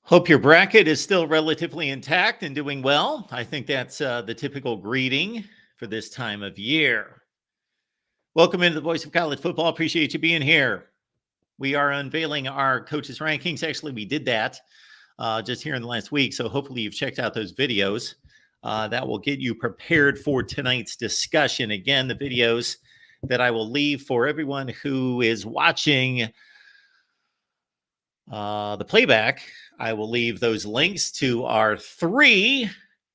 Hope your bracket is still relatively intact and doing well. I think that's the typical greeting for this time of year. Welcome into the Voice of College Football. Appreciate you being here. We are unveiling our coaches' rankings. Actually, we did that just here in the last week, so hopefully you've checked out those videos. That will get you prepared for tonight's discussion. Again, the videos that I will leave for everyone who is watching the playback, I will leave those links to our 3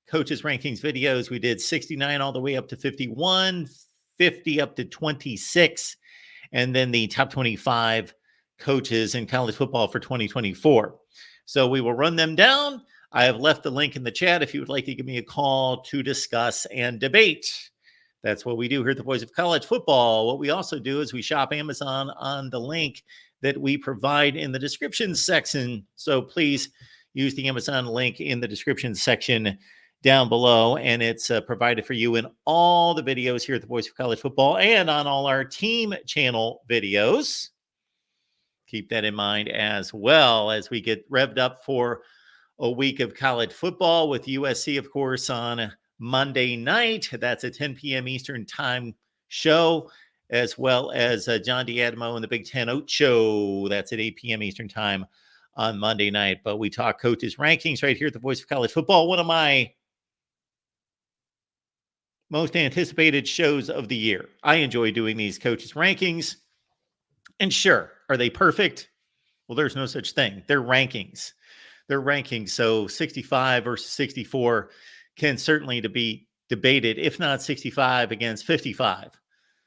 coaches rankings videos. We did 69 all the way up to 51, 50 up to 26, and then the top 25 coaches in college football for 2024. So we will run them down. I have left the link in the chat if you would like to give me a call to discuss and debate. That's what we do here at the Voice of College Football. What we also do is we shop Amazon on the link that we provide in the description section. So please use the Amazon link in the description section down below. And it's provided for you in all the videos here at the Voice of College Football and on all our team channel videos. Keep that in mind as well as we get revved up for a week of college football with USC, of course, on Monday night. That's a 10 p.m. Eastern time show, as well as John D'Adamo and the Big Ten Oat Show. That's at 8 p.m. Eastern time on Monday night. But we talk coaches rankings right here at the Voice of College Football, one of my most anticipated shows of the year. I enjoy doing these coaches rankings. And sure, are they perfect? Well, there's no such thing. They're rankings. They're rankings. So 65 versus 64 can certainly be debated, if not 65 against 55.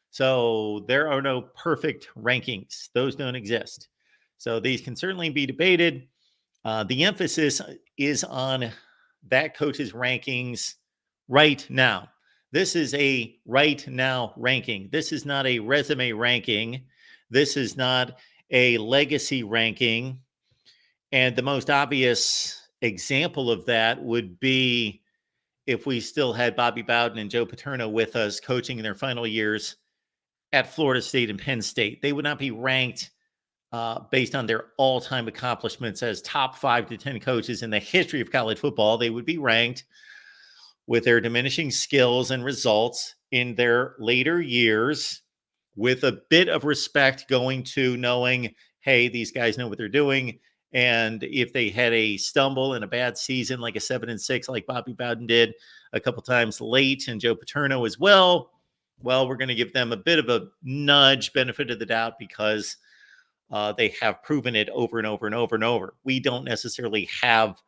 So there are no perfect rankings. Those don't exist. So these can certainly be debated. The emphasis is on that coach's rankings right now. This is a right now ranking. This is not a resume ranking. This is not a legacy ranking. And the most obvious example of that would be if we still had Bobby Bowden and Joe Paterno with us coaching in their final years at Florida State and Penn State. They would not be ranked based on their all-time accomplishments as top 5 to 10 coaches in the history of college football. They would be ranked with their diminishing skills and results in their later years, with a bit of respect going to knowing, hey, these guys know what they're doing. And if they had a stumble in a bad season, like a 7-6, like Bobby Bowden did a couple times late, and Joe Paterno as well, we're going to give them a bit of a nudge, benefit of the doubt, because they have proven it over and over and over and over. We don't necessarily have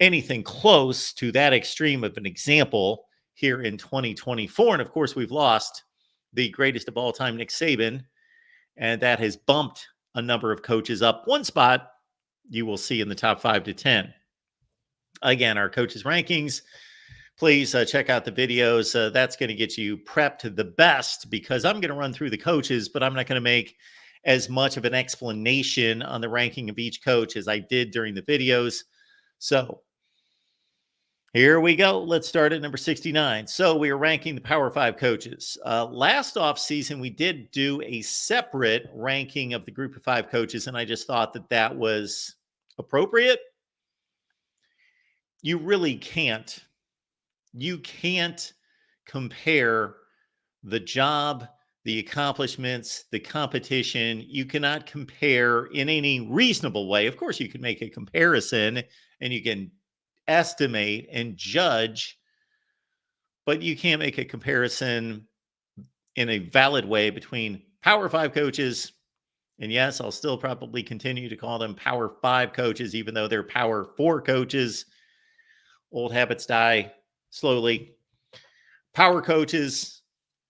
anything close to that extreme of an example here in 2024. And of course, we've lost the greatest of all time, Nick Saban, and that has bumped a number of coaches up one spot you will see in the top 5 to 10. Again, our coaches rankings, please check out the videos. That's going to get you prepped the best, because I'm going to run through the coaches, but I'm not going to make as much of an explanation on the ranking of each coach as I did during the videos. So here we go. Let's start at number 69. So we are ranking the Power 5 coaches. Last offseason, we did do a separate ranking of the group of 5 coaches, and I just thought that that was appropriate. You really can't. You can't compare the job, the accomplishments, the competition. You cannot compare in any reasonable way. Of course, you can make a comparison and you can estimate and judge, but you can't make a comparison in a valid way between Power 5 coaches. And yes, I'll still probably continue to call them Power 5 coaches, even though they're Power 4 coaches. Old habits die slowly. Power coaches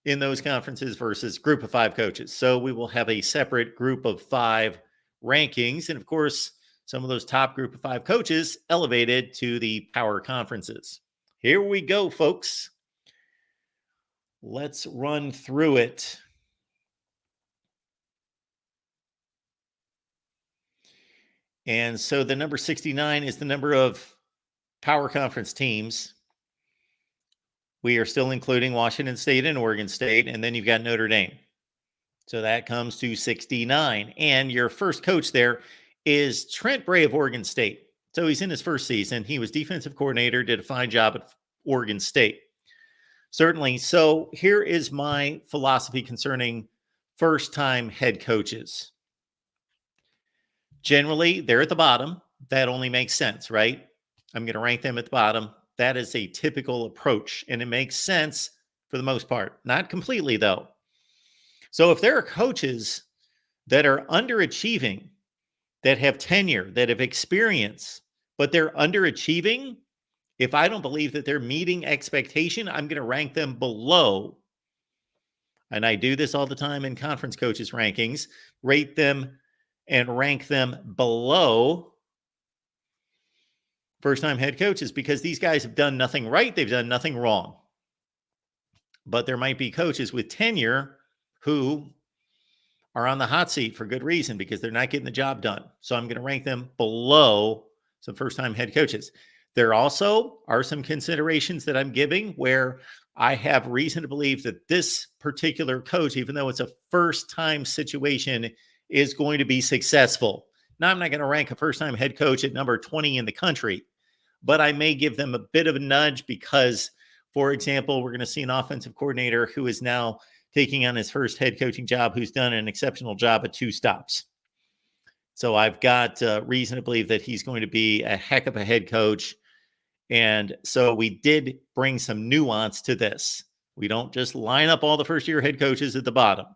in those conferences versus group of 5 coaches. So we will have a separate group of 5 rankings. And of course, some of those top group of 5 coaches elevated to the power conferences. Here we go, folks. Let's run through it. And so the number 69 is the number of power conference teams. We are still including Washington State and Oregon State, and then you've got Notre Dame. So that comes to 69. And your first coach there is Trent Bray of Oregon State. So he's in his first season. He was defensive coordinator, did a fine job at Oregon State. Certainly. So here is my philosophy concerning first-time head coaches. Generally, they're at the bottom. That only makes sense, right? I'm going to rank them at the bottom. That is a typical approach, and it makes sense for the most part. Not completely, though. So if there are coaches that are underachieving, that have tenure, that have experience, but they're underachieving, if I don't believe that they're meeting expectation, I'm going to rank them below. And I do this all the time in conference coaches rankings, rate them and rank them below first-time head coaches because these guys have done nothing right. They've done nothing wrong. But there might be coaches with tenure who are on the hot seat for good reason because they're not getting the job done. So I'm going to rank them below some first-time head coaches. There also are some considerations that I'm giving where I have reason to believe that this particular coach, even though it's a first-time situation, is going to be successful. Now, I'm not going to rank a first-time head coach at number 20 in the country, but I may give them a bit of a nudge because, for example, we're going to see an offensive coordinator who is now taking on his first head coaching job, who's done an exceptional job at 2 stops. So I've got reason to believe that he's going to be a heck of a head coach. And so we did bring some nuance to this. We don't just line up all the first-year head coaches at the bottom.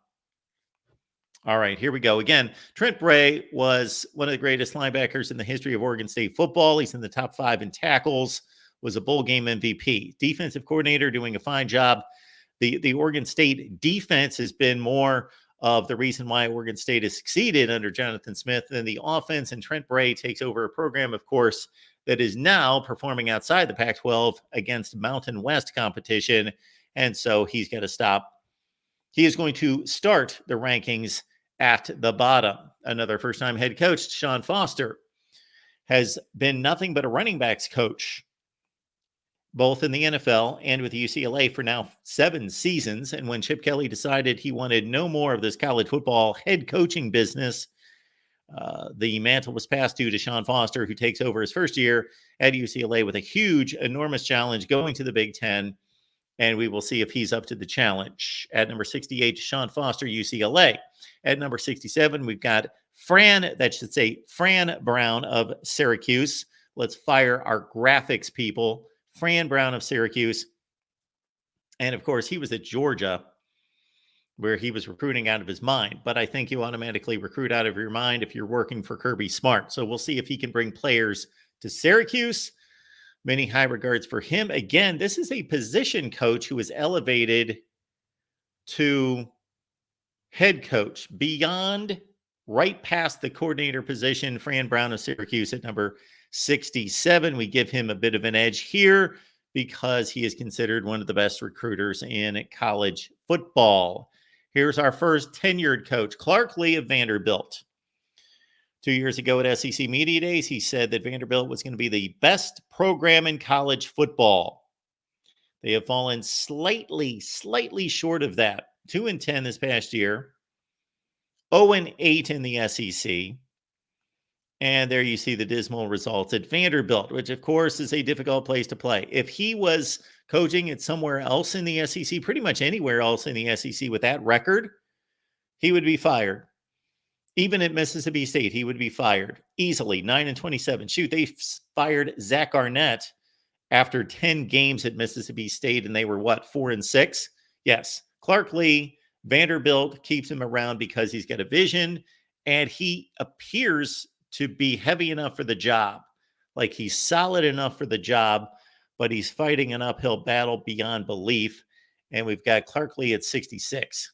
All right, here we go. Again, Trent Bray was one of the greatest linebackers in the history of Oregon State football. He's in the top 5 in tackles, was a bowl game MVP. Defensive coordinator doing a fine job. The Oregon State defense has been more of the reason why Oregon State has succeeded under Jonathan Smith than the offense. And Trent Bray takes over a program, of course, that is now performing outside the Pac-12 against Mountain West competition. And so he's got to stop. He is going to start the rankings at the bottom. Another first-time head coach, Sean Foster, has been nothing but a running backs coach, both in the NFL and with UCLA for now 7 seasons. And when Chip Kelly decided he wanted no more of this college football head coaching business, the mantle was passed to Sean Foster, who takes over his first year at UCLA with a huge, enormous challenge going to the Big Ten. And we will see if he's up to the challenge. At number 68, Sean Foster, UCLA. At number 67, we've got Fran Brown of Syracuse. Let's fire our graphics people. Fran Brown of Syracuse. And of course, he was at Georgia, where he was recruiting out of his mind. But I think you automatically recruit out of your mind if you're working for Kirby Smart. So we'll see if he can bring players to Syracuse. Many high regards for him. Again, this is a position coach who was elevated to head coach beyond, right past the coordinator position. Fran Brown of Syracuse at number 67. We give him a bit of an edge here because he is considered one of the best recruiters in college football. Here's our first tenured coach, Clark Lee of Vanderbilt. 2 years ago at SEC Media Days, he said that Vanderbilt was going to be the best program in college football. They have fallen slightly short of that. 2-10 this past year, 0-8 in the SEC. And there you see the dismal results at Vanderbilt, which of course is a difficult place to play. If he was coaching at somewhere else in the SEC, pretty much anywhere else in the SEC with that record, he would be fired. Even at Mississippi State, he would be fired easily. 9-27. Shoot, they fired Zach Arnett after 10 games at Mississippi State, and they were, 4-6? Yes. Clark Lee, Vanderbilt keeps him around because he's got a vision, and he appears to be heavy enough for the job. Like he's solid enough for the job, but he's fighting an uphill battle beyond belief. And we've got Clark Lee at 66.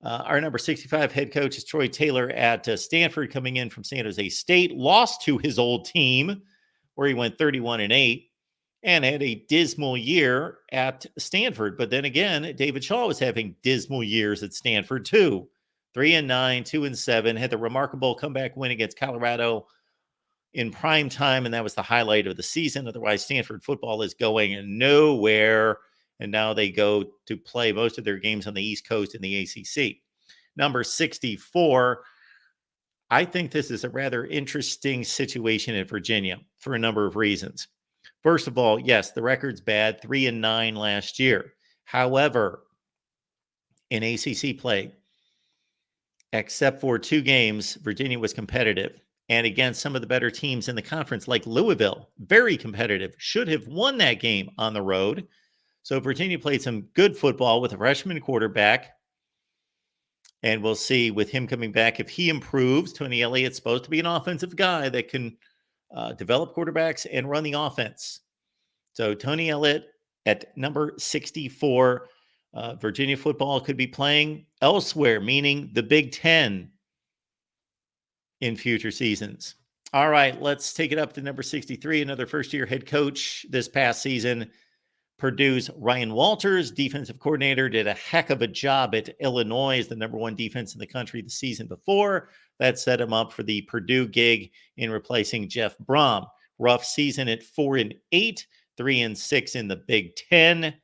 Our number 65 head coach is Troy Taylor at Stanford, coming in from San Jose State. Lost to his old team, where he went 31-8, and had a dismal year at Stanford. But then again, David Shaw was having dismal years at Stanford too. 3-9, 2-7, had the remarkable comeback win against Colorado in prime time, and that was the highlight of the season. Otherwise, Stanford football is going nowhere. And now they go to play most of their games on the East Coast in the ACC. Number 64, I think this is a rather interesting situation in Virginia for a number of reasons. First of all, yes, the record's bad, 3-9 last year. However, in ACC play, except for 2 games, Virginia was competitive. And against some of the better teams in the conference, like Louisville, very competitive, should have won that game on the road. So Virginia played some good football with a freshman quarterback. And we'll see with him coming back if he improves. Tony Elliott's supposed to be an offensive guy that can develop quarterbacks and run the offense. So Tony Elliott at number 64. Virginia football could be playing elsewhere, meaning the Big Ten in future seasons. All right, let's take it up to number 63. Another first-year head coach this past season. Purdue's Ryan Walters, defensive coordinator, did a heck of a job at Illinois as the number 1 defense in the country the season before. That set him up for the Purdue gig in replacing Jeff Brom. Rough season at 4-8, 3-6 in the Big Ten.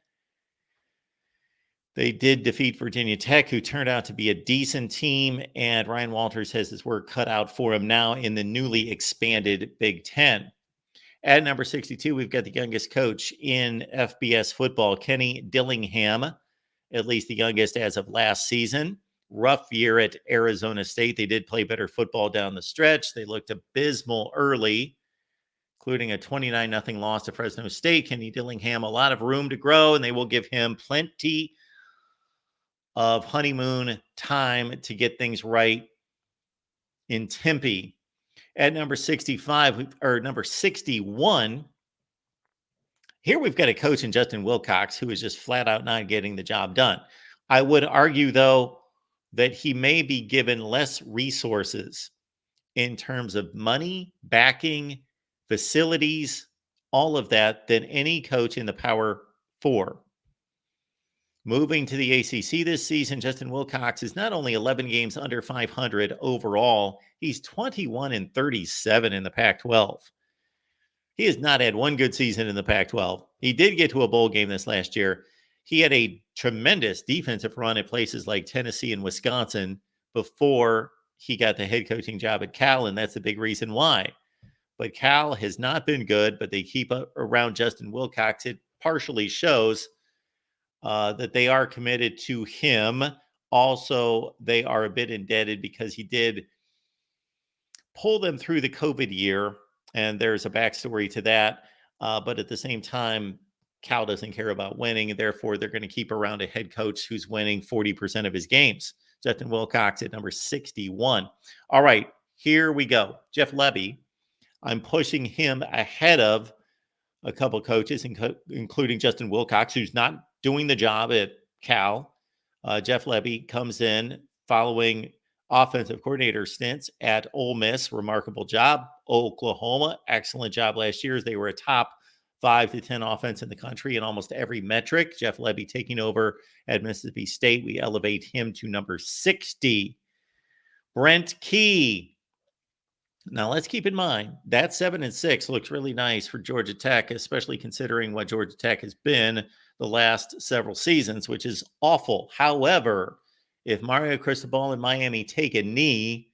They did defeat Virginia Tech, who turned out to be a decent team, and Ryan Walters has his work cut out for him now in the newly expanded Big Ten. At number 62, we've got the youngest coach in FBS football, Kenny Dillingham, at least the youngest as of last season. Rough year at Arizona State. They did play better football down the stretch. They looked abysmal early, including a 29-0 loss to Fresno State. Kenny Dillingham, a lot of room to grow, and they will give him plenty of honeymoon time to get things right in Tempe. At number 65, or number 61, here we've got a coach in Justin Wilcox who is just flat out not getting the job done. I would argue, though, that he may be given less resources in terms of money, backing, facilities, all of that than any coach in the Power Four. Moving to the ACC this season, Justin Wilcox is not only 11 games under 500 overall, he's 21-37 in the Pac-12. He has not had one good season in the Pac-12. He did get to a bowl game this last year. He had a tremendous defensive run at places like Tennessee and Wisconsin before he got the head coaching job at Cal, and that's the big reason why. But Cal has not been good, but they keep around Justin Wilcox. It partially shows that they are committed to him. Also, they are a bit indebted because he did pull them through the COVID year, and there's a backstory to that. But at the same time, Cal doesn't care about winning, and therefore they're going to keep around a head coach who's winning 40% of his games. Justin Wilcox at number 61. All right, here we go. Jeff Lebby, I'm pushing him ahead of a couple coaches, including Justin Wilcox, who's not doing the job at Cal. Jeff Lebby comes in following offensive coordinator stints at Ole Miss. Remarkable job. Oklahoma, excellent job last year as they were a top 5 to 10 offense in the country in almost every metric. Jeff Lebby taking over at Mississippi State. We elevate him to number 60. Brent Key. Now, let's keep in mind that 7-6 looks really nice for Georgia Tech, especially considering what Georgia Tech has been the last several seasons, which is awful. However, if Mario Cristobal and Miami take a knee,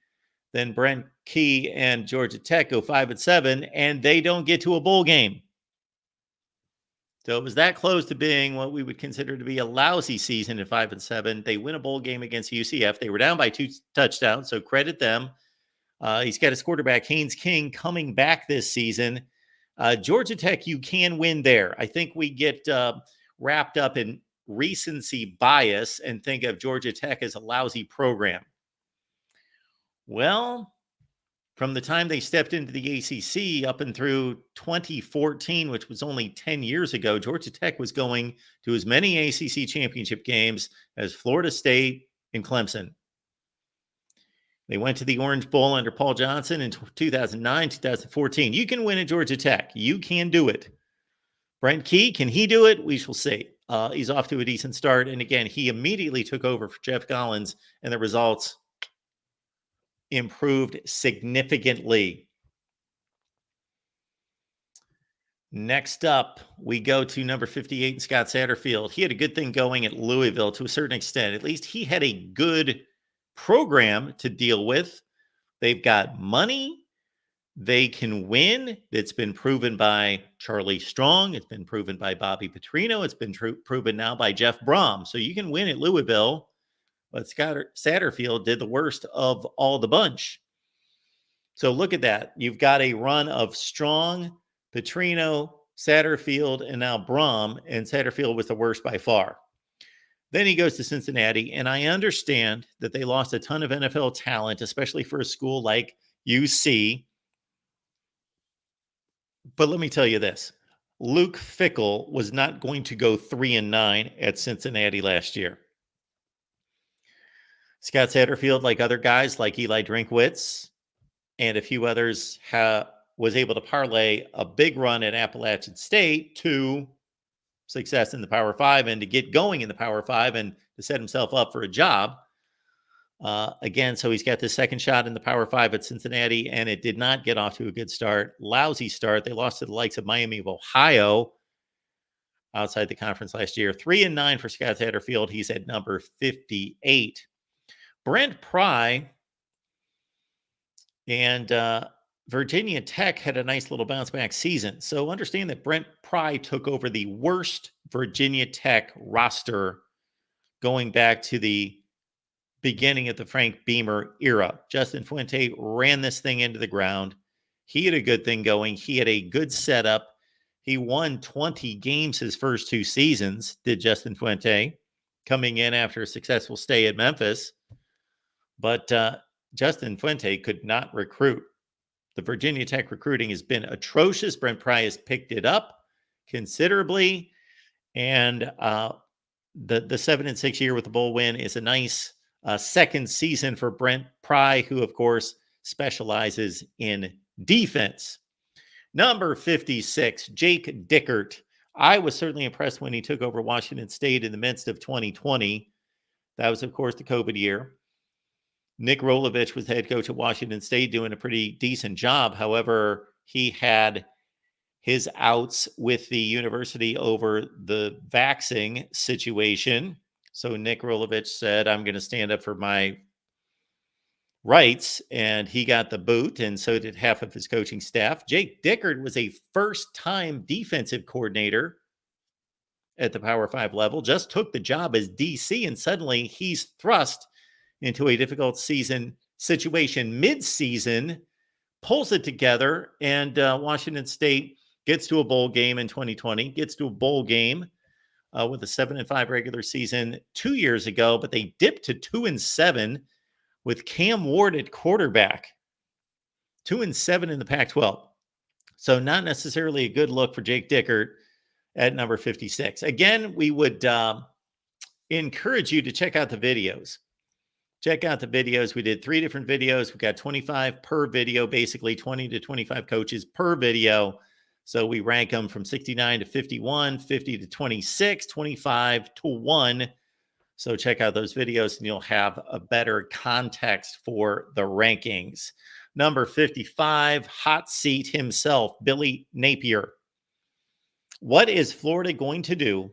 then Brent Key and Georgia Tech go 5-7, and they don't get to a bowl game. So it was that close to being what we would consider to be a lousy season at 5-7. They win a bowl game against UCF. They were down by 2 touchdowns, so credit them. He's got his quarterback, Haynes King, coming back this season. Georgia Tech, you can win there. I think we get wrapped up in recency bias and think of Georgia Tech as a lousy program. Well, from the time they stepped into the ACC up and through 2014, which was only 10 years ago, Georgia Tech was going to as many ACC championship games as Florida State and Clemson. They went to the Orange Bowl under Paul Johnson in 2009, 2014. You can win at Georgia Tech. You can do it. Brent Key, can he do it? We shall see. He's off to a decent start. And again, he immediately took over for Jeff Collins, and the results improved significantly. Next up, we go to number 58, Scott Saterfield. He had a good thing going at Louisville to a certain extent. At least he had a good program to deal with. They've got money. They can win. It's been proven by Charlie Strong. It's been proven by Bobby Petrino. It's been proven now by Jeff Brom. So you can win at Louisville, but Saterfield did the worst of all the bunch. So look at that. You've got a run of Strong, Petrino, Saterfield, and now Brom, and Saterfield was the worst by far. Then he goes to Cincinnati, and I understand that they lost a ton of NFL talent, especially for a school like UC. But let me tell you this. Luke Fickell was not going to go 3-9 at Cincinnati last year. Scott Satterfield, like other guys like Eli Drinkwitz and a few others, was able to parlay a big run at Appalachian State to success in the Power 5 and to get going in the Power 5 and to set himself up for a job. Again, so he's got the second shot in the Power 5 at Cincinnati, and it did not get off to a good start. Lousy start. They lost to the likes of Miami of Ohio outside the conference last year. 3-9 for Scott Satterfield. He's at number 58. Brent Pry and Virginia Tech had a nice little bounce back season. So understand that Brent Pry took over the worst Virginia Tech roster going back to the beginning of the Frank Beamer era. Justin Fuente ran this thing into the ground. He had a good thing going. He had a good setup. He won 20 games his first two seasons, did Justin Fuente, coming in after a successful stay at Memphis. But Justin Fuente could not recruit. The Virginia Tech recruiting has been atrocious. Brent Pry has picked it up considerably. And the 7-6 year with the bowl win is a nice second season for Brent Pry, who, of course, specializes in defense. Number 56, Jake Dickert. I was certainly impressed when he took over Washington State in the midst of 2020. That was, of course, the COVID year. Nick Rolovich was head coach at Washington State, doing a pretty decent job. However, he had his outs with the university over the vaxxing situation. So Nick Rolovich said, I'm going to stand up for my rights, and he got the boot, and so did half of his coaching staff. Jake Dickert was a first-time defensive coordinator at the Power 5 level, just took the job as DC, and suddenly he's thrust into a difficult season situation mid-season, pulls it together, and Washington State gets to a bowl game in 2020, gets to a bowl game with a 7-5 regular season 2 years ago, but they dipped to 2-7 with Cam Ward at quarterback. 2-7 in the Pac-12. So not necessarily a good look for Jake Dickert at number 56. Again, we would encourage you to check out the videos. Check out the videos. We did 3 different videos. We got 25 per video, basically 20 to 25 coaches per video. So we rank them from 69 to 51, 50 to 26, 25 to 1. So check out those videos and you'll have a better context for the rankings. Number 55, hot seat himself, Billy Napier. What is Florida going to do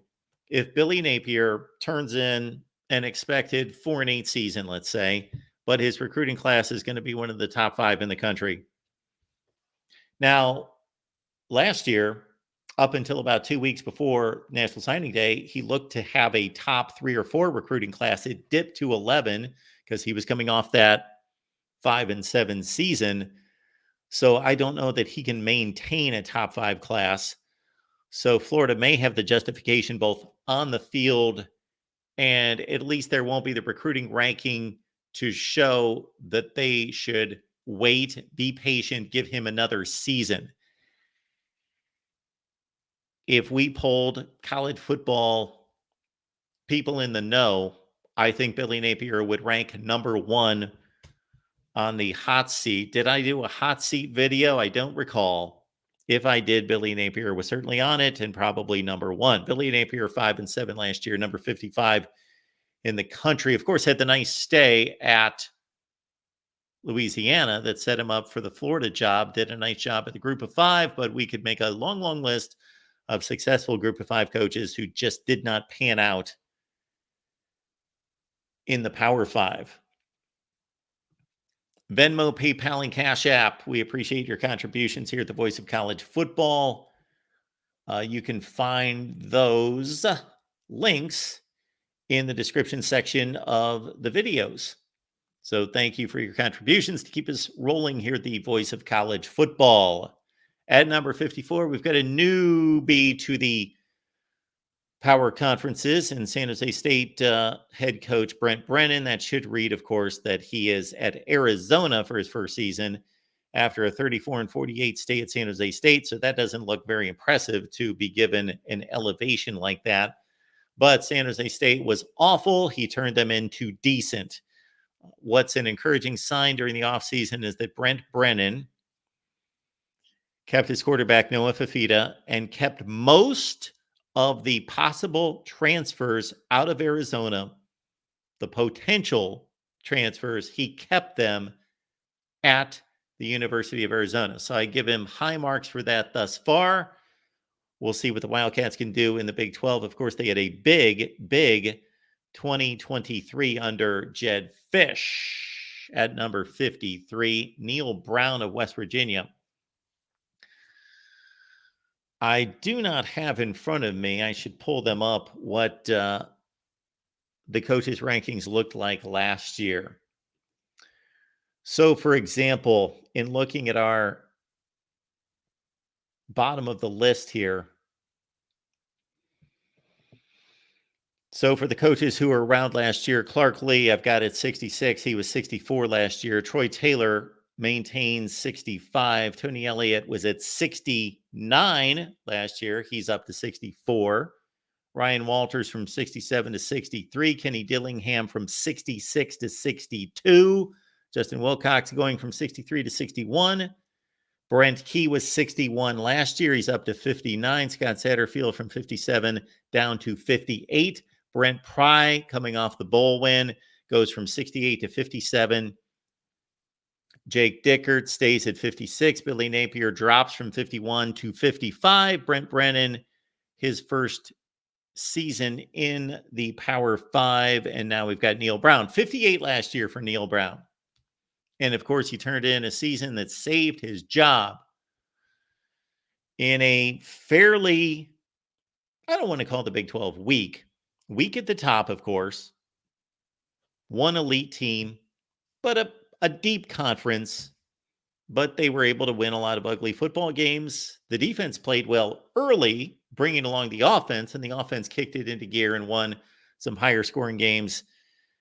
if Billy Napier turns in an expected 4-8 season, let's say, but his recruiting class is going to be one of the top 5 in the country? Now, last year, up until about 2 weeks before National Signing Day, he looked to have a top 3 or 4 recruiting class. It dipped to 11 because he was coming off that 5-7 season. So I don't know that he can maintain a top 5 class. So Florida may have the justification both on the field, and at least there won't be the recruiting ranking to show that they should wait, be patient, give him another season. If we polled college football people in the know, I think Billy Napier would rank number 1 on the hot seat. Did I do a hot seat video? I don't recall. If I did, Billy Napier was certainly on it and probably number 1. Billy Napier, 5-7 last year, number 55 in the country. Of course, had the nice stay at Louisiana that set him up for the Florida job. Did a nice job at the Group of 5, but we could make a long, long list of successful Group of 5 coaches who just did not pan out in the Power 5. Venmo, PayPal, and Cash App. We appreciate your contributions here at the Voice of College Football. You can find those links in the description section of the videos. So thank you for your contributions to keep us rolling here at the Voice of College Football. At number 54, we've got a newbie to the power conferences in San Jose State head coach Brent Brennan. That should read, of course, that he is at Arizona for his first season after a 34-48 stay at San Jose State. So that doesn't look very impressive to be given an elevation like that. But San Jose State was awful. He turned them into decent. What's an encouraging sign during the offseason is that Brent Brennan kept his quarterback Noah Fafita and kept most of the possible transfers out of Arizona, the potential transfers, he kept them at the University of Arizona. So I give him high marks for that thus far. We'll see what the Wildcats can do in the Big 12. Of course, they had a big 2023 under Jed Fish at number 53. Neil Brown of West Virginia. I do not have in front of me, I should pull them up, what the coaches' rankings looked like last year. So, for example, in looking at our bottom of the list here, so for the coaches who were around last year, Clark Lee, I've got at 66. He was 64 last year. Troy Taylor maintains 65. Tony Elliott was at 69 last year. He's up to 64. Ryan Walters from 67 to 63. Kenny Dillingham from 66 to 62. Justin Wilcox going from 63 to 61. Brent Key was 61 last year. He's up to 59. Scott Saterfield from 57 down to 58. Brent Pry coming off the bowl win goes from 68 to 57. Jake Dickert stays at 56. Billy Napier drops from 51 to 55. Brent Brennan, his first season in the Power 5. And now we've got Neil Brown. 58 last year for Neil Brown. And of course, he turned in a season that saved his job in a fairly, I don't want to call the Big 12 weak at the top, of course. One elite team, but a deep conference. But they were able to win a lot of ugly football games. The defense played well early, bringing along the offense, and the offense kicked it into gear and won some higher scoring games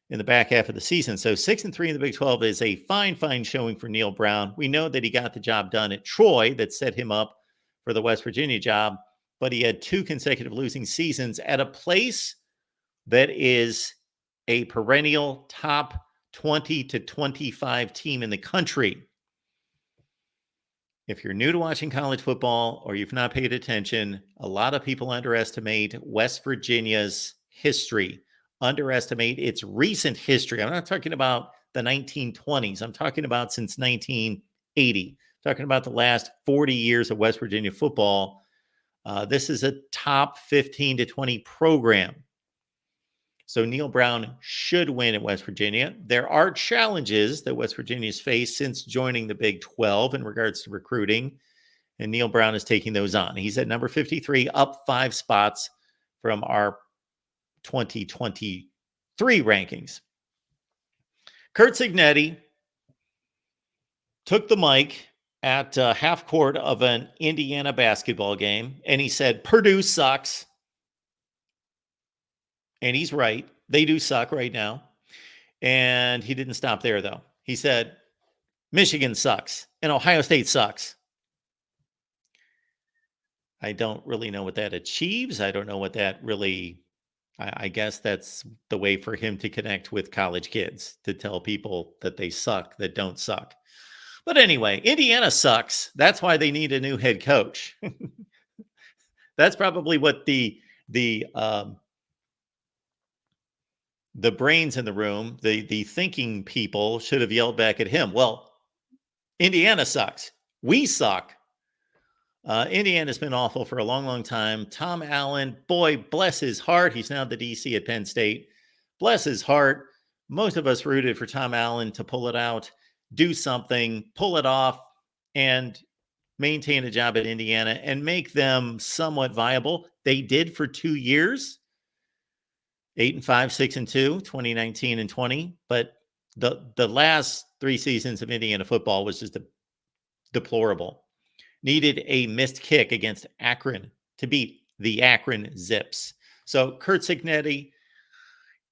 in the back half of the season. So 6-3 in the Big 12 is a fine showing for Neil Brown. We know that he got the job done at Troy that set him up for the West Virginia job, but he had 2 consecutive losing seasons at a place that is a perennial top 20 to 25 team in the country. If you're new to watching college football or you've not paid attention, a lot of people underestimate West Virginia's history, underestimate its recent history. I'm not talking about the 1920s. I'm talking about since 1980. I'm talking about the last 40 years of West Virginia football. This is a top 15 to 20 program. So Neil Brown should win at West Virginia. There are challenges that West Virginia's faced since joining the Big 12 in regards to recruiting, and Neil Brown is taking those on. He's at number 53, up 5 spots from our 2023 rankings. Kurt Cignetti took the mic at half court of an Indiana basketball game, and he said, Purdue sucks. And he's right. They do suck right now. And he didn't stop there, though. He said, Michigan sucks and Ohio State sucks. I don't really know what that achieves. I don't know what that really, I guess that's the way for him to connect with college kids, to tell people that they suck, that don't suck. But anyway, Indiana sucks. That's why they need a new head coach. That's probably what the brains in the room, the thinking people should have yelled back at him. Well, Indiana sucks. We suck. Indiana's been awful for a long time. Tom Allen, boy, bless his heart. He's now the DC at Penn State. Bless his heart. Most of us rooted for Tom Allen to pull it out do something, pull it off, and maintain a job at Indiana and make them somewhat viable. They did for 2 years, 8-5, 6-2, 2019 and 20. But the last 3 seasons of Indiana football was just deplorable. Needed a missed kick against Akron to beat the Akron Zips. So Curt Cignetti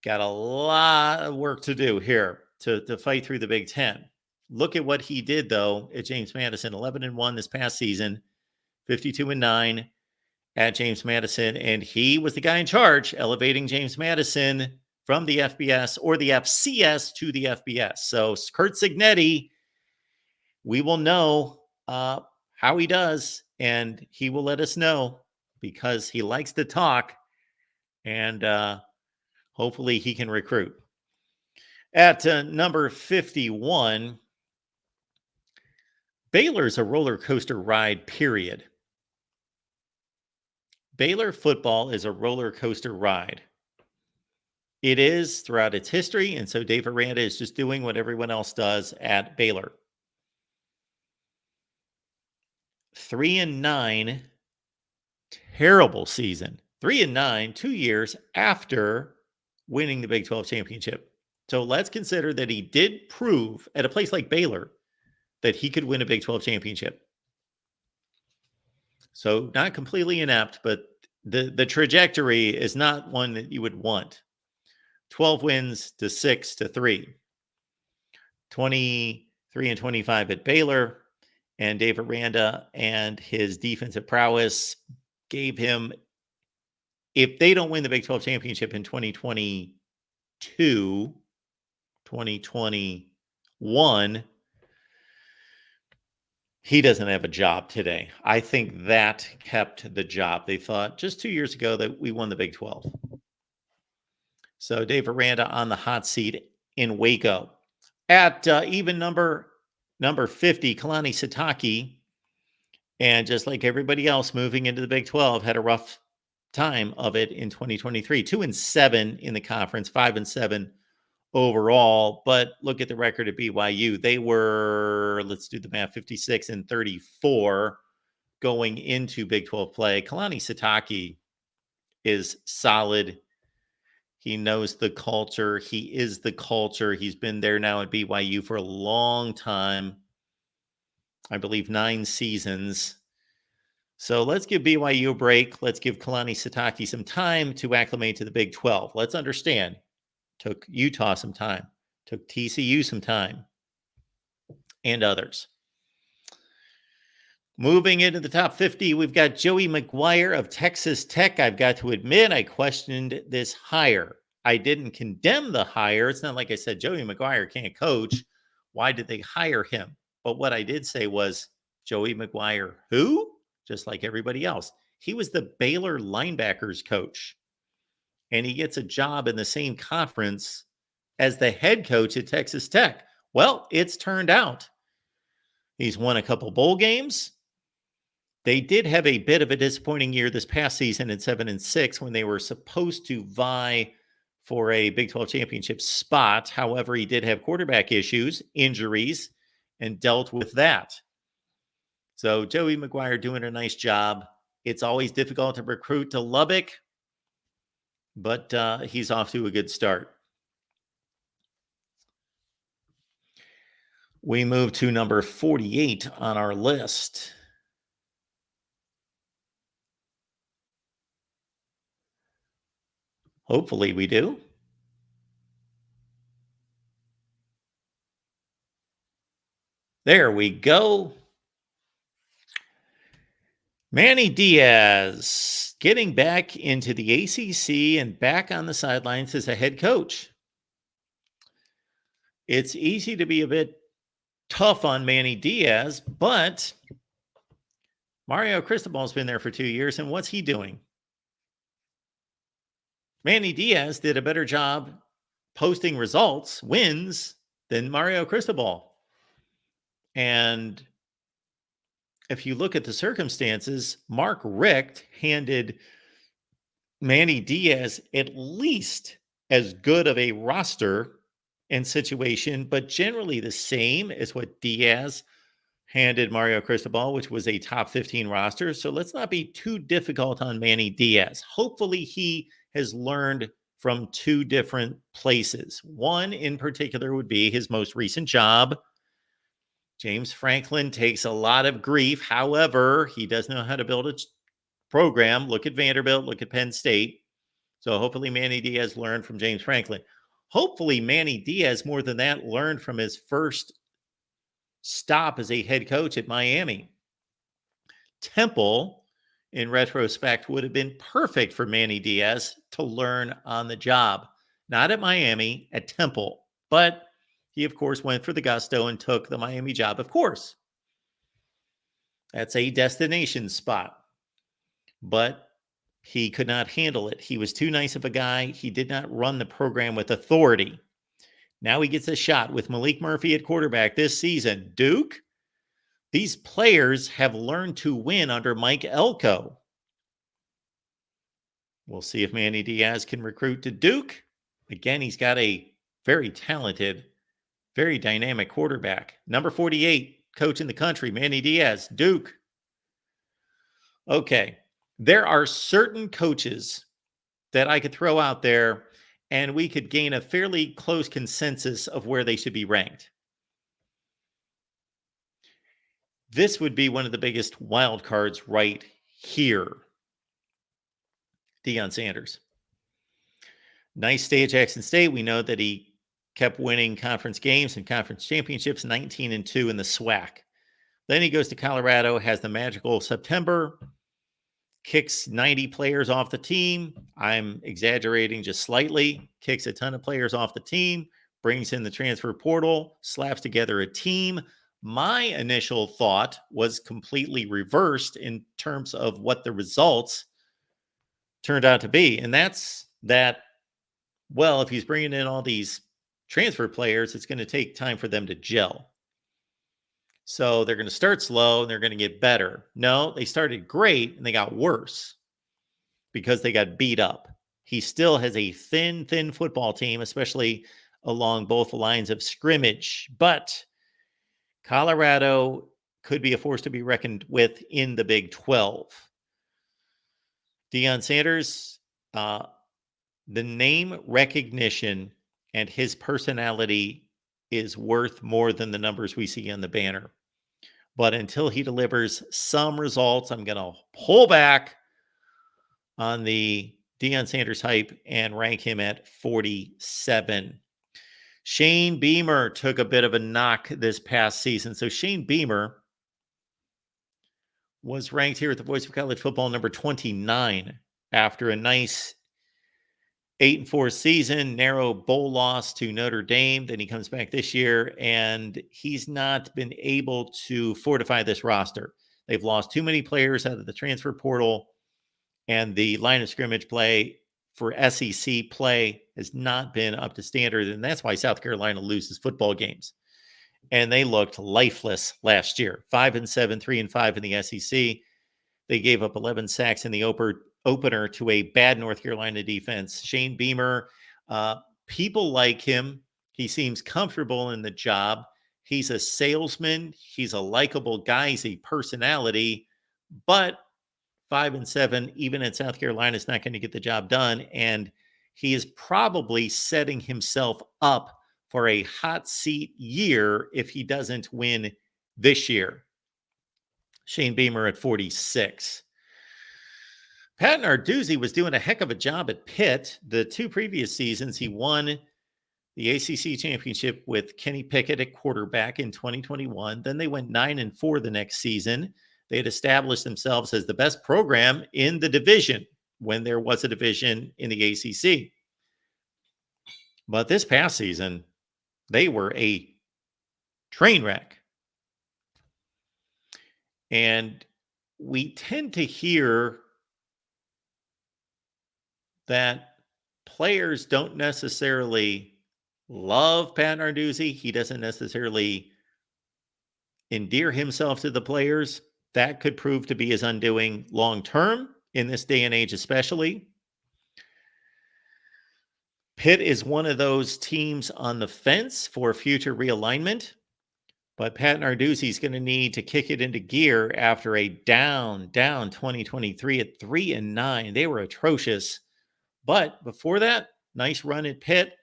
got a lot of work to do here to fight through the Big Ten. Look at what he did, though, at James Madison. 11-1 this past season, 52-9 at James Madison. And he was the guy in charge, elevating James Madison from the FBS or the FCS to the FBS. So Curt Cignetti, we will know how he does, and he will let us know because he likes to talk, and hopefully he can recruit. At number 51, Baylor's a roller coaster ride, period. Baylor football is a roller coaster ride. It is throughout its history, and so Dave Randa is just doing what everyone else does at Baylor. 3-9, terrible season. 3-9, 2 years after winning the Big 12 championship. So let's consider that he did prove at a place like Baylor that he could win a Big 12 championship. So not completely inept, but the trajectory is not one that you would want. 12 wins to 6-3. 23-25 at Baylor. And Dave Randa and his defensive prowess gave him, if they don't win the Big 12 championship in 2022, 2021, he doesn't have a job today. I think that kept the job. They thought just 2 years ago that we won the Big 12. So Dave Randa on the hot seat in Waco. At even number 50, Kalani Sitake, and just like everybody else moving into the Big 12, had a rough time of it in 2023. 2-7 in the conference, 5-7 overall. But look at the record at BYU. They were, let's do the math, 56-34 going into Big 12 play. Kalani Sitake is solid. He knows the culture. He is the culture. He's been there now at BYU for a long time. I believe 9 seasons. So let's give BYU a break. Let's give Kalani Sitake some time to acclimate to the Big 12. Let's understand. Took Utah some time. Took TCU some time. And others. Moving into the top 50, we've got Joey Maguire of Texas Tech. I've got to admit, I questioned this hire. I didn't condemn the hire. It's not like I said, Joey Maguire can't coach. Why did they hire him? But what I did say was, Joey Maguire, who? Just like everybody else. He was the Baylor linebackers coach. And he gets a job in the same conference as the head coach at Texas Tech. Well, it's turned out. He's won a couple bowl games. They did have a bit of a disappointing year this past season at 7-6 when they were supposed to vie for a Big 12 championship spot. However, he did have quarterback issues, injuries, and dealt with that. So Joey Maguire doing a nice job. It's always difficult to recruit to Lubbock, but he's off to a good start. We move to number 48 on our list. Hopefully we do. There we go. Manny Diaz getting back into the ACC and back on the sidelines as a head coach. It's easy to be a bit tough on Manny Diaz, but Mario Cristobal's been there for 2 years, and what's he doing? Manny Diaz did a better job posting results, wins, than Mario Cristobal. And if you look at the circumstances, Mark Richt handed Manny Diaz at least as good of a roster and situation, but generally the same as what Diaz handed Mario Cristobal, which was a top 15 roster. So let's not be too difficult on Manny Diaz. Hopefully he has learned from two different places. One in particular would be his most recent job. James Franklin takes a lot of grief. However, he does know how to build a program. Look at Vanderbilt, look at Penn State. So hopefully Manny Diaz learned from James Franklin. Hopefully Manny Diaz, more than that, learned from his first stop as a head coach at Miami. Temple, in retrospect, would have been perfect for Manny Diaz to learn on the job. Not at Miami, at Temple. But he, of course, went for the gusto and took the Miami job, of course. That's a destination spot. But he could not handle it. He was too nice of a guy. He did not run the program with authority. Now he gets a shot with Malik Murphy at quarterback this season. Duke, these players have learned to win under Mike Elko. We'll see if Manny Diaz can recruit to Duke. Again, he's got a very talented, very dynamic quarterback. Number 48, coach in the country, Manny Diaz, Duke. Okay, there are certain coaches that I could throw out there and we could gain a fairly close consensus of where they should be ranked. This would be one of the biggest wild cards right here. Deion Sanders. Nice stay at Jackson State. We know that he kept winning conference games and conference championships, 19-2 in the SWAC. Then he goes to Colorado, has the magical September, kicks 90 players off the team. I'm exaggerating just slightly. Kicks a ton of players off the team, brings in the transfer portal, slaps together a team. My initial thought was completely reversed in terms of what the results turned out to be. And that's that, well, if he's bringing in all these transfer players, it's going to take time for them to gel. So they're going to start slow and they're going to get better. No, they started great and they got worse because they got beat up. He still has a thin football team, especially along both lines of scrimmage. But Colorado could be a force to be reckoned with in the Big 12. Deion Sanders, the name recognition and his personality is worth more than the numbers we see on the banner. But until he delivers some results, I'm going to pull back on the Deion Sanders hype and rank him at 47. Shane Beamer took a bit of a knock this past season. So Shane Beamer was ranked here at the Voice of College Football number 29 after a nice 8-4 season, narrow bowl loss to Notre Dame. Then he comes back this year, and he's not been able to fortify this roster. They've lost too many players out of the transfer portal, and the line of scrimmage play for SEC play has not been up to standard, and that's why South Carolina loses football games. And they looked lifeless last year, 5-7, 3-5 in the SEC. They gave up 11 sacks in the opener to a bad North Carolina defense. Shane Beamer, people like him. He seems comfortable in the job. He's a salesman. He's a likable guy. He's a personality. But 5-7, even in South Carolina, is not going to get the job done. And he is probably setting himself up for a hot seat year if he doesn't win this year. Shane Beamer at 46. Pat Narduzzi was doing a heck of a job at Pitt. The two previous seasons, he won the ACC championship with Kenny Pickett at quarterback in 2021. Then they went 9-4 the next season. They had established themselves as the best program in the division when there was a division in the ACC. But this past season, they were a train wreck. And we tend to hear that players don't necessarily love Pat Narduzzi. He doesn't necessarily endear himself to the players. That could prove to be his undoing long term in this day and age, especially. Pitt is one of those teams on the fence for future realignment, but Pat Narduzzi is going to need to kick it into gear after a down 2023 at 3-9. They were atrocious. But before that, nice run at Pitt.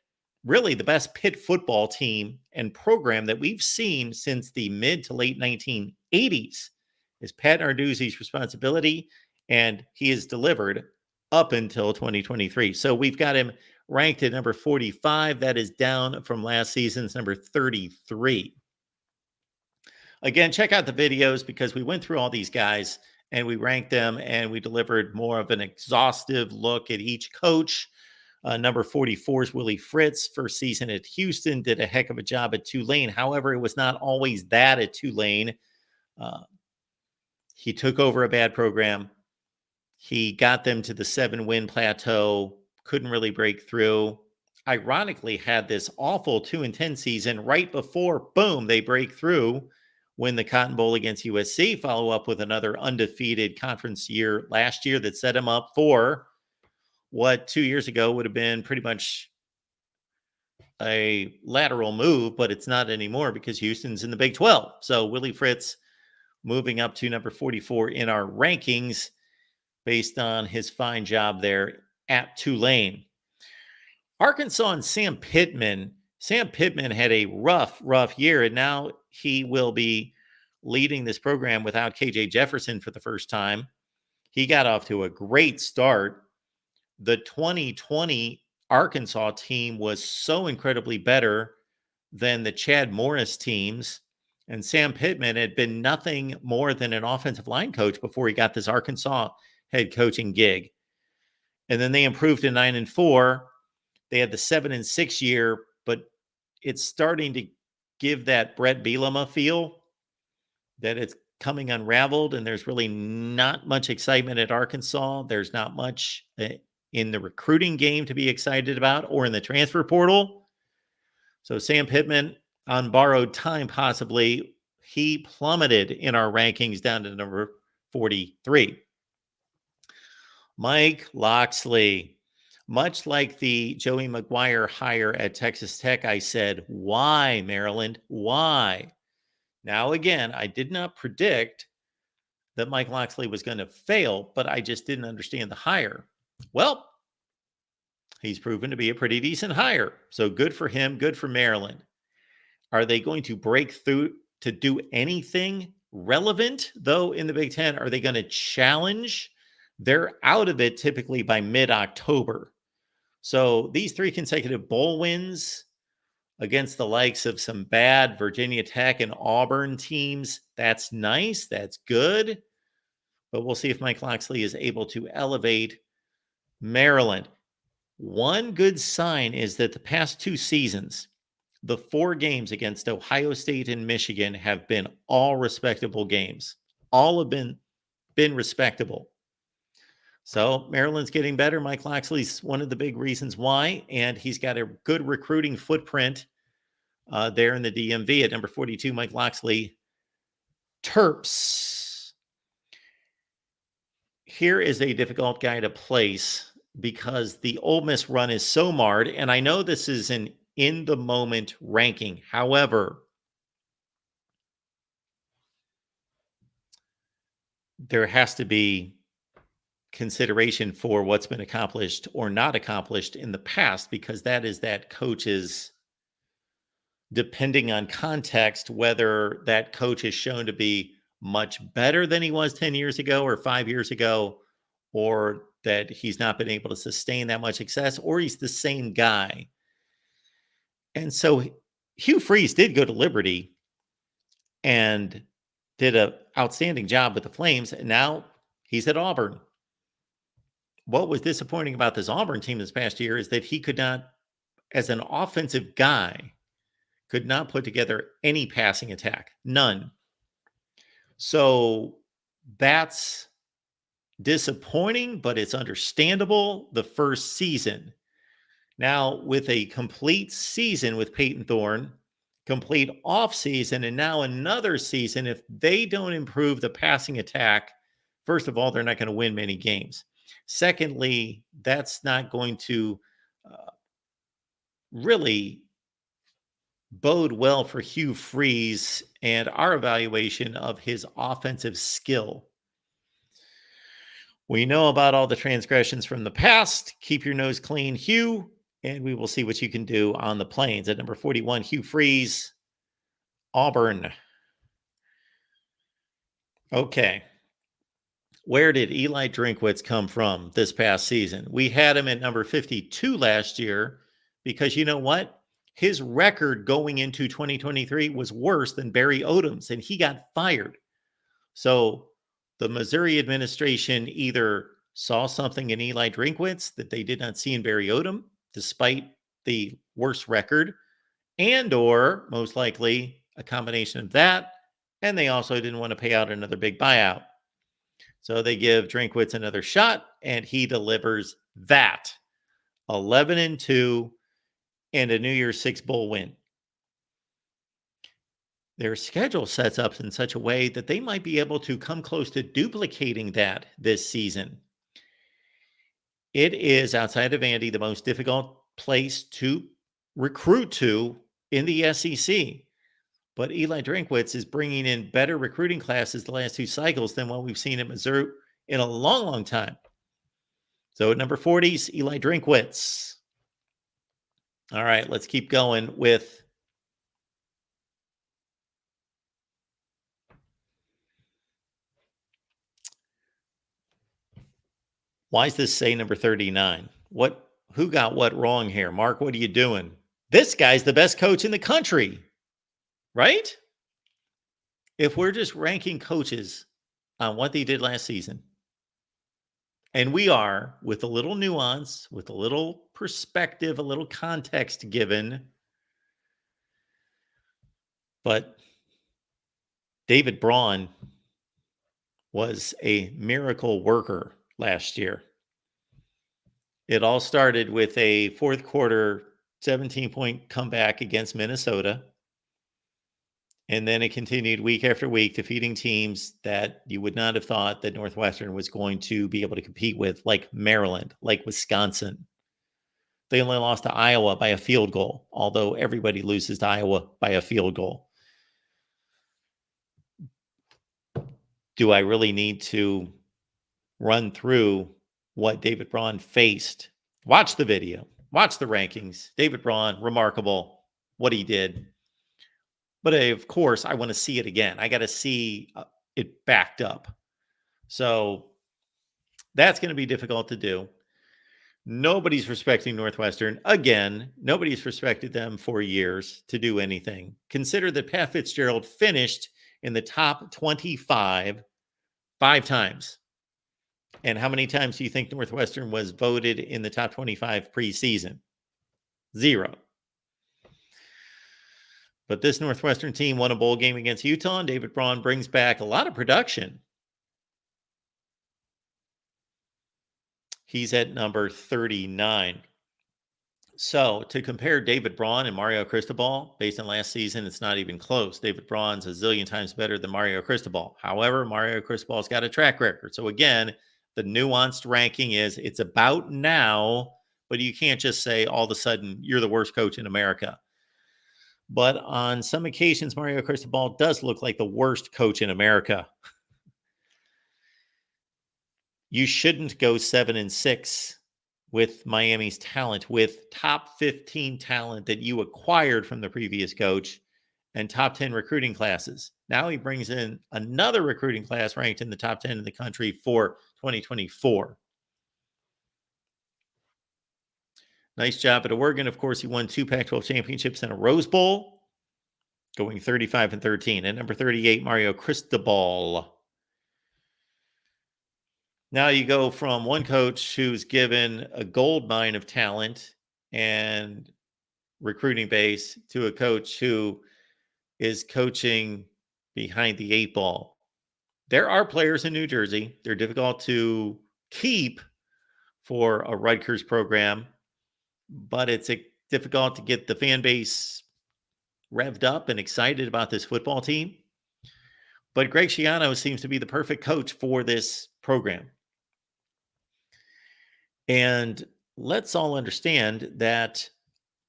Really the best Pitt football team and program that we've seen since the mid to late 1980s is Pat Narduzzi's responsibility, and he has delivered up until 2023. So we've got him ranked at number 45. That is down from last season's number 33. Again, check out the videos because we went through all these guys and we ranked them and we delivered more of an exhaustive look at each coach. Number 44 is Willie Fritz. First season at Houston, did a heck of a job at Tulane. However, it was not always that at Tulane. He took over a bad program. He got them to the 7-win plateau, couldn't really break through. Ironically, had this awful 2-10 season right before, boom, they break through, win the Cotton Bowl against USC, follow up with another undefeated conference year last year that set him up for what 2 years ago would have been pretty much a lateral move, but it's not anymore because Houston's in the Big 12. So Willie Fritz moving up to number 44 in our rankings based on his fine job there at Tulane. Arkansas and Sam Pittman. Sam Pittman had a rough year, and now he will be leading this program without KJ Jefferson for the first time. He got off to a great start. The 2020 Arkansas team was so incredibly better than the Chad Morris teams. And Sam Pittman had been nothing more than an offensive line coach before he got this Arkansas head coaching gig. And then they improved to 9-4. They had the 7-6 year, but it's starting to give that Brett Bielema feel that it's coming unraveled and there's really not much excitement at Arkansas. There's not much in the recruiting game to be excited about or in the transfer portal. So Sam Pittman on borrowed time, possibly, he plummeted in our rankings down to number 43. Mike Locksley, much like the Joey Maguire hire at Texas Tech, I said, why, Maryland? Why? Now, again, I did not predict that Mike Locksley was going to fail, but I just didn't understand the hire. Well, he's proven to be a pretty decent hire. So good for him, good for Maryland. Are they going to break through to do anything relevant, though, in the Big Ten? Are they going to challenge? They're out of it typically by mid-October. So these 3 consecutive bowl wins against the likes of some bad Virginia Tech and Auburn teams, that's nice. That's good. But we'll see if Mike Locksley is able to elevate Maryland. One good sign is that the past 2 seasons, the 4 games against Ohio State and Michigan have been all respectable games. All have been respectable. So Maryland's getting better. Mike Locksley's one of the big reasons why, and he's got a good recruiting footprint there in the DMV at number 42, Mike Locksley. Terps. Here is a difficult guy to place because the Ole Miss run is so marred, and I know this is an in-the-moment ranking. However, there has to be consideration for what's been accomplished or not accomplished in the past, because that is that coach's, depending on context, whether that coach is shown to be much better than he was 10 years ago or 5 years ago, or that he's not been able to sustain that much success, or he's the same guy. And so Hugh Freeze did go to Liberty and did an outstanding job with the Flames, and now he's at Auburn. What was disappointing about this Auburn team this past year is that he could not, as an offensive guy, could not put together any passing attack. None. So that's disappointing, but it's understandable the first season. Now, with a complete season with Peyton Thorne, complete offseason, and now another season, if they don't improve the passing attack, first of all, they're not going to win many games. Secondly, that's not going to really bode well for Hugh Freeze and our evaluation of his offensive skill. We know about all the transgressions from the past. Keep your nose clean, Hugh, and we will see what you can do on the plains. At number 41, Hugh Freeze, Auburn. Okay. Where did Eli Drinkwitz come from this past season? We had him at number 52 last year because you know what? His record going into 2023 was worse than Barry Odom's, and he got fired. So the Missouri administration either saw something in Eli Drinkwitz that they did not see in Barry Odom, despite the worst record, and or most likely a combination of that, and they also didn't want to pay out another big buyout. So they give Drinkwitz another shot, and he delivers that 11-2 and a New Year's Six bowl win. Their schedule sets up in such a way that they might be able to come close to duplicating that this season. It is, outside of Vandy, the most difficult place to recruit to in the SEC. But Eli Drinkwitz is bringing in better recruiting classes the last two cycles than what we've seen in Missouri in a long, long time. So at number 40 is Eli Drinkwitz. All right, let's keep going with why does this say number 39? Who got what wrong here? Mark, what are you doing? This guy's the best coach in the country, right? If we're just ranking coaches on what they did last season, and we are, with a little nuance, with a little perspective, a little context given, but David Braun was a miracle worker last year. It all started with a fourth quarter 17-point comeback against Minnesota. And then it continued week after week, defeating teams that you would not have thought that Northwestern was going to be able to compete with, like Maryland, like Wisconsin. They only lost to Iowa by a field goal, although everybody loses to Iowa by a field goal. Do I really need to run through what David Braun faced? Watch the video. Watch the rankings. David Braun, remarkable, what he did. But of course, I want to see it again. I got to see it backed up. So that's going to be difficult to do. Nobody's respecting Northwestern. Again, nobody's respected them for years to do anything. Consider that Pat Fitzgerald finished in the top 25 5 times. And how many times do you think Northwestern was voted in the top 25 preseason? 0. But this Northwestern team won a bowl game against Utah, and David Braun brings back a lot of production. He's at number 39. So to compare David Braun and Mario Cristobal, based on last season, it's not even close. David Braun's a zillion times better than Mario Cristobal. However, Mario Cristobal's got a track record. So again, the nuanced ranking is it's about now, but you can't just say all of a sudden you're the worst coach in America. But on some occasions, Mario Cristobal does look like the worst coach in America. You shouldn't go 7-6 with Miami's talent, with top 15 talent that you acquired from the previous coach and top 10 recruiting classes. Now he brings in another recruiting class ranked in the top 10 in the country for 2024. Nice job at Oregon. Of course, he won 2 Pac-12 championships and a Rose Bowl, going 35-13. And number 38, Mario Cristobal. Now you go from one coach who's given a gold mine of talent and recruiting base to a coach who is coaching behind the 8 ball. There are players in New Jersey. They're difficult to keep for a Rutgers program, but it's difficult to get the fan base revved up and excited about this football team. But Greg Schiano seems to be the perfect coach for this program. And let's all understand that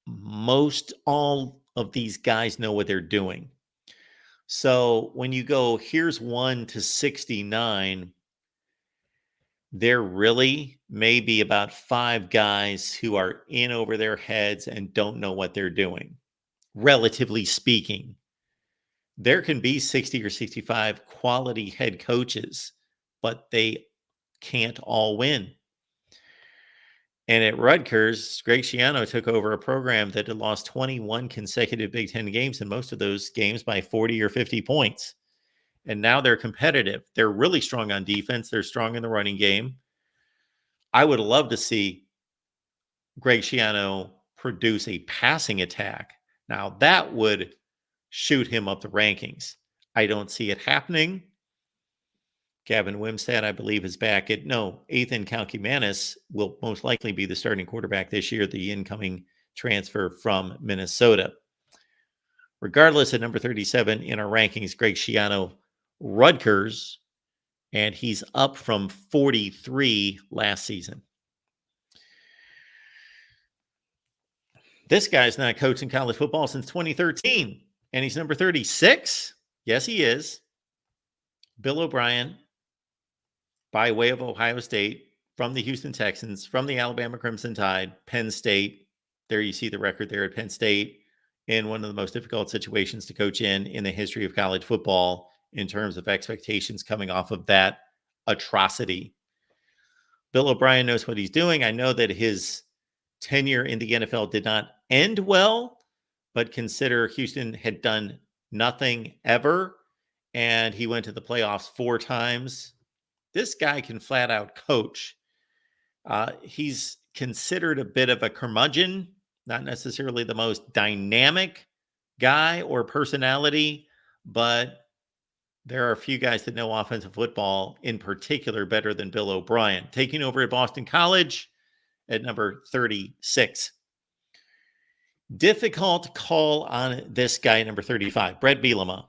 most all of these guys know what they're doing. So when you go, here's 1 to 69, there really may be about 5 guys who are in over their heads and don't know what they're doing, relatively speaking. There can be 60 or 65 quality head coaches, but they can't all win. And at Rutgers, Greg Schiano took over a program that had lost 21 consecutive Big Ten games, and most of those games by 40 or 50 points. And now they're competitive. They're really strong on defense. They're strong in the running game. I would love to see Greg Schiano produce a passing attack. Now, that would shoot him up the rankings. I don't see it happening. Gavin Wimsatt, I believe, is back at Ethan Kalkimanis will most likely be the starting quarterback this year, the incoming transfer from Minnesota. Regardless, at number 37 in our rankings, Greg Schiano, Rutgers, and he's up from 43 last season. This guy's not coaching college football since 2013, and he's number 36. Yes, he is. Bill O'Brien, by way of Ohio State, from the Houston Texans, from the Alabama Crimson Tide, Penn State. There you see the record there at Penn State, in one of the most difficult situations to coach in the history of college football in terms of expectations coming off of that atrocity. Bill O'Brien knows what he's doing. I know that his tenure in the NFL did not end well, but consider Houston had done nothing ever, and he went to the playoffs 4 times. This guy can flat out coach. He's considered a bit of a curmudgeon, not necessarily the most dynamic guy or personality, but there are a few guys that know offensive football in particular better than Bill O'Brien. Taking over at Boston College at number 36. Difficult call on this guy, number 35, Bret Bielema.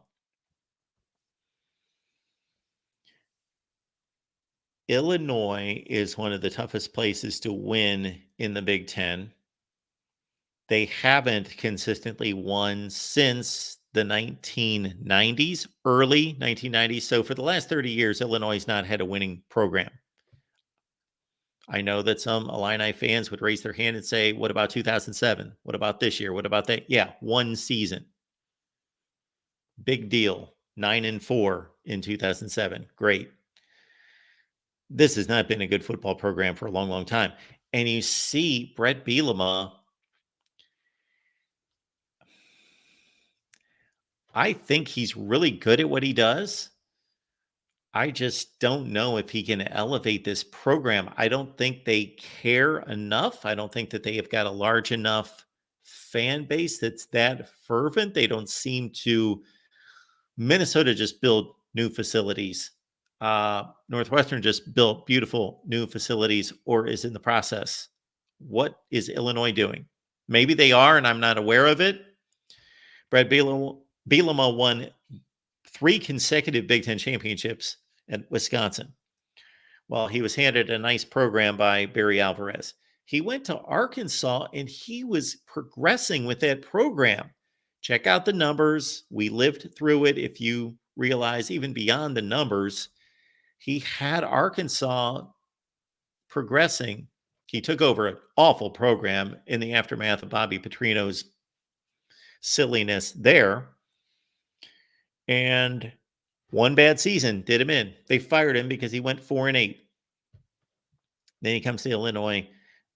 Illinois is one of the toughest places to win in the Big Ten. They haven't consistently won since the 1990s, early 1990s. So for the last 30 years, Illinois has not had a winning program. I know that some Illini fans would raise their hand and say, what about 2007? What about this year? What about that? Yeah, 1 season. Big deal. 9-4 in 2007. Great. This has not been a good football program for a long, long time. And you see Bret Bielema, I think he's really good at what he does. I just don't know if he can elevate this program. I don't think they care enough. I don't think that they have got a large enough fan base that's that fervent. They don't seem to. Minnesota just built new facilities. Northwestern just built beautiful new facilities or is in the process. What is Illinois doing? Maybe they are, and I'm not aware of it. Brad Bielema won 3 consecutive Big Ten championships at Wisconsin. Well, he was handed a nice program by Barry Alvarez. He went to Arkansas, and he was progressing with that program. Check out the numbers. We lived through it. If you realize, even beyond the numbers, he had Arkansas progressing. He took over an awful program in the aftermath of Bobby Petrino's silliness there. And 1 bad season did him in. They fired him because he went 4-8. Then he comes to Illinois.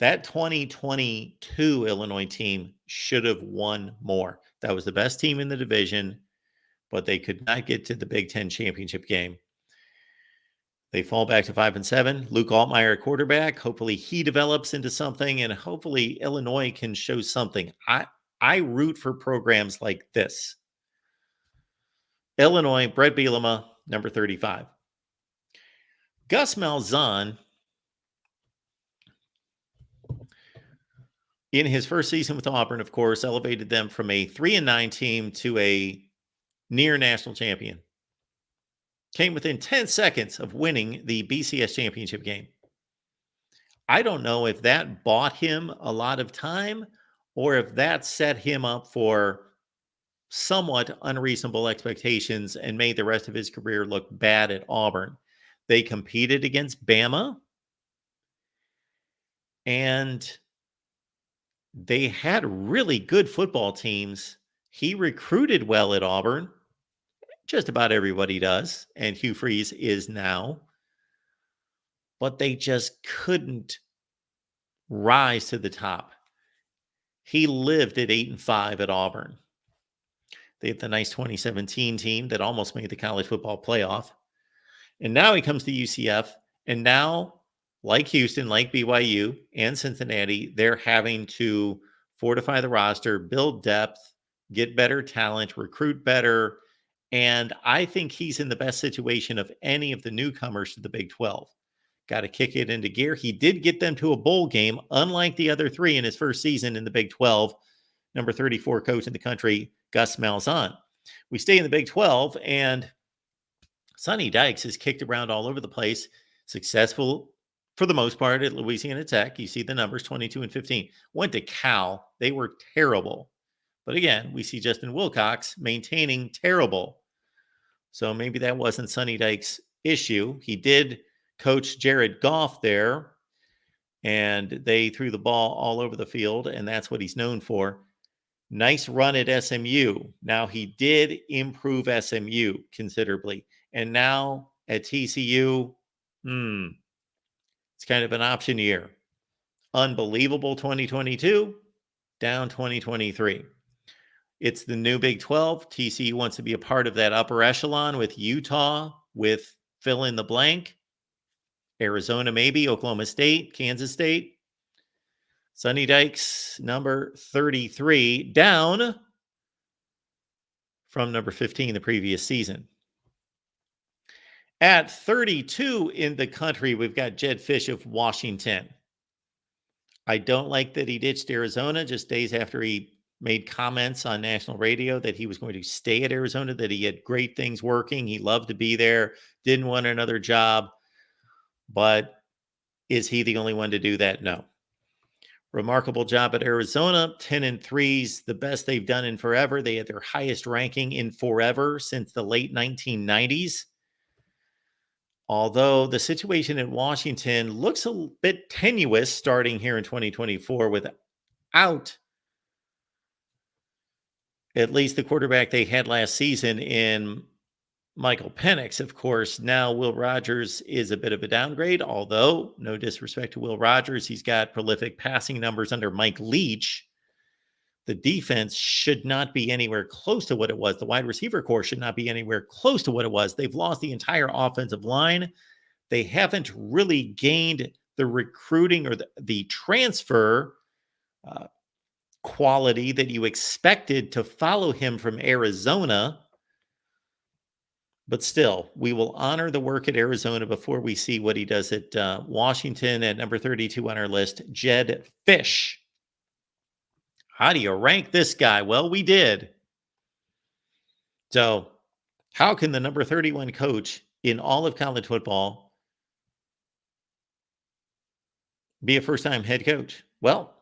That 2022 Illinois team should have won more. That was the best team in the division, but they could not get to the Big Ten championship game. They fall back to 5-7. Luke Altmaier, quarterback. Hopefully he develops into something, and hopefully Illinois can show something. I root for programs like this. Illinois, Bret Bielema, number 35. Gus Malzahn, in his first season with Auburn, of course, elevated them from a 3-9 team to a near national champion. Came within 10 seconds of winning the BCS championship game. I don't know if that bought him a lot of time or if that set him up for somewhat unreasonable expectations and made the rest of his career look bad at Auburn. They competed against Bama, and they had really good football teams. He recruited well at Auburn. Just about everybody does, and Hugh Freeze is now. But they just couldn't rise to the top. He lived at 8-5 at Auburn. They had the nice 2017 team that almost made the college football playoff. And now he comes to UCF, and now, like Houston, like BYU and Cincinnati, they're having to fortify the roster, build depth, get better talent, recruit better. And I think he's in the best situation of any of the newcomers to the Big 12. Got to kick it into gear. He did get them to a bowl game, unlike the other three in his first season in the Big 12. Number 34 coach in the country, Gus Malzahn. We stay in the Big 12, and Sonny Dykes has kicked around all over the place, successful for the most part at Louisiana Tech. You see the numbers, 22-15. Went to Cal. They were terrible. But again, we see Justin Wilcox maintaining terrible. So maybe that wasn't Sonny Dykes' issue. He did coach Jared Goff there, and they threw the ball all over the field, and that's what he's known for. Nice run at SMU. Now, he did improve SMU considerably. And now at TCU, it's kind of an option year. Unbelievable 2022, down 2023. It's the new Big 12. TCU wants to be a part of that upper echelon with Utah, with fill in the blank. Arizona maybe, Oklahoma State, Kansas State. Sonny Dykes, number 33, down from number 15 the previous season. At 32 in the country, we've got Jedd Fisch of Washington. I don't like that he ditched Arizona just days after he made comments on national radio that he was going to stay at Arizona, that he had great things working. He loved to be there, didn't want another job. But is he the only one to do that? No. Remarkable job at Arizona, 10-3's the best they've done in forever. They had their highest ranking in forever since the late 1990s. Although the situation in Washington looks a bit tenuous starting here in 2024 without at least the quarterback they had last season in Michael Penix. Of course, now Will Rogers is a bit of a downgrade, although no disrespect to Will Rogers. He's got prolific passing numbers under Mike Leach. The defense should not be anywhere close to what it was. The wide receiver core should not be anywhere close to what it was. They've lost the entire offensive line. They haven't really gained the recruiting or the transfer quality that you expected to follow him from Arizona. But still, we will honor the work at Arizona before we see what he does at Washington. At number 32 on our list, Jedd Fisch. How do you rank this guy? Well, we did. So how can the number 31 coach in all of college football be a first-time head coach? Well,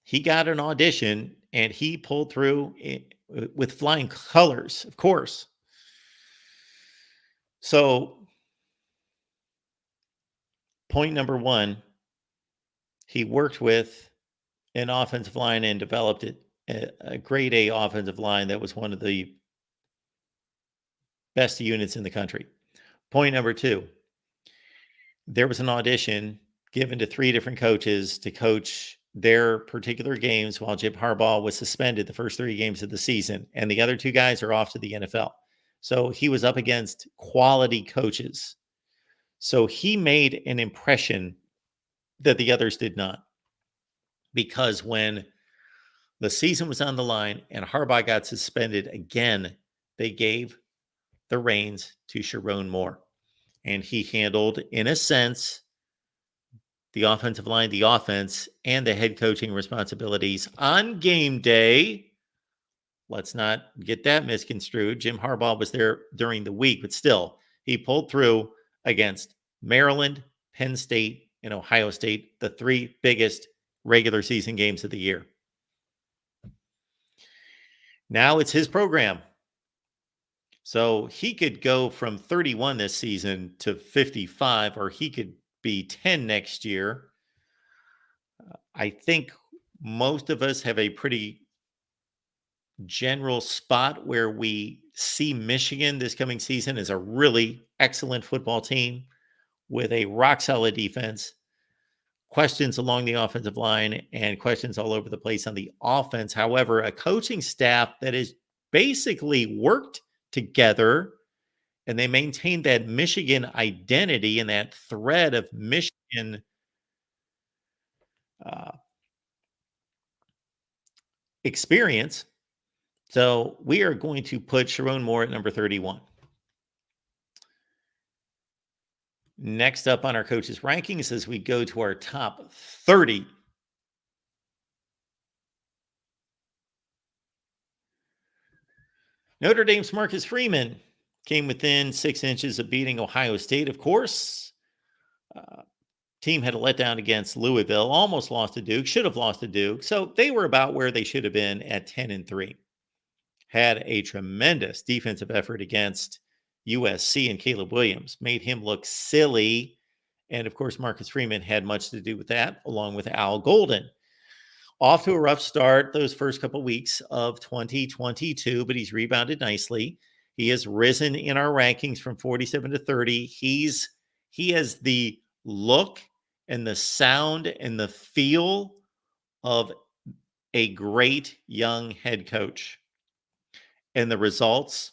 he got an audition, and he pulled through with flying colors, of course. So, point number one, he worked with an offensive line and developed a grade A offensive line that was one of the best units in the country. Point number two, there was an audition given to 3 different coaches to coach their particular games while Jim Harbaugh was suspended the first 3 games of the season, and the other 2 guys are off to the NFL. So he was up against quality coaches. So he made an impression that the others did not. Because when the season was on the line and Harbaugh got suspended again, they gave the reins to Sharon Moore. And he handled, in a sense, the offensive line, the offense, and the head coaching responsibilities on game day. Let's not get that misconstrued. Jim Harbaugh was there during the week, but still, he pulled through against Maryland, Penn State, and Ohio State, the 3 biggest regular season games of the year. Now it's his program. So he could go from 31 this season to 55, or he could be 10 next year. I think most of us have a pretty general spot where we see Michigan this coming season as a really excellent football team with a rock solid defense, questions along the offensive line, and questions all over the place on the offense. However, a coaching staff that is basically worked together, and they maintain that Michigan identity and that thread of Michigan uh, experience. So we are going to put Sharon Moore at number 31. Next up on our coaches' rankings as we go to our top 30. Notre Dame's Marcus Freeman came within 6 inches of beating Ohio State, of course. Team had a letdown against Louisville, almost lost to Duke, should have lost to Duke. So they were about where they should have been at 10-3. Had a tremendous defensive effort against USC, and Caleb Williams made him look silly. And of course, Marcus Freeman had much to do with that, along with Al Golden. Off to a rough start those first couple weeks of 2022, but he's rebounded nicely. He has risen in our rankings from 47 to 30. He has the look and the sound and the feel of a great young head coach. And the results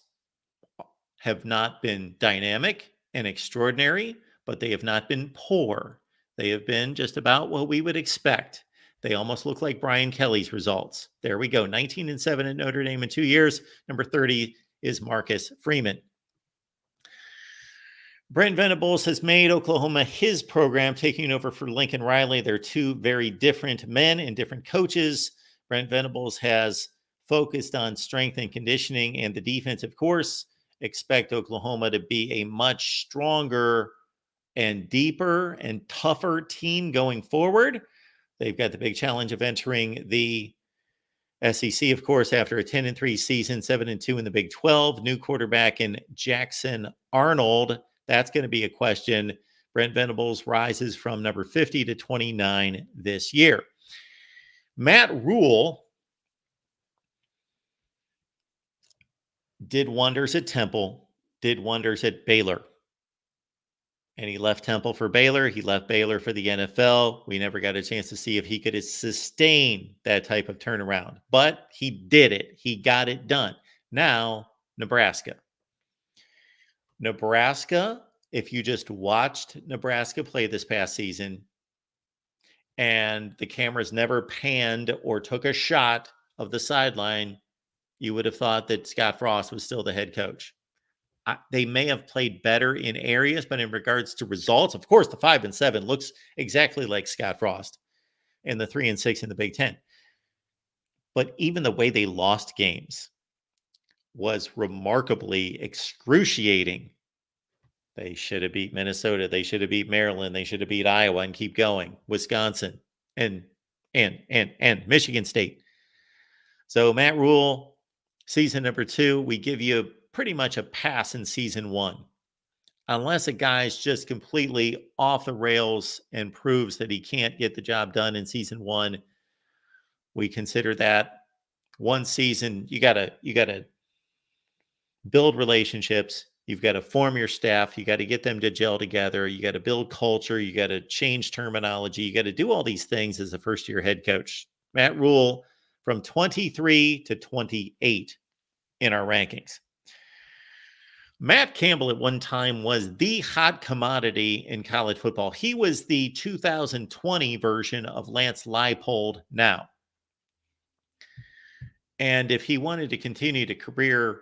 have not been dynamic and extraordinary, but they have not been poor. They have been just about what we would expect. They almost look like Brian Kelly's results. There we go. 19-7 at Notre Dame in 2 years. Number 30 is Marcus Freeman. Brent Venables has made Oklahoma his program, taking over for Lincoln Riley. They're two very different men and different coaches. Brent Venables has focused on strength and conditioning and the defense, of course. Expect Oklahoma to be a much stronger and deeper and tougher team going forward. They've got the big challenge of entering the SEC, of course, after a 10-3 season, 7-2 in the Big 12. New quarterback in Jackson Arnold. That's going to be a question. Brent Venables rises from number 50 to 29 this year. Matt Rule did wonders at Temple, did wonders at Baylor. And he left Temple for Baylor. He left Baylor for the NFL. We never got a chance to see if he could sustain that type of turnaround. But he did it. He got it done. Now, Nebraska. Nebraska, if you just watched Nebraska play this past season and the cameras never panned or took a shot of the sideline, you would have thought that Scott Frost was still the head coach. They may have played better in areas, but in regards to results, of course, the 5-7 looks exactly like Scott Frost and the 3-6 in the Big Ten. But even the way they lost games was remarkably excruciating. They should have beat Minnesota. They should have beat Maryland. They should have beat Iowa and keep going. Wisconsin and Michigan State. So Matt Rule, season number 2, we give you pretty much a pass in season 1. Unless a guy's just completely off the rails and proves that he can't get the job done in season 1, we consider that one season. You gotta build relationships. You've got to form your staff. You got to get them to gel together. You got to build culture. You got to change terminology. You got to do all these things as a first-year head coach. Matt Rule from 23 to 28 in our rankings. Matt Campbell at one time was the hot commodity in college football. He was the 2020 version of Lance Leipold now. And if he wanted to continue to career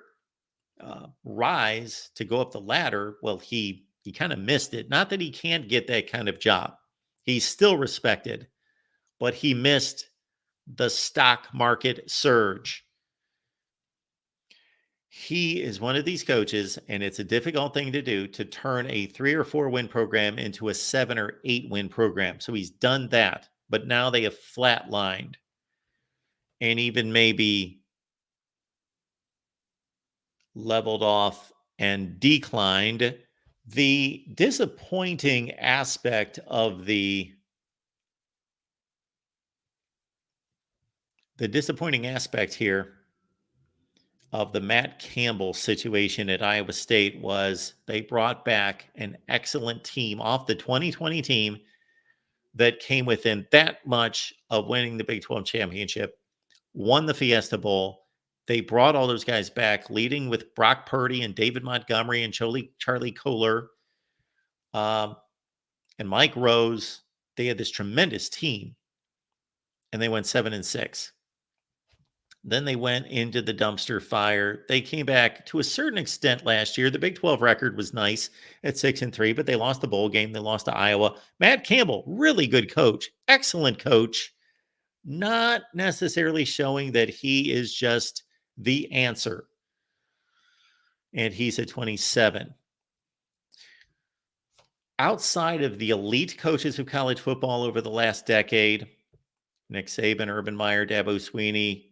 rise to go up the ladder, well, he kind of missed it. Not that he can't get that kind of job. He's still respected, but he missed the stock market surge. He is one of these coaches, and it's a difficult thing to do, to turn a 3 or 4 win program into a 7 or 8 win program. So he's done that, but now they have flatlined and even maybe leveled off and declined. The disappointing aspect of the disappointing aspect here of the Matt Campbell situation at Iowa State was they brought back an excellent team off the 2020 team that came within that much of winning the Big 12 championship, won the Fiesta Bowl. They brought all those guys back, leading with Brock Purdy and David Montgomery and Charlie Kohler and Mike Rose. They had this tremendous team, and they went 7-6. Then they went into the dumpster fire. They came back to a certain extent last year. The Big 12 record was nice at 6-3, but they lost the bowl game. They lost to Iowa. Matt Campbell, really good coach, excellent coach, not necessarily showing that he is just the answer. And he's at 27. Outside of the elite coaches of college football over the last decade, Nick Saban, Urban Meyer, Dabo Swinney,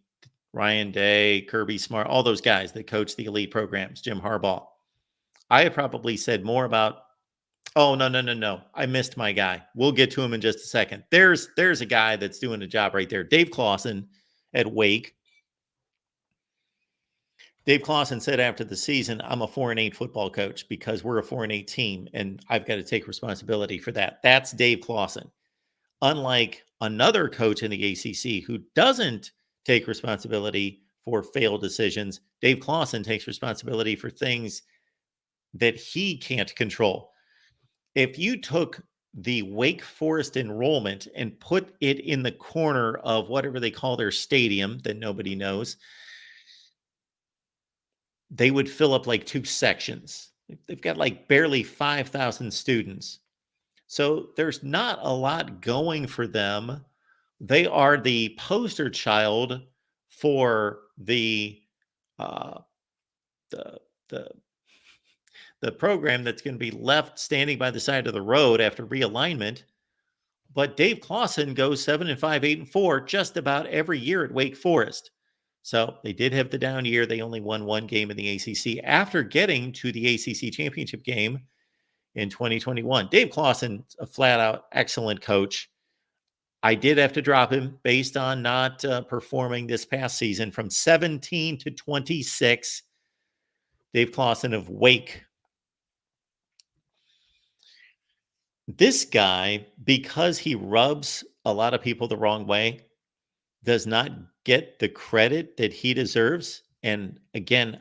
Ryan Day, Kirby Smart, all those guys that coach the elite programs, Jim Harbaugh. I have probably said more about, oh, no. I missed my guy. We'll get to him in just a second. There's a guy that's doing a job right there. Dave Clawson at Wake. Dave Clawson said after the season, I'm a 4-8 football coach because we're a 4-8 team, and I've got to take responsibility for that. That's Dave Clawson. Unlike another coach in the ACC who doesn't take responsibility for failed decisions, Dave Clawson takes responsibility for things that he can't control. If you took the Wake Forest enrollment and put it in the corner of whatever they call their stadium that nobody knows, they would fill up like 2 sections. They've got like barely 5,000 students. So there's not a lot going for them. They are the poster child for the program that's going to be left standing by the side of the road after realignment. But Dave Clawson goes 7-5, 8-4 just about every year at Wake Forest. So they did have the down year. They only won 1 game in the ACC after getting to the ACC championship game in 2021. Dave Clawson, a flat out excellent coach. I did have to drop him based on not performing this past season from 17 to 26. Dave Clawson of Wake. This guy, because he rubs a lot of people the wrong way, does not get the credit that he deserves. And again,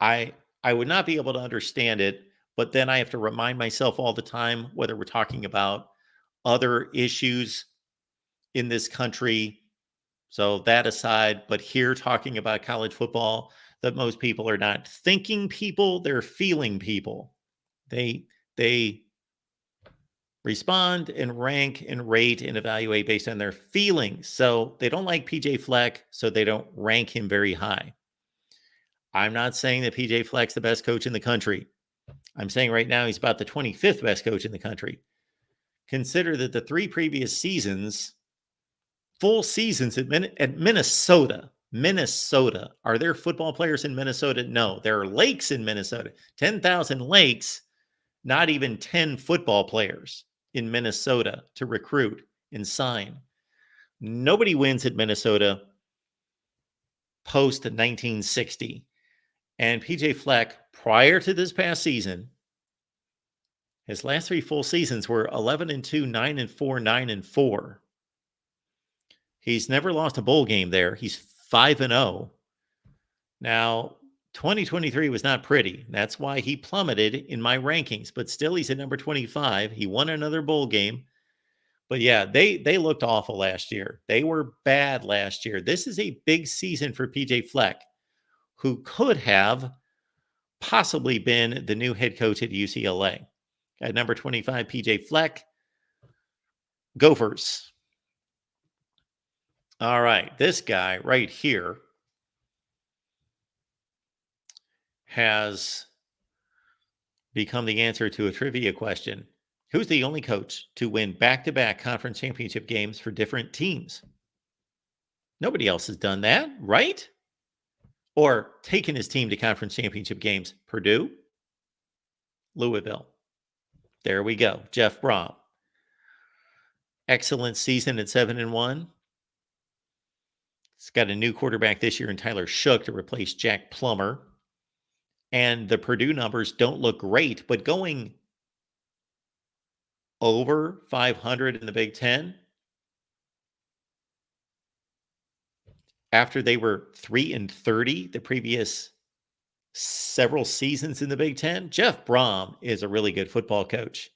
I would not be able to understand it, but then I have to remind myself all the time, whether we're talking about other issues in this country. So that aside, but here talking about college football, that most people are not thinking people, they're feeling people. They respond and rank and rate and evaluate based on their feelings. So they don't like PJ Fleck, so they don't rank him very high. I'm not saying that PJ Fleck's the best coach in the country. I'm saying right now he's about the 25th best coach in the country. Consider that the 3 previous seasons, full seasons at Minnesota. Minnesota. Are there football players in Minnesota? No. There are lakes in Minnesota. 10,000 lakes, not even 10 football players in Minnesota to recruit and sign. Nobody wins at Minnesota post 1960. And PJ Fleck, prior to this past season, his last 3 full seasons were 11-2, 9-4, 9-4. He's never lost a bowl game there. He's 5-0. Now, 2023 was not pretty. That's why he plummeted in my rankings, but still he's at number 25. He won another bowl game. But yeah, they looked awful last year. They were bad last year. This is a big season for PJ Fleck, who could have possibly been the new head coach at UCLA. At number 25, PJ Fleck. Gophers. All right, this guy right here has become the answer to a trivia question. Who's the only coach to win back-to-back conference championship games for different teams? Nobody else has done that, right? or taken his team to conference championship games? Purdue, Louisville. There we go. Jeff Brom. Excellent season at 7-1. It's got a new quarterback this year in Tyler Shook to replace Jack Plummer. And the Purdue numbers don't look great, but going over 500 in the Big Ten after they were 3-30 the previous several seasons in the Big Ten. Jeff Brom is a really good football coach.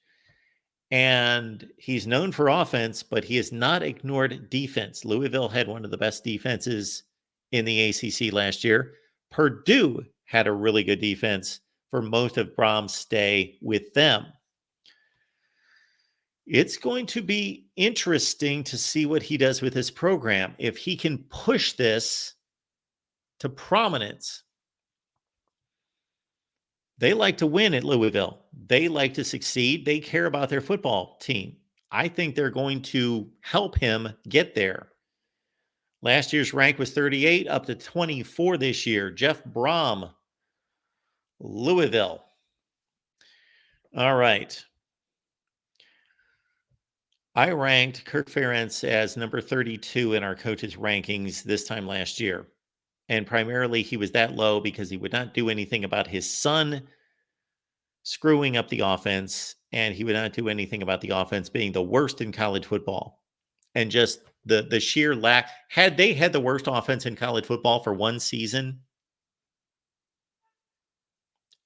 And he's known for offense, but he has not ignored defense. Louisville had one of the best defenses in the ACC last year. Purdue had a really good defense for most of Brom's stay with them. It's going to be interesting to see what he does with this program. If he can push this to prominence. They like to win at Louisville. They like to succeed. They care about their football team. I think they're going to help him get there. Last year's rank was 38, up to 24 this year. Jeff Brom, Louisville. All right. I ranked Kirk Ferentz as number 32 in our coaches' rankings this time last year. And primarily he was that low because he would not do anything about his son screwing up the offense, and he would not do anything about the offense being the worst in college football. And just the sheer lack. Had they had the worst offense in college football for one season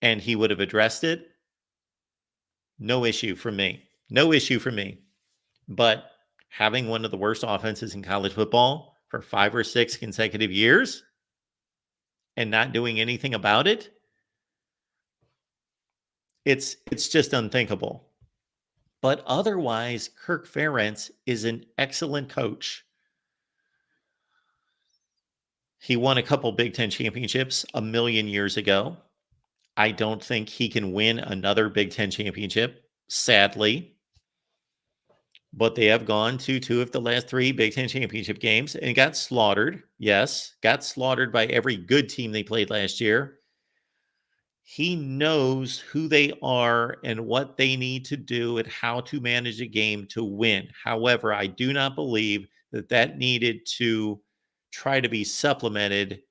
and he would have addressed it, no issue for me. No issue for me. But having one of the worst offenses in college football for 5 or 6 consecutive years and not doing anything about it, it's just unthinkable. But otherwise, Kirk Ferentz is an excellent coach. He won a couple Big Ten championships a million years ago. I don't think he can win another Big Ten championship, sadly. But they have gone to 2 of the last 3 Big Ten championship games and got slaughtered. Yes, got slaughtered by every good team they played last year. He knows who they are and what they need to do and how to manage a game to win. However, I do not believe that needed to try to be supplemented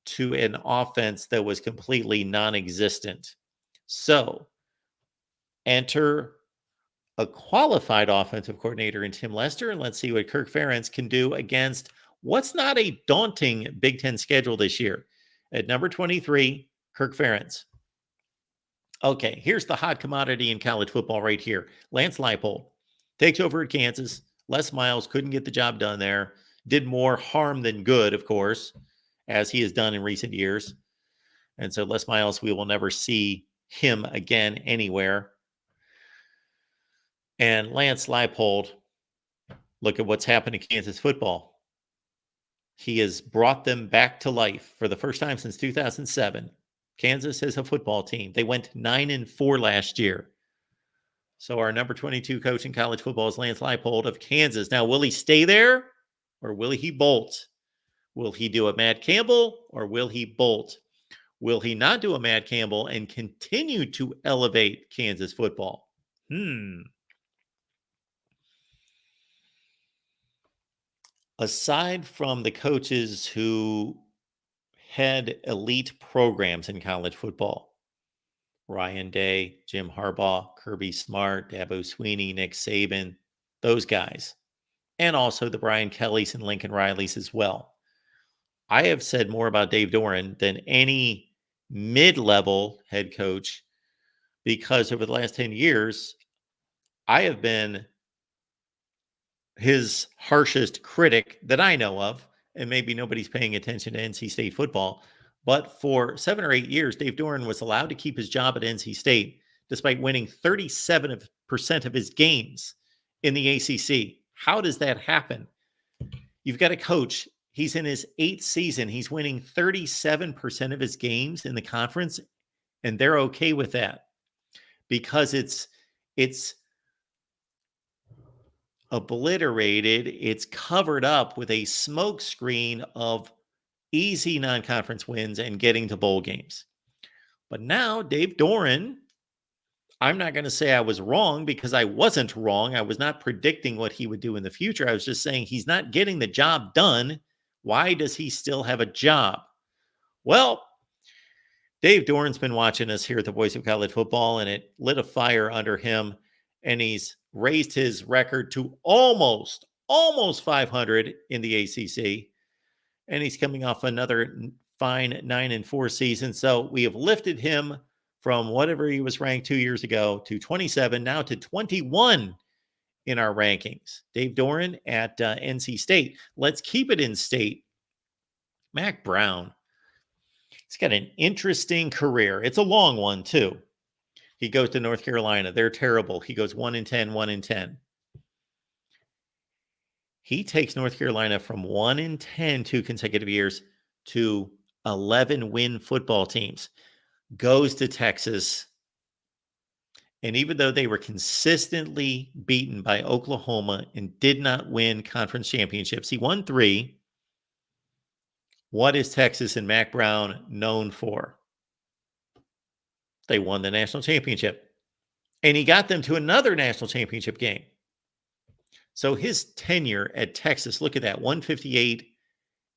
to an offense that was completely non-existent. So, enter a qualified offensive coordinator in Tim Lester, and let's see what Kirk Ferentz can do against what's not a daunting Big Ten schedule this year. At number 23, Kirk Ferentz. Okay, here's the hot commodity in college football right here. Lance Leipold takes over at Kansas. Les Miles couldn't get the job done there. Did more harm than good, of course, as he has done in recent years. And so Les Miles, we will never see him again anywhere. And Lance Leipold, look at what's happened to Kansas football. He has brought them back to life for the first time since 2007. Kansas is a football team. They went 9-4 last year. So our number 22 coach in college football is Lance Leipold of Kansas. Now, will he stay there or will he bolt? Will he do a Matt Campbell or will he bolt? Will he not do a Matt Campbell and continue to elevate Kansas football? Aside from the coaches who had elite programs in college football, Ryan Day, Jim Harbaugh, Kirby Smart, Dabo Swinney, Nick Saban, those guys, and also the Brian Kellys and Lincoln Rileys as well. I have said more about Dave Doeren than any mid-level head coach because over the last 10 years, I have been his harshest critic that I know of, and maybe nobody's paying attention to NC State football. But for 7 or 8 years, Dave Doeren was allowed to keep his job at NC State despite winning 37% of his games in the ACC. How does that happen? You've got a coach. He's in his 8th season. He's winning 37% of his games in the conference, and they're okay with that because it's obliterated. It's covered up with a smokescreen of easy non-conference wins and getting to bowl games. But now Dave Doeren, I'm not going to say I was wrong because I wasn't wrong. I was not predicting what he would do in the future. I was just saying he's not getting the job done. Why does he still have a job? Well, Dave Doran's been watching us here at the Voice of College Football, and it lit a fire under him, and he's raised his record to almost 500 in the ACC, and he's coming off another fine 9-4 season. So we have lifted him from whatever he was ranked 2 years ago to 27, now to 21 in our rankings. Dave Doeren at NC State. Let's keep it in state. Mac Brown. He's got an interesting career. It's a long one, too. He goes to North Carolina. They're terrible. He goes 1-10, 1-10. He takes North Carolina from 1-10 2 consecutive years to 11-win football teams. Goes to Texas. And even though they were consistently beaten by Oklahoma and did not win conference championships, he won 3. What is Texas and Mac Brown known for? They won the national championship. And he got them to another national championship game. So his tenure at Texas, look at that, 158-48,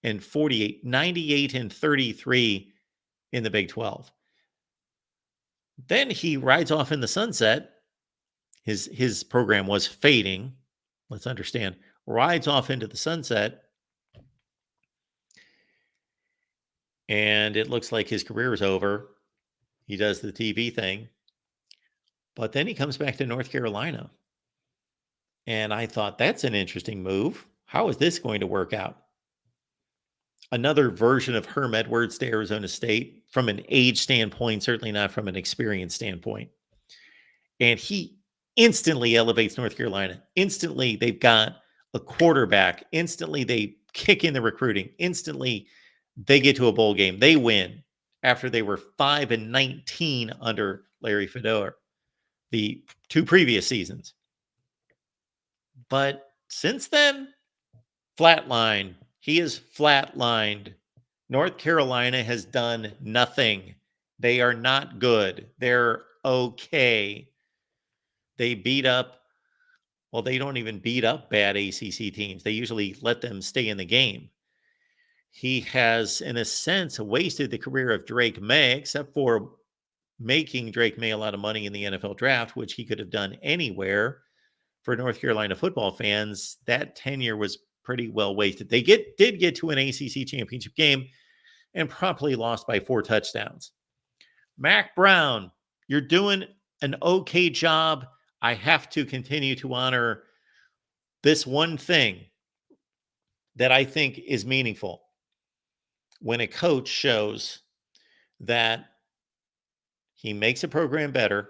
98-33 in the Big 12. Then he rides off in the sunset. His program was fading. Let's understand. Rides off into the sunset. And it looks like his career is over. He does the TV thing. But then he comes back to North Carolina. And I thought, that's an interesting move. How is this going to work out? Another version of Herm Edwards to Arizona State from an age standpoint, certainly not from an experience standpoint. And he instantly elevates North Carolina. Instantly, they've got a quarterback. Instantly, they kick in the recruiting. Instantly, they get to a bowl game. They win after they were 5-19 under Larry Fedora the 2 previous seasons. But since then, flatline. He is flatlined. North Carolina has done nothing. They are not good. They're okay. They beat up, well, they don't even beat up bad ACC teams. They usually let them stay in the game. He has, in a sense, wasted the career of Drake May, except for making Drake May a lot of money in the NFL draft, which he could have done anywhere. For North Carolina football fans, that tenure was pretty well wasted. They did get to an ACC championship game and promptly lost by 4 touchdowns. Mac Brown, you're doing an okay job. I have to continue to honor this one thing that I think is meaningful. When a coach shows that he makes a program better,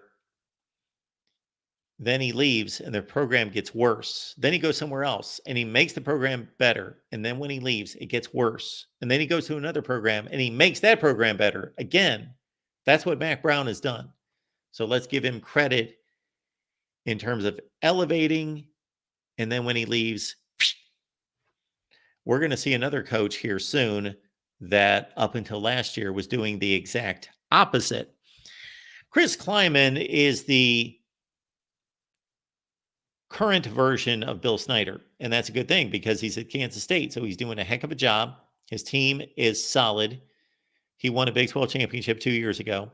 then he leaves and the program gets worse. Then he goes somewhere else and he makes the program better. And then when he leaves, it gets worse. And then he goes to another program and he makes that program better. Again, that's what Mac Brown has done. So let's give him credit in terms of elevating. And then when he leaves, we're going to see another coach here soon that up until last year was doing the exact opposite. Chris Kleiman is the current version of Bill Snyder. And that's a good thing because he's at Kansas State. So he's doing a heck of a job. His team is solid. He won a Big 12 championship 2 years ago.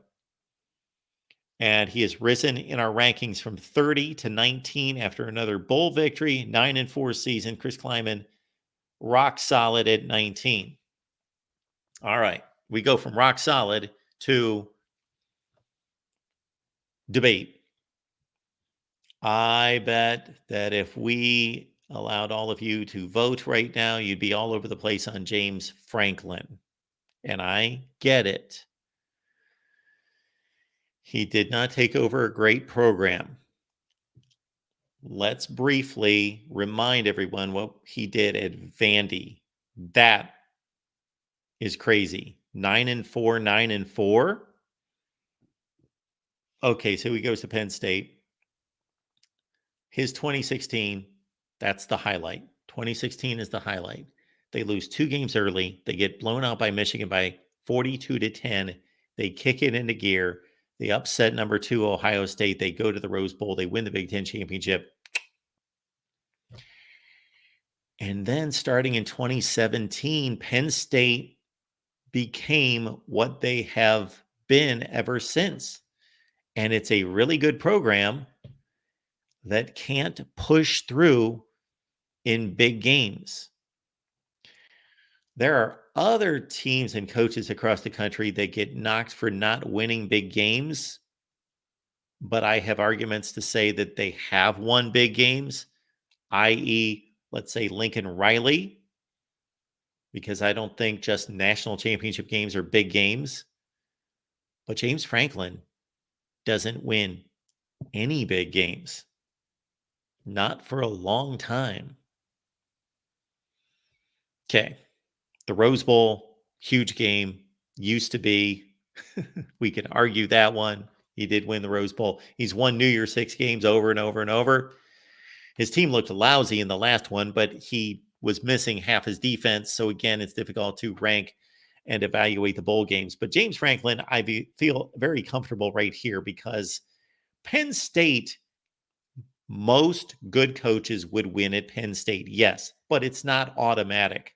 And he has risen in our rankings from 30 to 19 after another bowl victory, 9-4 season. Chris Kleiman, rock solid at 19. All right. We go from rock solid to debate. I bet that if we allowed all of you to vote right now, you'd be all over the place on James Franklin. And I get it. He did not take over a great program. Let's briefly remind everyone what he did at Vandy. That is crazy. 9-4, 9-4. Okay, so he goes to Penn State. His 2016, that's the highlight. 2016 is the highlight. They lose 2 games early. They get blown out by Michigan by 42-10. They kick it into gear. They upset number 2 Ohio State. They go to the Rose Bowl. They win the Big Ten championship. And then starting in 2017, Penn State became what they have been ever since. And it's a really good program that can't push through in big games. There are other teams and coaches across the country that get knocked for not winning big games, but I have arguments to say that they have won big games, i.e., let's say Lincoln Riley, because I don't think just national championship games are big games. But James Franklin doesn't win any big games. Not for a long time. Okay. The Rose Bowl, huge game. Used to be. We can argue that one. He did win the Rose Bowl. He's won New Year's Six games over and over and over. His team looked lousy in the last one, but he was missing half his defense. So again, it's difficult to rank and evaluate the bowl games. But James Franklin, I feel very comfortable right here because Penn State, most good coaches would win at Penn State, yes, but it's not automatic.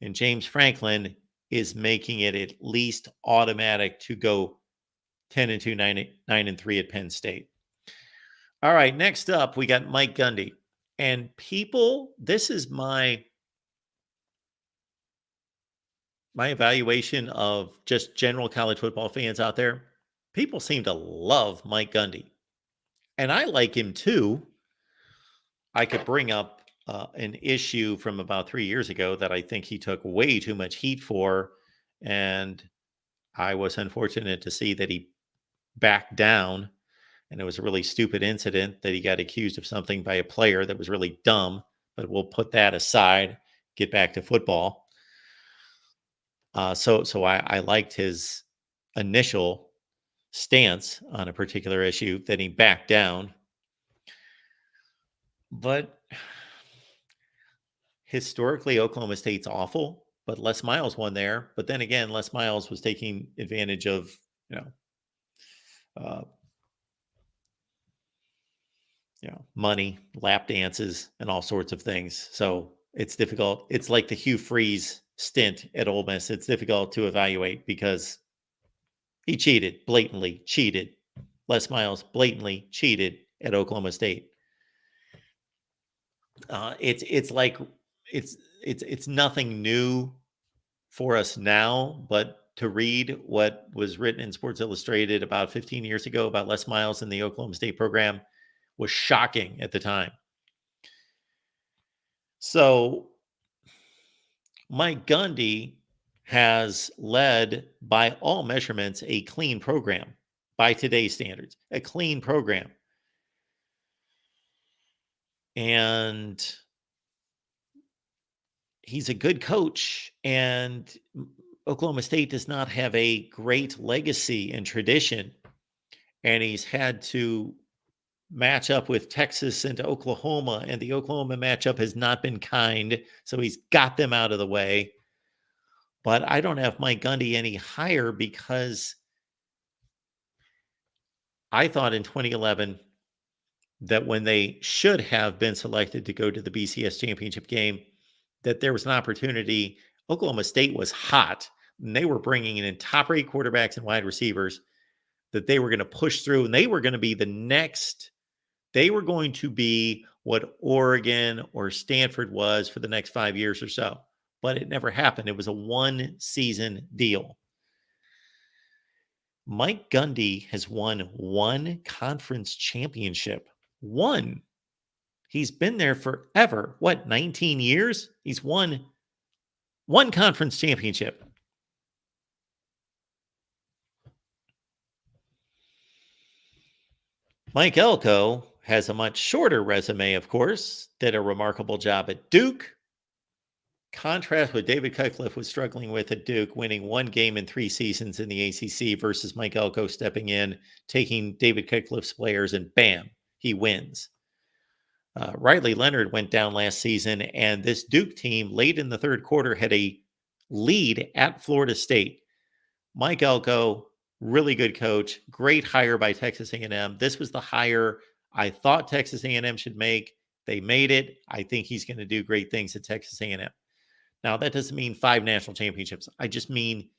And James Franklin is making it at least automatic to go 10-2, 9-3 at Penn State. All right, next up, we got Mike Gundy. And people, this is my evaluation of just general college football fans out there. People seem to love Mike Gundy. And I like him too. I could bring up an issue from about 3 years ago that I think he took way too much heat for. And I was unfortunate to see that he backed down. And it was a really stupid incident that he got accused of something by a player that was really dumb. But we'll put that aside, get back to football. So I liked his initial stance on a particular issue. Then he backed down. But historically, Oklahoma State's awful, but Les Miles won there. But then again, Les Miles was taking advantage of, money, lap dances, and all sorts of things. So it's difficult. It's like the Hugh Freeze stint at Ole Miss. It's difficult to evaluate because he cheated, blatantly cheated. Les Miles blatantly cheated at Oklahoma State. It's nothing new for us now, but to read what was written in Sports Illustrated about 15 years ago about Les Miles and the Oklahoma State program was shocking at the time. So Mike Gundy has led, by all measurements, a clean program by today's standards, a clean program. And he's a good coach, and Oklahoma State does not have a great legacy and tradition. And he's had to match up with Texas and Oklahoma, and the Oklahoma matchup has not been kind. So he's got them out of the way. But I don't have Mike Gundy any higher because I thought in 2011 that when they should have been selected to go to the BCS championship game, that there was an opportunity. Oklahoma State was hot, and they were bringing in top-rate quarterbacks and wide receivers that they were going to push through, and they were going to be the next. They were going to be what Oregon or Stanford was for the next 5 years or so. But it never happened. It was a one-season deal. Mike Gundy has won one conference championship. One. He's been there forever. 19 years? He's won one conference championship. Mike Elko has a much shorter resume, of course, did a remarkable job at Duke. Contrast what David Cutcliffe was struggling with at Duke, winning one game in 3 seasons in the ACC versus Mike Elko stepping in, taking David Cutcliffe's players, and bam, he wins. Riley Leonard went down last season, and this Duke team late in the third quarter had a lead at Florida State. Mike Elko, really good coach, great hire by Texas A&M. This was the hire I thought Texas A&M should make. They made it. I think he's going to do great things at Texas A&M. Now, that doesn't mean 5 national championships. I just mean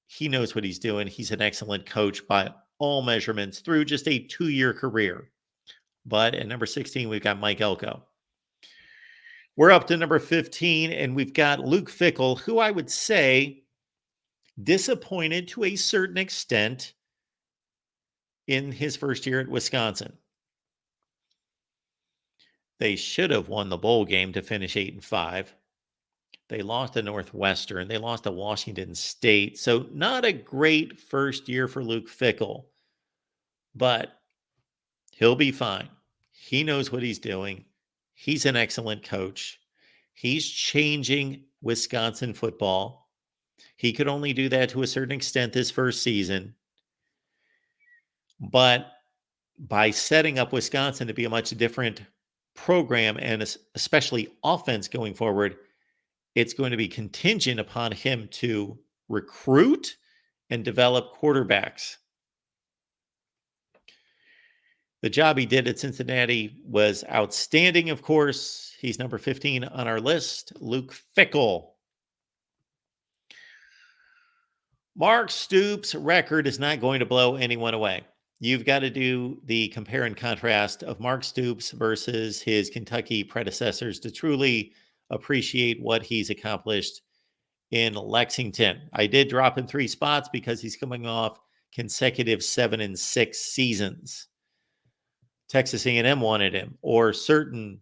he knows what he's doing. He's an excellent coach by all measurements through just a 2-year career. But at number 16, we've got Mike Elko. We're up to number 15, and we've got Luke Fickell, who I would say disappointed to a certain extent in his first year at Wisconsin. They should have won the bowl game to finish 8-5. They lost to Northwestern. They lost to Washington State. So not a great first year for Luke Fickell, but he'll be fine. He knows what he's doing. He's an excellent coach. He's changing Wisconsin football. He could only do that to a certain extent this first season. But by setting up Wisconsin to be a much different program, and especially offense going forward, it's going to be contingent upon him to recruit and develop quarterbacks. The job he did at Cincinnati was outstanding, of course. He's number 15 on our list, Luke Fickell. Mark Stoops' record is not going to blow anyone away. You've got to do the compare and contrast of Mark Stoops versus his Kentucky predecessors to truly appreciate what he's accomplished in Lexington. I did drop him 3 spots because he's coming off consecutive 7-6 seasons. Texas A&M wanted him, or certain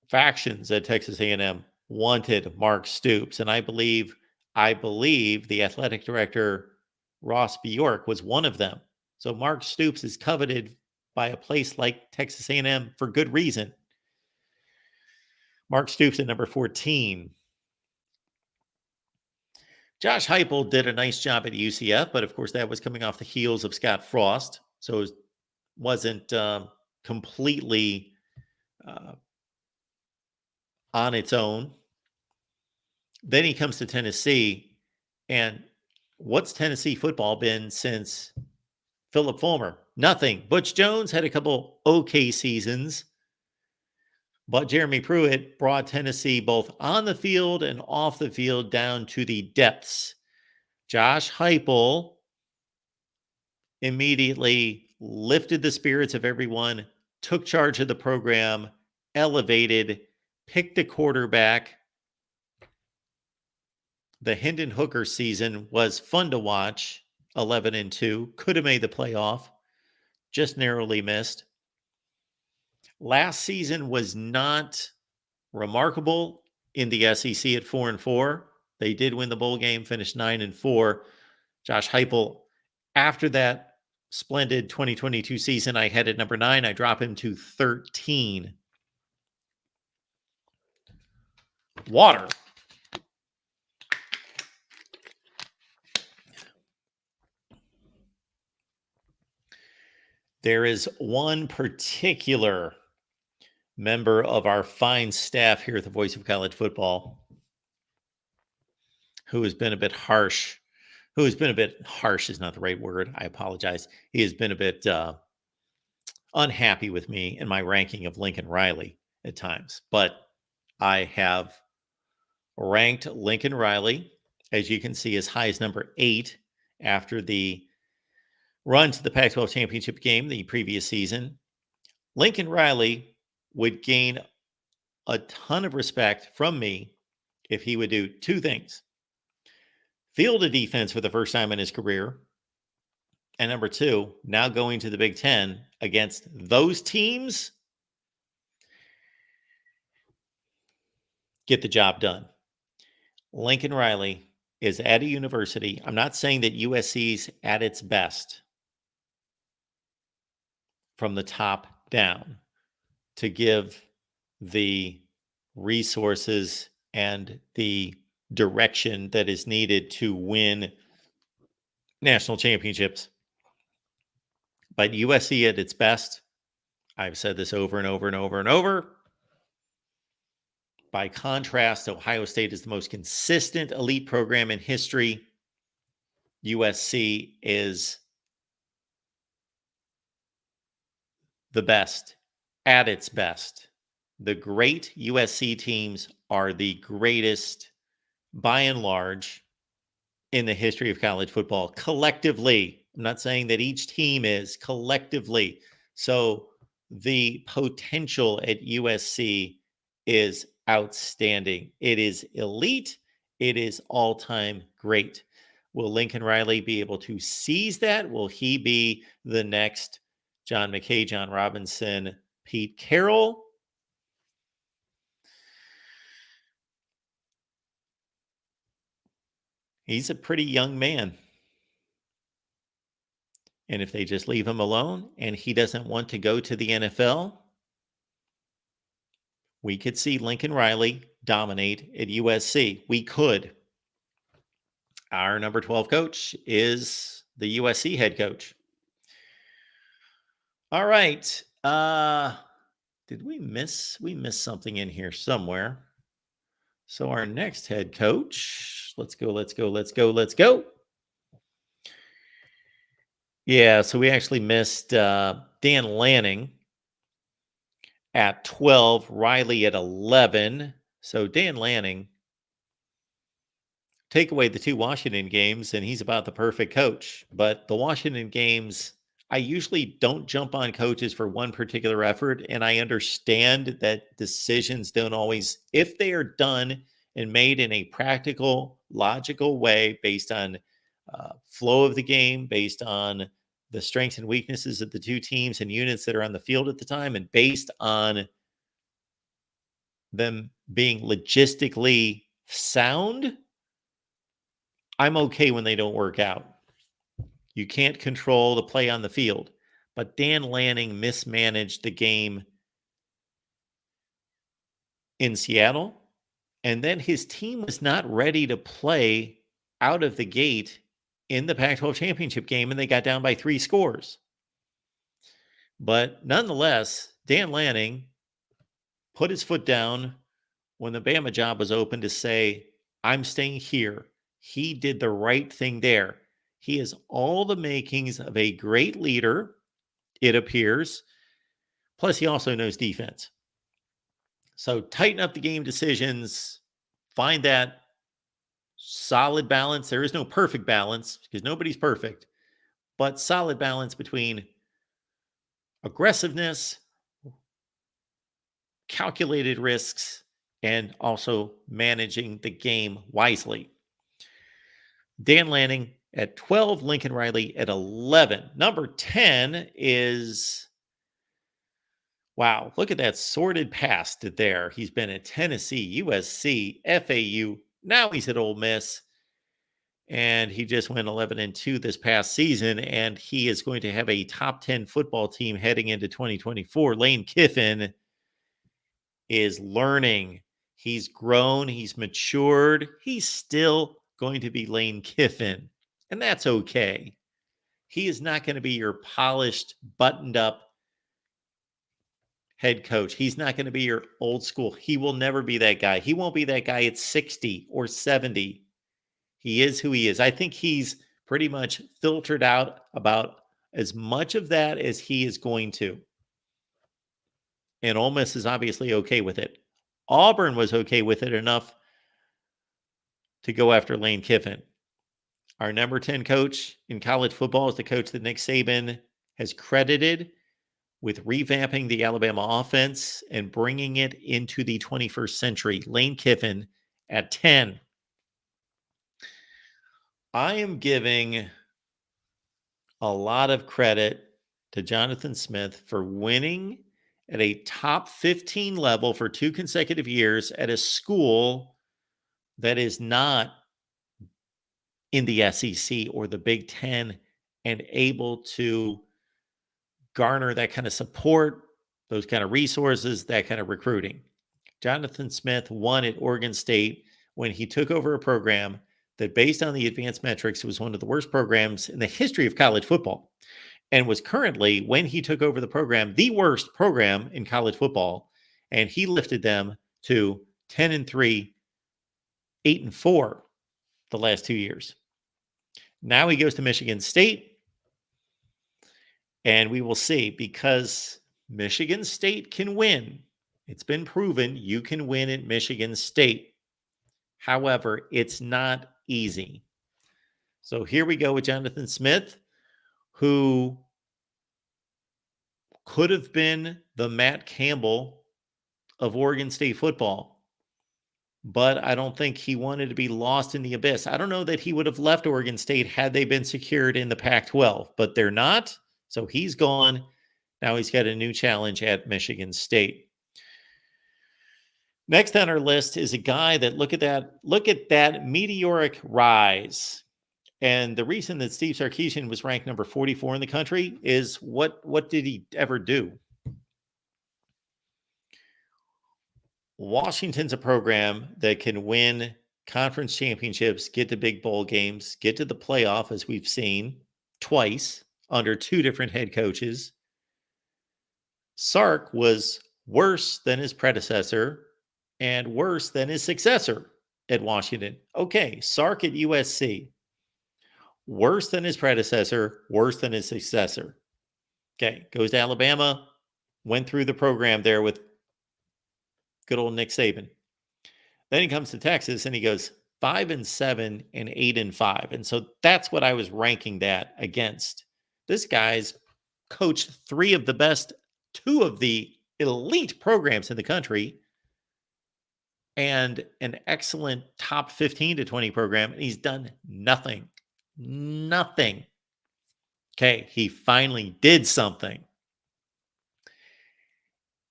factions at Texas A&M wanted Mark Stoops, and I believe the athletic director Ross Bjork was one of them. So Mark Stoops is coveted by a place like Texas A&M for good reason. Mark Stoops at number 14. Josh Heupel did a nice job at UCF, but of course that was coming off the heels of Scott Frost, so it wasn't completely on its own. Then he comes to Tennessee, and what's Tennessee football been since Philip Fulmer? Nothing. Butch Jones had a couple okay seasons, but Jeremy Pruitt brought Tennessee both on the field and off the field down to the depths. Josh Heupel immediately lifted the spirits of everyone, took charge of the program, elevated, picked a quarterback. The Hendon Hooker season was fun to watch, 11-2, could have made the playoff, just narrowly missed. Last season was not remarkable in the SEC at 4-4. They did win the bowl game, finished 9-4. Josh Heupel, after that splendid 2022 season, I had at number 9. I drop him to 13. Water. There is one particular member of our fine staff here at the Voice of College Football who has been a bit harsh. Harsh is not the right word. I apologize. He has been a bit unhappy with me in my ranking of Lincoln Riley at times. But I have ranked Lincoln Riley, as you can see, as high as number 8 after the run to the Pac-12 championship game the previous season. Lincoln Riley would gain a ton of respect from me if he would do 2 things. Field a defense for the first time in his career. And number 2, now going to the Big Ten against those teams, get the job done. Lincoln Riley is at a university. I'm not saying that USC's at its best from the top down to give the resources and the direction that is needed to win national championships. But USC at its best, I've said this over and over and over and over. By contrast, Ohio State is the most consistent elite program in history. USC is the best at its best. The great USC teams are the greatest, by and large, in the history of college football collectively. I'm not saying that each team is collectively. So the potential at USC is outstanding. It is elite. It is all-time great. Will Lincoln Riley be able to seize that? Will he be the next John McKay, John Robinson, Pete Carroll? He's a pretty young man. And if they just leave him alone and he doesn't want to go to the NFL, we could see Lincoln Riley dominate at USC. We could. Our number 12 coach is the USC head coach. All right. Did we miss something in here somewhere? So our next head coach, let's go. Yeah, so we actually missed Dan Lanning at 12, Riley at 11. So Dan Lanning, take away the two Washington games, and he's about the perfect coach. But the Washington games, I usually don't jump on coaches for one particular effort, and I understand that decisions don't always, if they are done and made in a practical, logical way based on flow of the game, based on the strengths and weaknesses of the two teams and units that are on the field at the time, and based on them being logistically sound, I'm okay when they don't work out. You can't control the play on the field, but Dan Lanning mismanaged the game in Seattle, and then his team was not ready to play out of the gate in the Pac-12 championship game, and they got down by 3 scores. But nonetheless, Dan Lanning put his foot down when the Bama job was open to say, I'm staying here. He did the right thing there. He has all the makings of a great leader, it appears. Plus, he also knows defense. So tighten up the game decisions, find that solid balance. There is no perfect balance because nobody's perfect, but solid balance between aggressiveness, calculated risks, and also managing the game wisely. Dan Lanning at 12, Lincoln Riley at 11. Number 10 is, wow, look at that sorted past there. He's been at Tennessee, USC, FAU. Now he's at Ole Miss. And he just went 11-2 this past season, and he is going to have a top 10 football team heading into 2024. Lane Kiffin is learning. He's grown. He's matured. He's still going to be Lane Kiffin, and that's okay. He is not going to be your polished, buttoned-up head coach. He's not going to be your old school. He will never be that guy. He won't be that guy at 60 or 70. He is who he is. I think he's pretty much filtered out about as much of that as he is going to. And Ole Miss is obviously okay with it. Auburn was okay with it enough to go after Lane Kiffin. Our number 10 coach in college football is the coach that Nick Saban has credited with revamping the Alabama offense and bringing it into the 21st century. Lane Kiffin at 10. I am giving a lot of credit to Jonathan Smith for winning at a top 15 level for 2 consecutive years at a school that is not in the SEC or the Big Ten and able to garner that kind of support, those kind of resources, that kind of recruiting. Jonathan Smith won at Oregon State when he took over a program that, based on the advanced metrics, was one of the worst programs in the history of college football. and was currently, when he took over the program, the worst program in college football. And he lifted them to 10-3, 8-4 the last 2 years. Now he goes to Michigan State, and we will see, because Michigan State can win. It's been proven you can win at Michigan State. However, it's not easy. So here we go with Jonathan Smith, who could have been the Matt Campbell of Oregon State football, but I don't think he wanted to be lost in the abyss. I don't know that he would have left Oregon State had they been secured in the Pac-12, but they're not. So he's gone. Now he's got a new challenge at Michigan State. Next on our list is a guy that look at that meteoric rise. And the reason that Steve Sarkisian was ranked number 44 in the country is what did he ever do? Washington's a program that can win conference championships, get to big bowl games, get to the playoff, as we've seen twice under two different head coaches. Sark was worse than his predecessor and worse than his successor at Washington. Okay, Sark at USC. Worse than his predecessor, worse than his successor. Okay, goes to Alabama, went through the program there with good old Nick Saban. Then he comes to Texas and he goes 5-7 and 8-5. And so that's what I was ranking that against. This guy's coached two of the elite programs in the country, and an excellent top 15 to 20 program, and he's done nothing. Nothing. Okay, he finally did something.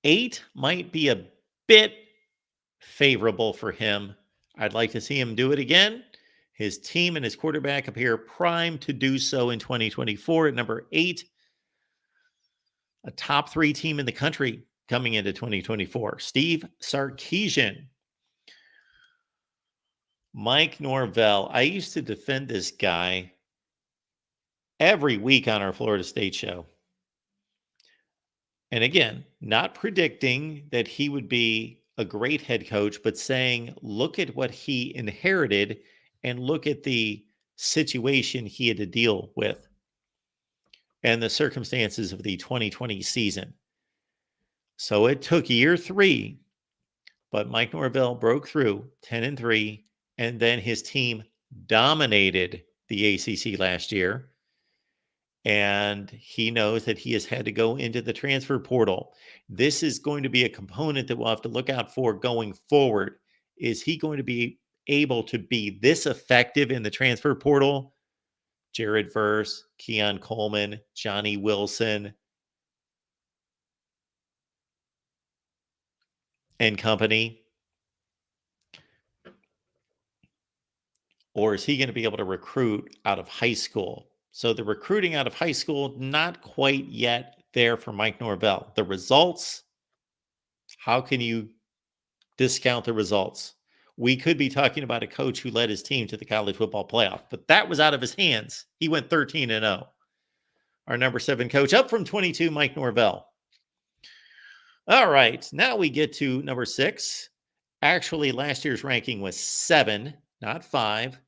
8 might be a bit favorable for him. I'd like to see him do it again. His team and his quarterback appear primed to do so in 2024 at number 8. A top 3 team in the country coming into 2024. Steve Sarkisian. Mike Norvell. I used to defend this guy every week on our Florida State show. And again, not predicting that he would be a great head coach, but saying, look at what he inherited and look at the situation he had to deal with and the circumstances of the 2020 season. So it took year 3, but Mike Norvell broke through 10-3, and then his team dominated the ACC last year. And he knows that he has had to go into the transfer portal. This is going to be a component that we'll have to look out for going forward. Is he going to be able to be this effective in the transfer portal? Jared Verse, Keon Coleman, Johnny Wilson, and company? Or is he going to be able to recruit out of high school? So the recruiting out of high school, not quite yet there for Mike Norvell. The results, how can you discount the results? We could be talking about a coach who led his team to the college football playoff, but that was out of his hands. He went 13-0. Our number 7 coach, up from 22, Mike Norvell. All right, now we get to number 6. Actually, last year's ranking was 7, not 5.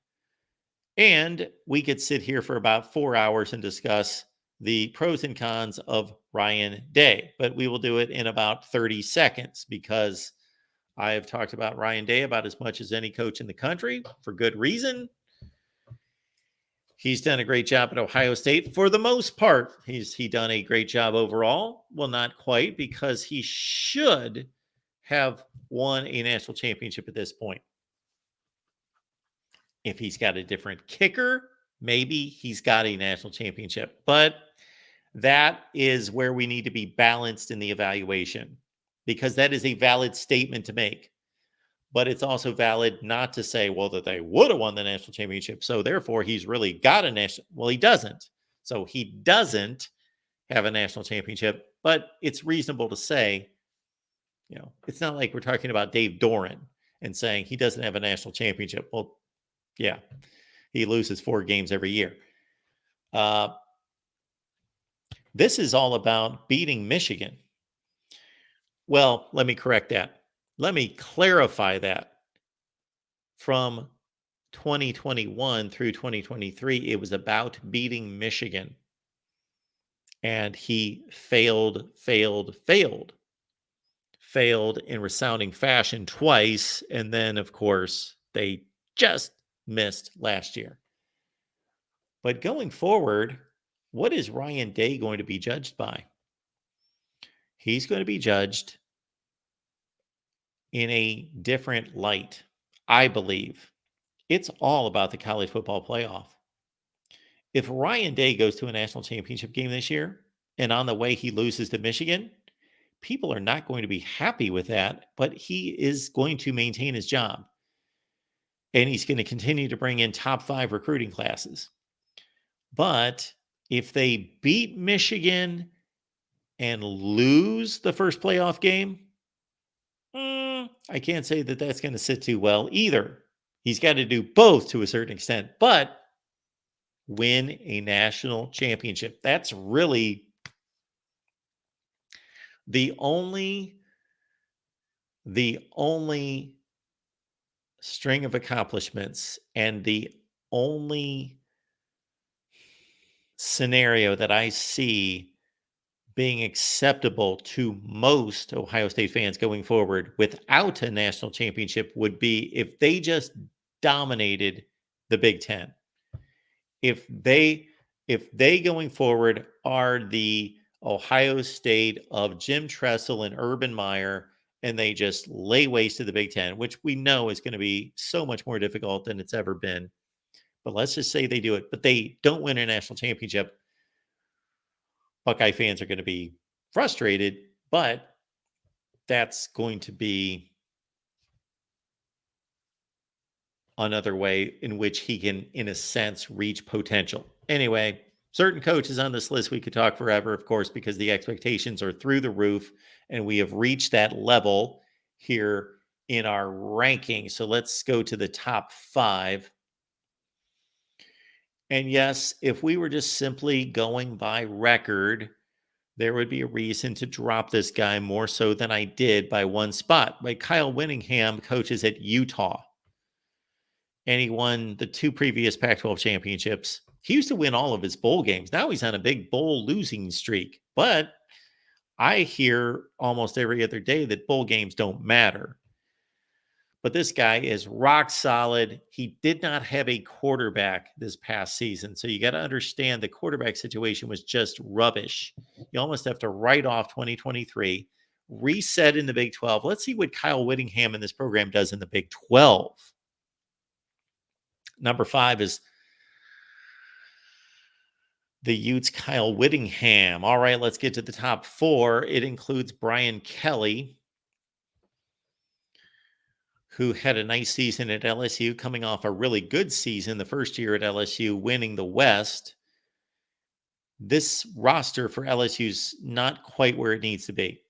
And we could sit here for about 4 hours and discuss the pros and cons of Ryan Day, but we will do it in about 30 seconds because I have talked about Ryan Day about as much as any coach in the country for good reason. He's done a great job at Ohio State for the most part. He's done a great job overall. Well, not quite, because he should have won a national championship at this point. If he's got a different kicker, maybe he's got a national championship. But that is where we need to be balanced in the evaluation, because that is a valid statement to make. But it's also valid not to say, well, that they would have won the national championship, so therefore he's really got a national. Well, he doesn't. So he doesn't have a national championship, but it's reasonable to say, it's not like we're talking about Dave Doran and saying he doesn't have a national championship. Well, yeah, he loses 4 games every year. This is all about beating Michigan. Well, let me correct that. Let me clarify that. From 2021 through 2023, it was about beating Michigan. And he failed in resounding fashion twice. And then, of course, they just missed last year. But going forward, what is Ryan Day going to be judged by? He's going to be judged in a different light, I believe. It's all about the college football playoff. If Ryan Day goes to a national championship game this year and on the way he loses to Michigan, people are not going to be happy with that, but he is going to maintain his job. And he's going to continue to bring in top 5 recruiting classes. But if they beat Michigan and lose the first playoff game, I can't say that that's going to sit too well either. He's got to do both to a certain extent, but win a national championship. That's really the only string of accomplishments and the only scenario that I see being acceptable to most Ohio State fans going forward without a national championship would be if they just dominated the Big Ten. If they going forward are the Ohio State of Jim Tressel and Urban Meyer, and they just lay waste to the Big Ten, which we know is going to be so much more difficult than it's ever been. But let's just say they do it, but they don't win a national championship. Buckeye fans are going to be frustrated, but that's going to be another way in which he can, in a sense, reach potential. Anyway, certain coaches on this list, we could talk forever, of course, because the expectations are through the roof and we have reached that level here in our ranking. So let's go to the top 5. And yes, if we were just simply going by record, there would be a reason to drop this guy more so than I did by one spot. Like Kyle Whittingham coaches at Utah, and he won the 2 previous Pac-12 championships. He used to win all of his bowl games. Now he's on a big bowl losing streak. But I hear almost every other day that bowl games don't matter. But this guy is rock solid. He did not have a quarterback this past season. So you got to understand the quarterback situation was just rubbish. You almost have to write off 2023, reset in the Big 12. Let's see what Kyle Whittingham in this program does in the Big 12. Number 5 is the Utes' Kyle Whittingham. All right, let's get to the top 4. It includes Brian Kelly, who had a nice season at LSU, coming off a really good season the first year at LSU, winning the West. This roster for LSU's not quite where it needs to be.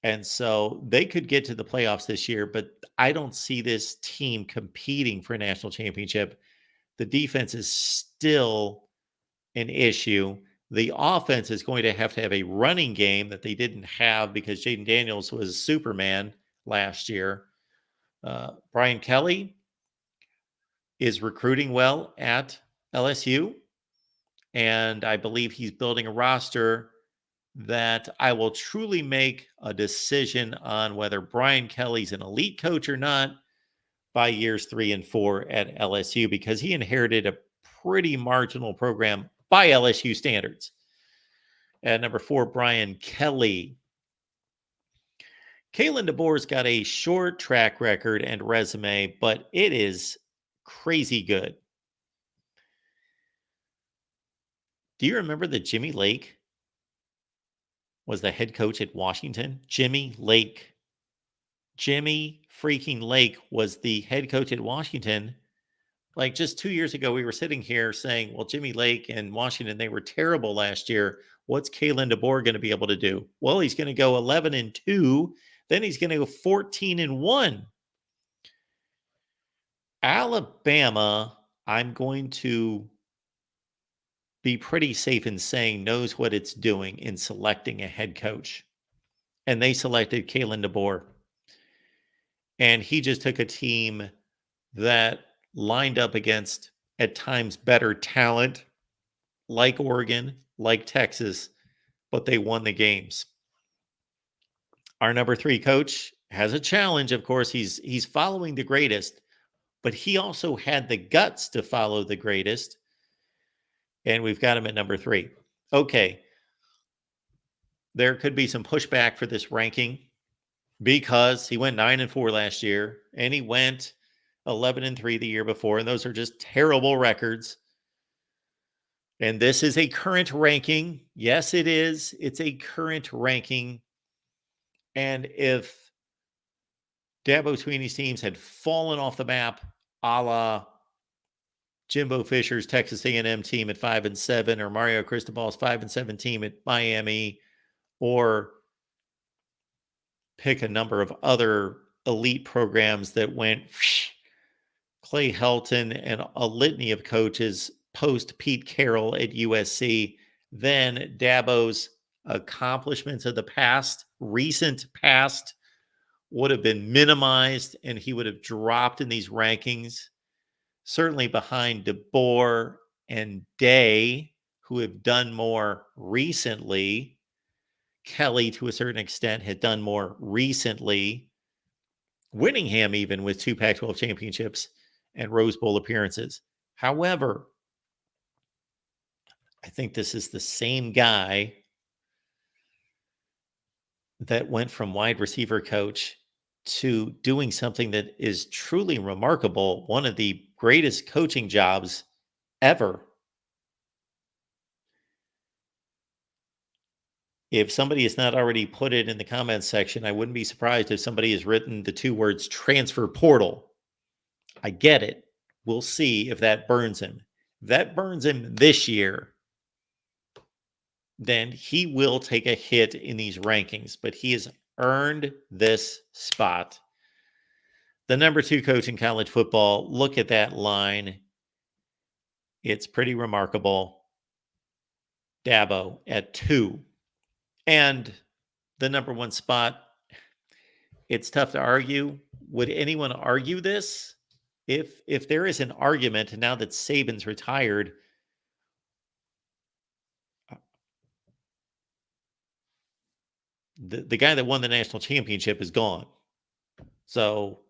And so they could get to the playoffs this year, but I don't see this team competing for a national championship. The defense is still an issue. The offense is going to have a running game that they didn't have because Jaden Daniels was Superman last year. Brian Kelly is recruiting well at LSU, and I believe he's building a roster that I will truly make a decision on whether Brian Kelly's an elite coach or not by years 3 and 4 at LSU, because he inherited a pretty marginal program by LSU standards. At number 4, Brian Kelly. Kalen DeBoer's got a short track record and resume, but it is crazy good. Do you remember that Jimmy Lake was the head coach at Washington? Jimmy Lake. Jimmy freaking Lake was the head coach at Washington. Like just 2 years ago, we were sitting here saying, well, Jimmy Lake and Washington, they were terrible last year. What's Kalen DeBoer going to be able to do? Well, he's going to go 11-2. Then he's going to go 14-1. Alabama, I'm going to be pretty safe in saying knows what it's doing in selecting a head coach. And they selected Kalen DeBoer. And he just took a team that lined up against, at times, better talent, like Oregon, like Texas, but they won the games. Our number 3 coach has a challenge. Of course, he's following the greatest, but he also had the guts to follow the greatest. And we've got him at number 3. Okay. There could be some pushback for this ranking because he went 9-4 last year and he went 11-3 the year before. And those are just terrible records. And this is a current ranking. Yes, it is. It's a current ranking. And if Dabo Swinney's teams had fallen off the map, a la Jimbo Fisher's Texas A&M team at 5-7, or Mario Cristobal's 5-7 team at Miami, or pick a number of other elite programs that went Clay Helton and a litany of coaches post Pete Carroll at USC, then Dabo's accomplishments of the past, recent past, would have been minimized and he would have dropped in these rankings, certainly behind DeBoer and Day, who have done more recently. Kelly, to a certain extent, had done more recently. Winningham, even with 2 Pac-12 championships and Rose Bowl appearances. However, I think this is the same guy that went from wide receiver coach to doing something that is truly remarkable, one of the greatest coaching jobs ever. If somebody has not already put it in the comments section, I wouldn't be surprised if somebody has written the 2 words transfer portal. I get it. We'll see if that burns him. If that burns him this year, then he will take a hit in these rankings, but he has earned this spot. The number 2 coach in college football, look at that line. It's pretty remarkable. Dabo at 2. And the number 1 spot, it's tough to argue. Would anyone argue this? If there is an argument, now that Saban's retired, the guy that won the national championship is gone. So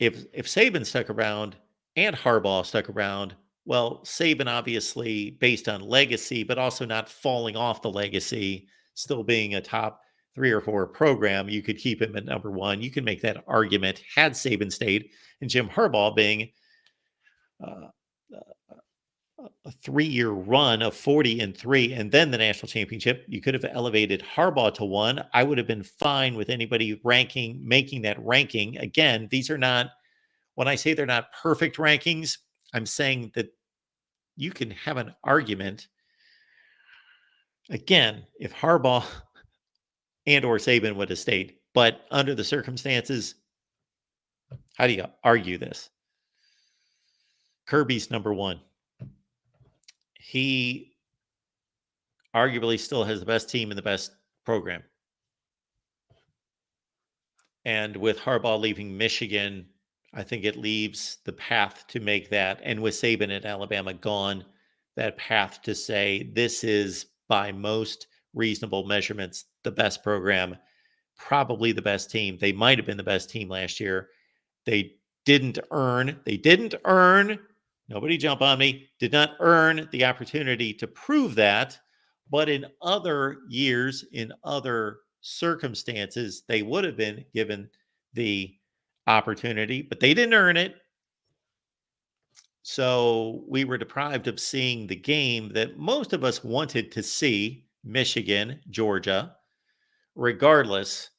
if Saban stuck around and Harbaugh stuck around, well, Saban obviously based on legacy, but also not falling off the legacy, still being a top 3 or 4 program, you could keep him at number 1. You can make that argument had Saban stayed, and Jim Harbaugh being a 3-year run of 40-3 and then the national championship, you could have elevated Harbaugh to 1. I would have been fine with anybody making that ranking. Again, these are not, when I say they're not perfect rankings, I'm saying that you can have an argument. Again, if Harbaugh and or Saban would have stayed, but under the circumstances, how do you argue this? Kirby's number 1. He arguably still has the best team and the best program. And with Harbaugh leaving Michigan, I think it leaves the path to make that. And with Saban at Alabama gone, that path to say this is by most reasonable measurements the best program, probably the best team. They might have been the best team last year. They didn't earn, nobody jump on me, did not earn the opportunity to prove that. But in other years, in other circumstances, they would have been given the opportunity, but they didn't earn it. So we were deprived of seeing the game that most of us wanted to see, Michigan, Georgia. Regardless,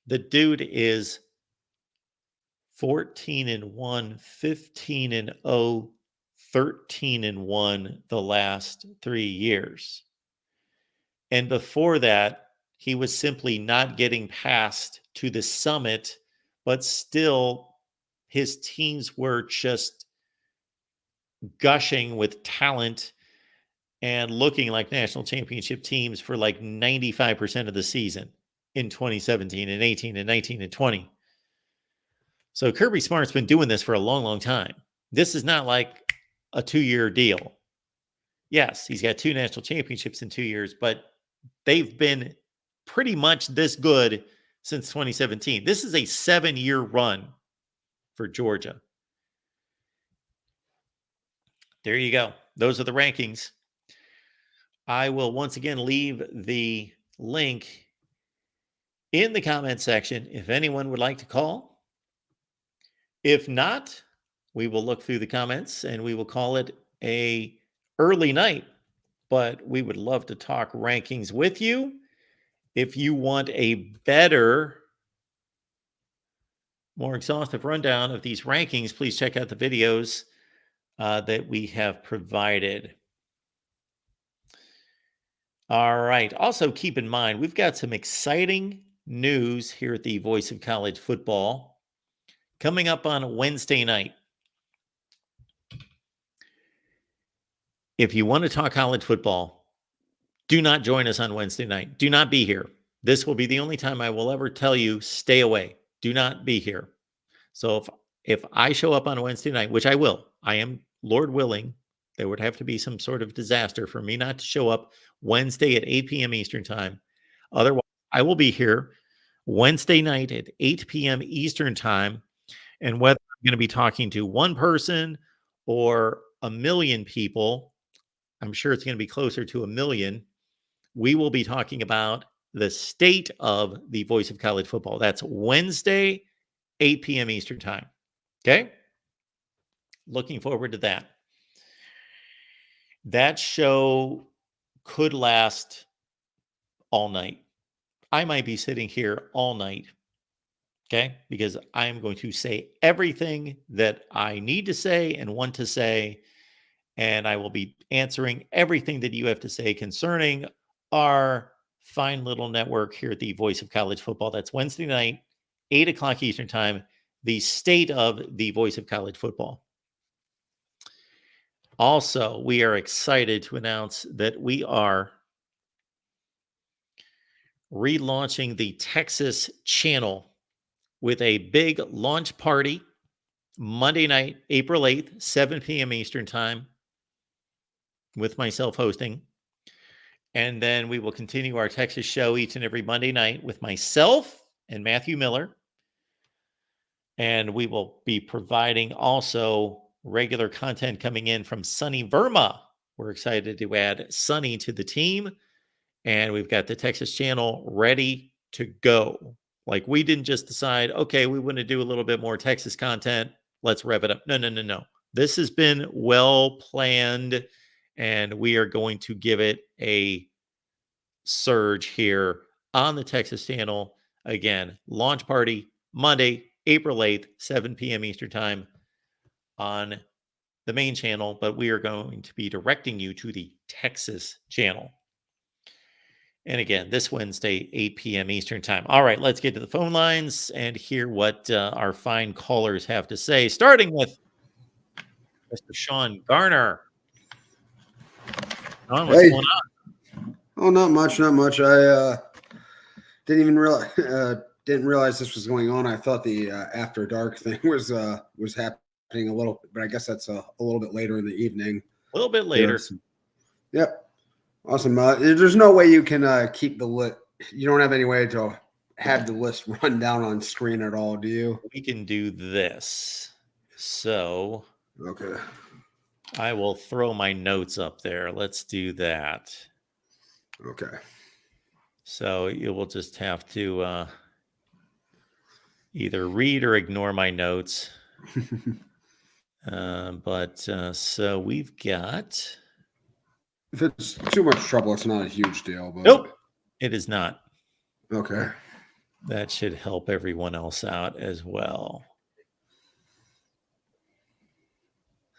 the dude is 14-1, 15-0, 13-1 the last 3 years. And before that, he was simply not getting past to the summit, but still his teams were just gushing with talent and looking like national championship teams for like 95% of the season in 2017 and 18 and 19 and 20. So Kirby Smart's been doing this for a long, long time. This is not like a 2-year deal. Yes, he's got 2 national championships in 2 years, but they've been pretty much this good since 2017. This is a 7-year run for Georgia. There you go. Those are the rankings. I will once again leave the link in the comment section if anyone would like to call. If not, we will look through the comments and we will call it a early night. But we would love to talk rankings with you. If you want a better, more exhaustive rundown of these rankings, please check out the videos that we have provided. All right. Also, keep in mind, we've got some exciting news here at the Voice of College Football coming up on Wednesday night. If you want to talk college football, do not join us on Wednesday night. Do not be here. This will be the only time I will ever tell you, stay away. Do not be here. So if I show up on Wednesday night, which I will, I am, Lord willing, there would have to be some sort of disaster for me not to show up Wednesday at 8 p.m. Eastern time. Otherwise, I will be here Wednesday night at 8 p.m. Eastern time. And whether I'm going to be talking to one person or a million people, I'm sure it's going to be closer to a million. We will be talking about the state of the Voice of College Football. That's Wednesday, 8 p.m. Eastern time. Okay? Looking forward to that. That show could last all night. I might be sitting here all night. Okay? Because I'm going to say everything that I need to say and want to say. And I will be answering everything that you have to say concerning our fine little network here at the Voice of College Football. That's Wednesday night, 8 o'clock Eastern time, the state of the Voice of College Football. Also, we are excited to announce that we are relaunching the Texas channel with a big launch party Monday night, April 8th, 7 p.m. Eastern time, with myself hosting. And then we will continue our Texas show each and every Monday night with myself and Matthew Miller. And we will be providing also regular content coming in from Sonny Verma. We're excited to add Sonny to the team. And we've got the Texas channel ready to go. Like, we didn't just decide, okay, we want to do a little bit more Texas content. Let's rev it up. No. This has been well planned, and we are going to give it a surge here on the Texas channel. Again, launch party Monday, April 8th, 7 p.m. Eastern time on the main channel, but we are going to be directing you to the Texas channel. And again, this Wednesday, 8 p.m. Eastern time. All right, let's get to the phone lines and hear what our fine callers have to say, starting with Mr. Sean Garner. Sean, what's going on? Oh, not much. I didn't realize this was going on. I thought the after dark thing was happening a little, but I guess that's a little bit later in the evening. A little bit later. Yep. Awesome. There's no way you can keep the list. You don't have any way to have the list run down on screen at all, do you? We can do this. So, okay. I will throw my notes up there. Let's do that. Okay. So you will just have to either read or ignore my notes. So we've got... If it's too much trouble, it's not a huge deal. But... Nope, it is not. Okay. That should help everyone else out as well.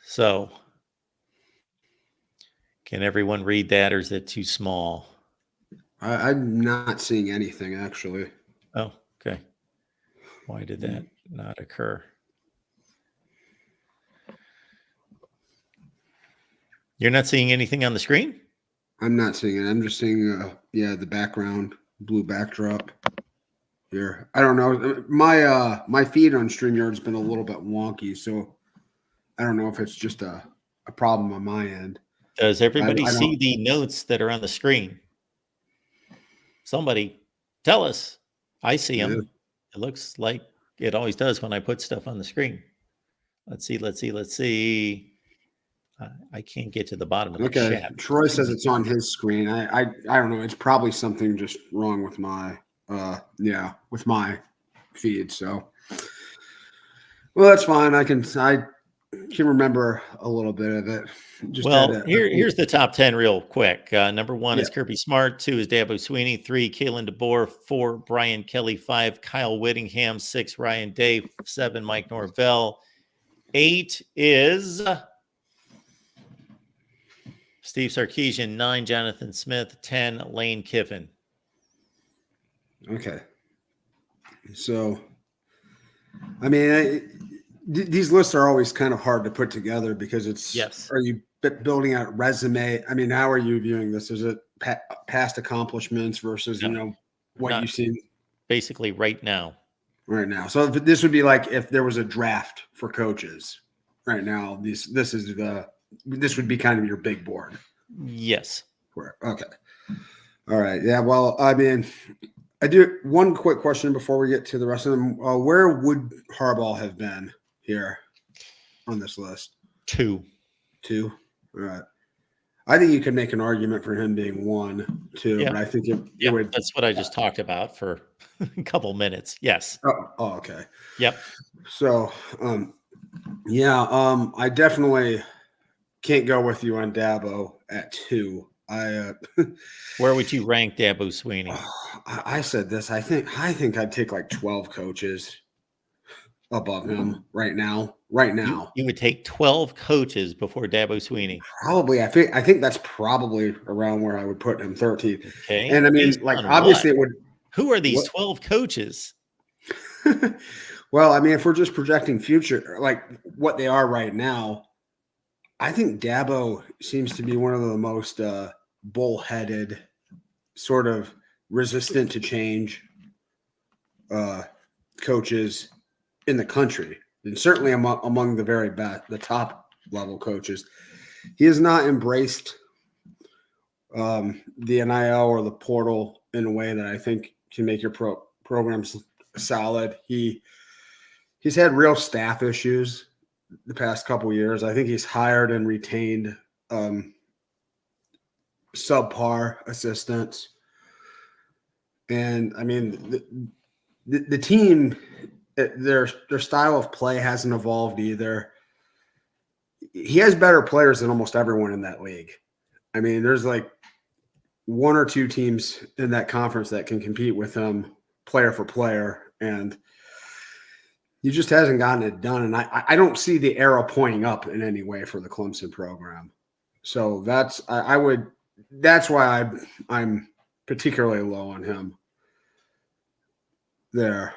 So, can everyone read that, or is it too small? I'm not seeing anything, actually. Oh, okay. Why did that not occur? You're not seeing anything on the screen? I'm not seeing it. I'm just seeing, the background blue backdrop here. I don't know. My feed on StreamYard has been a little bit wonky, so I don't know if it's just a problem on my end. Does everybody I see don't. the notes that are on the screen? Somebody tell us. I see Yeah. them. It looks like it always does when I put stuff on the screen. Let's see. I can't get to the bottom of the Okay. chat. Troy Too says many it's on his screen. I don't know. It's probably something just wrong with my with my feed. So well, that's fine. I can remember a little bit of it. Just had Well, to here's the top 10 real quick. Number 1 yeah. is Kirby Smart. 2 is Dabo Sweeney. 3, Kalen DeBoer. 4, Brian Kelly. 5, Kyle Whittingham. 6, Ryan Day. 7, Mike Norvell. 8 is Steve Sarkisian. 9, Jonathan Smith. 10, Lane Kiffin. Okay. So, I mean, these lists are always kind of hard to put together because Yes. are you building out resume? I mean, how are you viewing this? Is it past accomplishments versus, No, what not you've seen basically right now. right now? So this would be like if there was a draft for coaches right now, this would be kind of your big board. Yes. Okay. All right. Yeah. Well, I mean, I do one quick question before we get to the rest of them. Where would Harbaugh have been here on this list? 2. All right. I think you could make an argument for him being 1, 2, Yeah. but I think it Yeah, would. that's what I just talked about for a couple minutes. Yes. Oh, okay. Yep. So, I definitely can't go with you on Dabo at 2. Where would you rank Dabo Sweeney? I said this. I think I'd take like 12 coaches above him right now. You would take 12 coaches before Dabo Sweeney. Probably. I think that's probably around where I would put him, 13. Okay. And I mean, Based like on obviously what? it would. Who are these What? 12 coaches? Well, I mean, if we're just projecting future, like what they are right now, I think Dabo seems to be one of the most bullheaded, sort of resistant to change coaches in the country, and certainly among the very best, the top level coaches. He has not embraced the NIL or the portal in a way that I think can make your programs solid. He's had real staff issues the past couple of years. I think he's hired and retained subpar assistants. And I mean, the team, their style of play hasn't evolved either. He has better players than almost everyone in that league. I mean, there's like 1 or 2 teams in that conference that can compete with him player for player. And he just hasn't gotten it done. And I don't see the arrow pointing up in any way for the Clemson program. So that's why I'm particularly low on him there.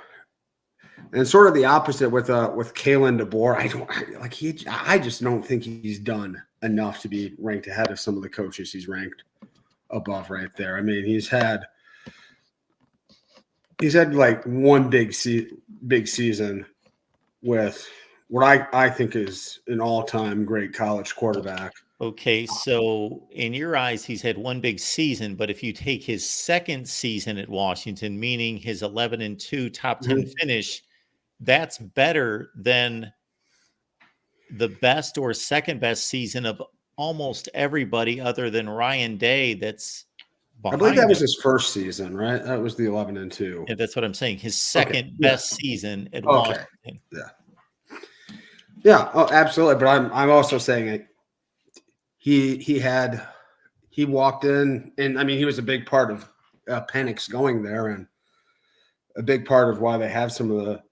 And sort of the opposite with Kalen DeBoer. I just don't think he's done enough to be ranked ahead of some of the coaches he's ranked above right there. I mean, he's had like one big season with what I think is an all-time great college quarterback. Okay, so in your eyes, he's had one big season, but if you take his second season at Washington, meaning his 11-2 top 10 finish, that's better than the best or second best season of almost everybody other than Ryan Day. That's I believe that was him. his first season, right? That was the 11-2. Yeah, that's what I'm saying. His second best season at Okay. Washington. Yeah. Oh, absolutely. But I'm also saying it. He walked in, and I mean, he was a big part of Penix going there, and a big part of why they had some of the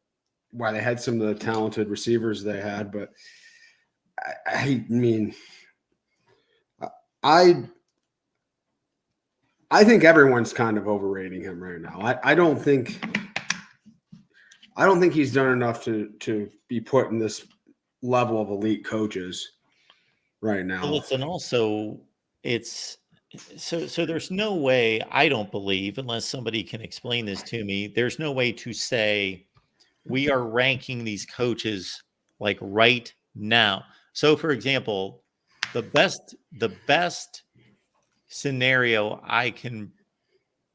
talented receivers they had. But I mean, I think everyone's kind of overrating him right now. I don't think he's done enough to be put in this level of elite coaches right now. Well, listen, also, it's So there's no way, I don't believe, unless somebody can explain this to me, there's no way to say we are ranking these coaches like right now. So for example, the best scenario I can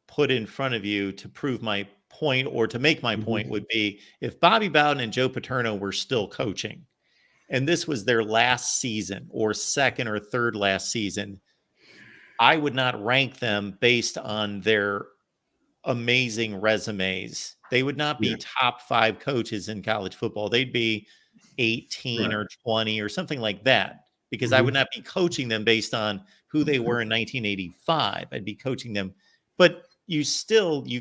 put in front of you to prove my point or to make my point Mhm. would be if Bobby Bowden and Joe Paterno were still coaching and this was their last season or second or third last season, I would not rank them based on their amazing resumes. They would not Yeah. be top 5 coaches in college football. They'd be 18 Right. or 20 or something like that because I would Mhm. not be coaching them based on who they were in 1985. I'd be coaching them. But you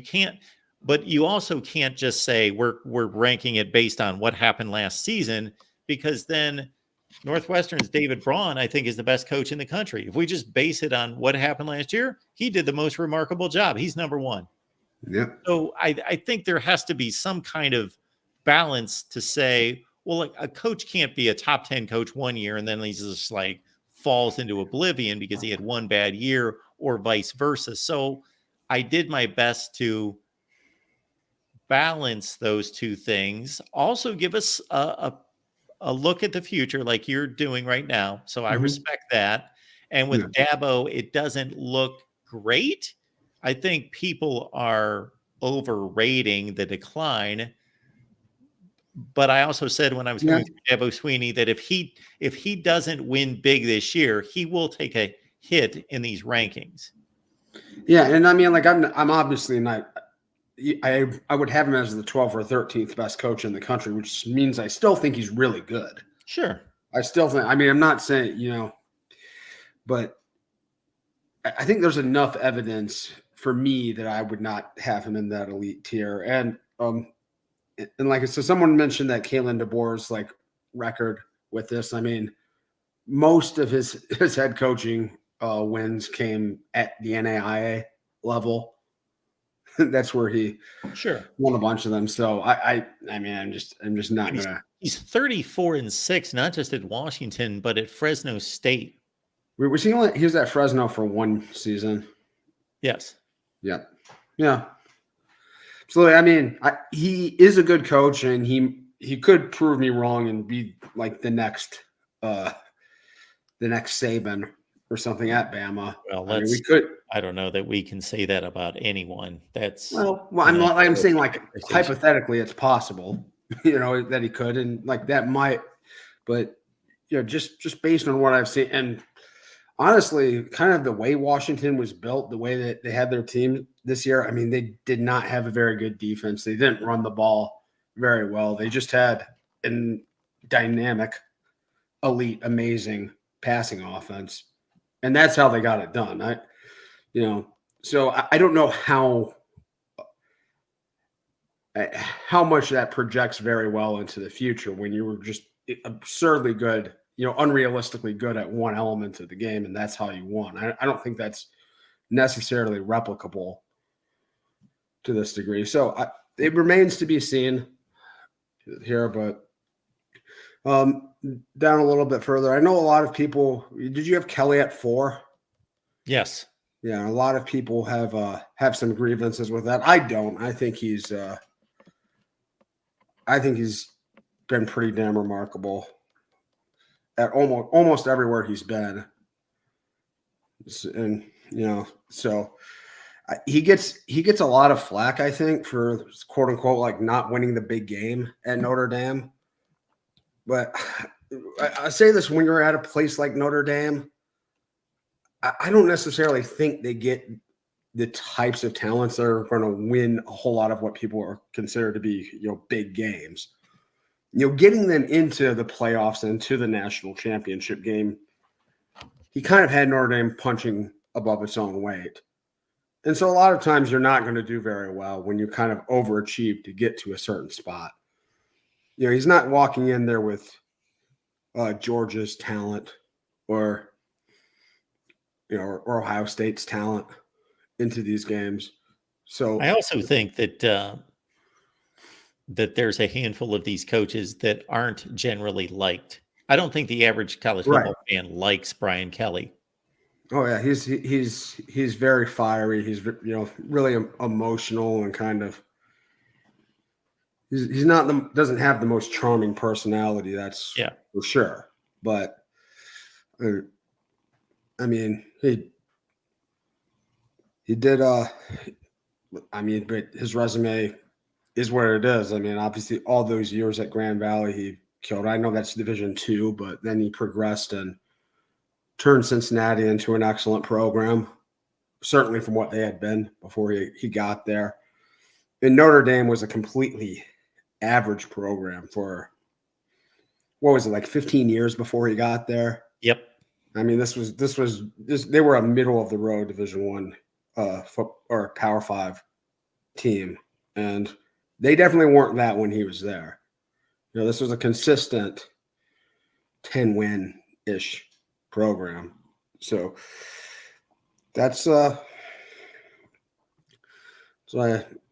can't, but you also can't just say we're ranking it based on what happened last season, because then Northwestern's David Braun, I think, is the best coach in the country. If we just base it on what happened last year, he did the most remarkable job. He's number one. Yeah. So I think there has to be some kind of balance to say, well, like, a coach can't be a top 10 coach one year and then he's just like falls into oblivion because he had one bad year, or vice versa. So I did my best to balance those two things. Also give us a look at the future like you're doing right now. So I Mhm. respect that. And Yeah. with Dabo, it doesn't look great. I think people are overrating the decline. But I also said when I was Yeah. going through Dabo Sweeney that if he doesn't win big this year, he will take a hit in these rankings. Yeah. And I mean, like, I'm obviously not. I would have him as the 12th or 13th best coach in the country, which means I still think he's really good. Sure. I still think. I mean, I'm not saying but I think there's enough evidence for me that I would not have him in that elite tier. And like so, someone mentioned that Kalen DeBoer's like record with this. I mean, most of his head coaching wins came at the NAIA level. That's where he Sure. won a bunch of them. So I mean, I'm just not But he's gonna. he's 34-6, not just at Washington, but at Fresno State. He was at Fresno for one season. Yes. Yeah, yeah. Absolutely. I mean, he is a good coach, and he could prove me wrong and be like the next Saban or something at Bama. Well, I mean, we let's could. I don't know that we can say that about anyone. That's Well, you know, I'm saying like conversation. hypothetically, it's possible, that he could, and like that might, but just based on what I've seen, and honestly, kind of the way Washington was built, the way that they had their team this year, I mean, they did not have a very good defense. They didn't run the ball very well. They just had a dynamic, elite, amazing passing offense, and that's how they got it done. So I don't know how much that projects very well into the future when you were just absurdly good, unrealistically good at one element of the game, and that's how you won. I don't think that's necessarily replicable to this degree. So it remains to be seen here, but down a little bit further, I know a lot of people. Did you have Kelly at 4? Yes. Yeah, a lot of people have some grievances with that. I don't. I think he's been pretty damn remarkable at almost everywhere he's been, and so he gets a lot of flack, I think, for quote unquote like not winning the big game at Notre Dame. But I say this: when you're at a place like Notre Dame, I don't necessarily think they get the types of talents that are going to win a whole lot of what people are considered to be big games. Getting them into the playoffs and to the national championship game, he kind of had Notre Dame punching above its own weight. And so a lot of times you're not going to do very well when you kind of overachieve to get to a certain spot. He's not walking in there with Georgia's talent or or Ohio State's talent into these games. So I also think that there's a handful of these coaches that aren't generally liked. I don't think the average college right. football fan likes Brian Kelly. Oh yeah, he's very fiery. He's really emotional and kind of he's not doesn't have the most charming personality. That's Yeah. for sure. But I mean he did but his resume is what it is. I mean, obviously all those years at Grand Valley he killed. I know that's Division II, but then he progressed and turned Cincinnati into an excellent program, certainly from what they had been before he got there. And Notre Dame was a completely average program for, what was it, like 15 years before he got there? Yep. I mean, they were a middle of the road Division I or Power 5 team, and they definitely weren't that when he was there. This was a consistent 10-win-ish program. So that's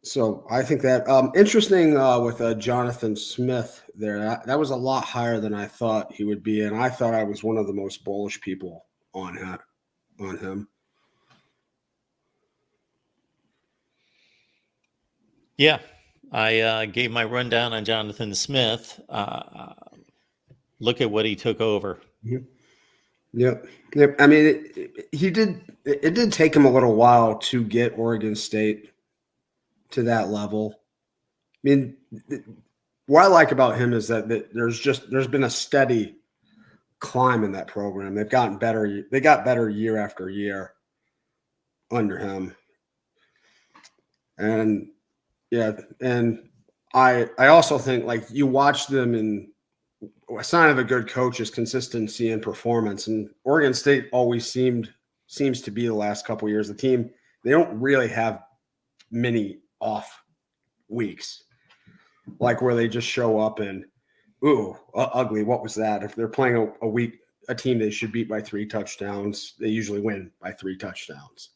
so I think that interesting with Jonathan Smith there. That was a lot higher than I thought he would be, and I thought I was one of the most bullish people on him. Yeah, I gave my rundown on Jonathan Smith. Look at what he took over. Mm-hmm. Yep. I mean, it did take him a little while to get Oregon State to that level. I mean, what I like about him is that there's been a steady climb in that program. They've gotten better. They got better year after year under him. And yeah, and I also think, like, you watch them, and a sign of a good coach is consistency and performance. And Oregon State always seems to be the last couple of years. The team, they don't really have many off weeks, like where they just show up and ugly. What was that? If they're playing a team they should beat by 3 touchdowns, they usually win by 3 touchdowns.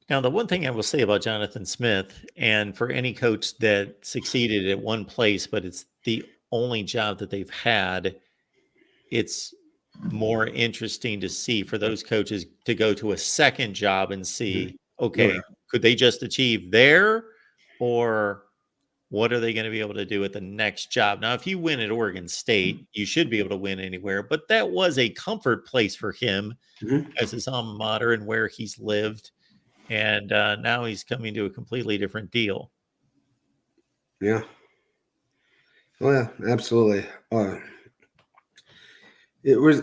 Now, the one thing I will say about Jonathan Smith, and for any coach that succeeded at one place, but it's the only job that they've had, it's more interesting to see for those coaches to go to a second job and see, okay, could they just achieve there, or what are they going to be able to do at the next job? Now, if you win at Oregon State, you should be able to win anywhere, but that was a comfort place for him as his alma mater and where he's lived. And now he's coming to a completely different deal. Yeah. Oh, yeah, absolutely. It was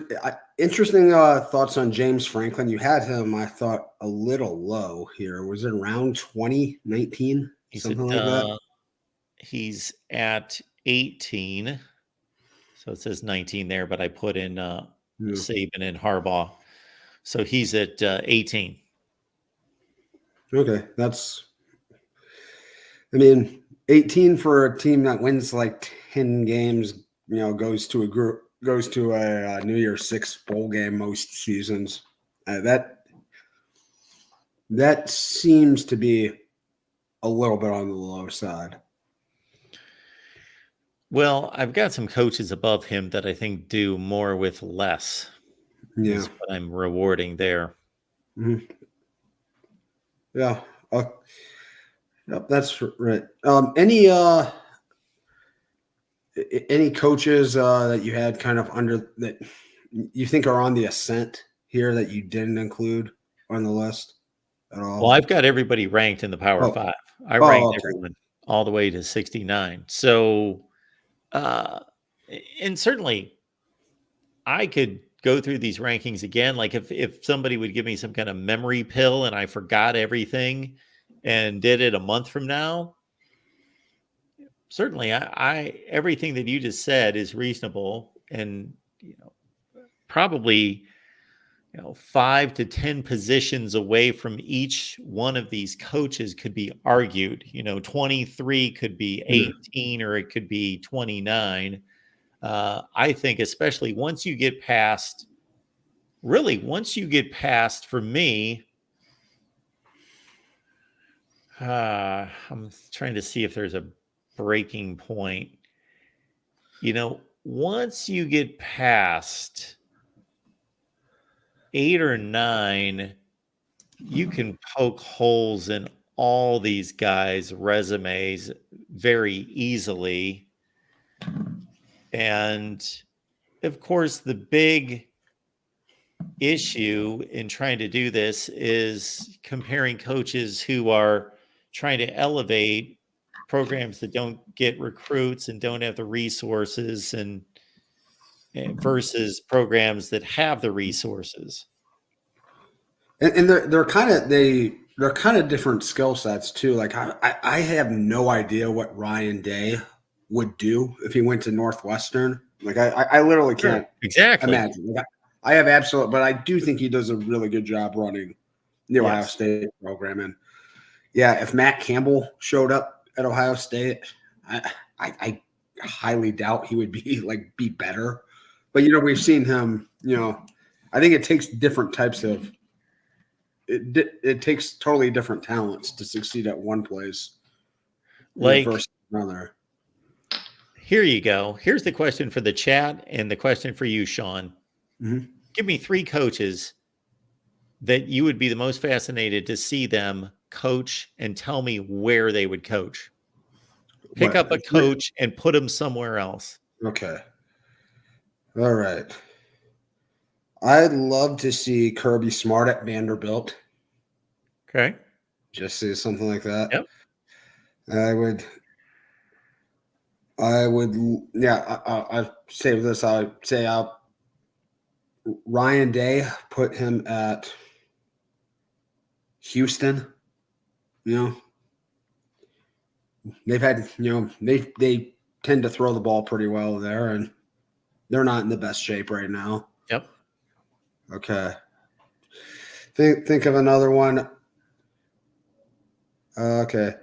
interesting thoughts on James Franklin. You had him, I thought, a little low here. Was it around 2019? Something like that? He's at 18. So it says 19 there, but I put in Saban and Harbaugh. So he's at 18. Okay, I mean, 18 for a team that wins like 10 games, goes to a New Year's Six bowl game most seasons. That seems to be a little bit on the low side. Well, I've got some coaches above him that I think do more with less. Yeah, is what I'm rewarding there. Mm-hmm. Yeah. Yep, that's right. Any coaches that you had kind of under that you think are on the ascent here that you didn't include on the list at all? Well, I've got everybody ranked in the Power 5. I ranked everyone all the way to 69. So, and certainly I could go through these rankings again. Like if somebody would give me some kind of memory pill and I forgot everything and did it a month from now, certainly I everything that you just said is reasonable, and probably 5 to 10 positions away from each one of these coaches could be argued. 23 could be 18 or it could be 29. I think especially once you get past, for me, I'm trying to see if there's a breaking point. Once you get past 8 or 9, you can poke holes in all these guys' resumes very easily. And of course, the big issue in trying to do this is comparing coaches who are trying to elevate programs that don't get recruits and don't have the resources and versus programs that have the resources. And they're kind of different skill sets too. Like I have no idea what Ryan Day would do if he went to Northwestern. Like I literally can't imagine. Like I have absolute, but I do think he does a really good job running the Ohio State program. And yeah, if Matt Campbell showed up at Ohio State, I highly doubt he would be better. But we've seen him. I think it takes different types of. It takes totally different talents to succeed at one place, versus another. Here you go. Here's the question for the chat and the question for you, Sean. Mm-hmm. Give me 3 coaches that you would be the most fascinated to see them coach, and tell me where they would coach. Pick up a coach and put him somewhere else. Okay. All right. I'd love to see Kirby Smart at Vanderbilt. Okay. Just see something like that. Yep. I'd say this. I'd say Ryan Day, put him at Houston. They've had, they tend to throw the ball pretty well there, and they're not in the best shape right now. Yep. Okay. Think of another one. Okay.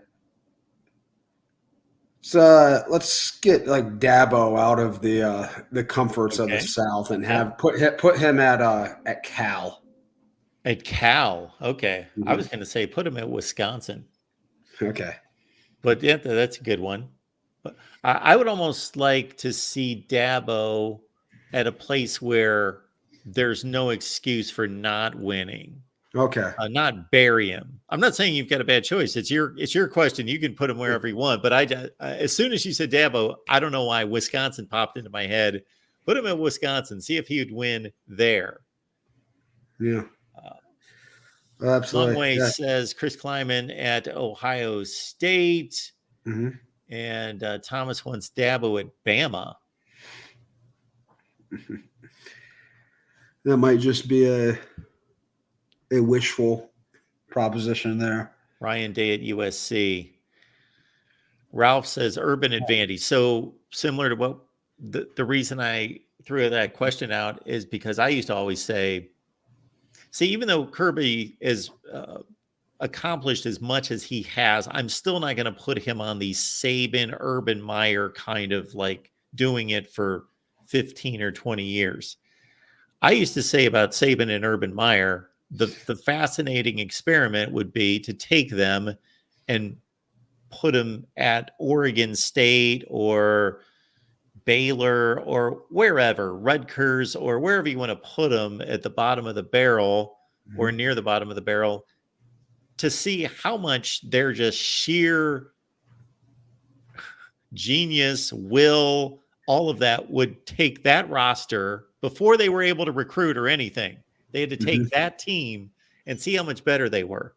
So let's get Dabo out of the comforts of the South and put him at Cal. At Cal, okay. Mm-hmm. I was going to say put him at Wisconsin. Okay. But yeah, that's a good one. But I would almost like to see Dabo at a place where there's no excuse for not winning. Okay. Not bury him. I'm not saying you've got a bad choice. It's your question. You can put him wherever you want. But I as soon as you said Dabo, I don't know why Wisconsin popped into my head. Put him at Wisconsin. See if he would win there. Yeah. Absolutely. Longway says Chris Kleiman at Ohio State. Mm-hmm. And Thomas wants Dabo at Bama. That might just be a wishful proposition there. Ryan Day at USC. Ralph says urban advantage. So similar to what the reason I threw that question out is because I used to always say, see, even though Kirby is accomplished as much as he has, I'm still not going to put him on the Saban, Urban Meyer kind of doing it for 15 or 20 years. I used to say about Saban and Urban Meyer, the fascinating experiment would be to take them and put them at Oregon State or Baylor or wherever, Rutgers or wherever you want to put them at the bottom of the barrel or near the bottom of the barrel, to see how much they're just sheer genius, will, all of that would take that roster before they were able to recruit or anything. They had to take that team and see how much better they were.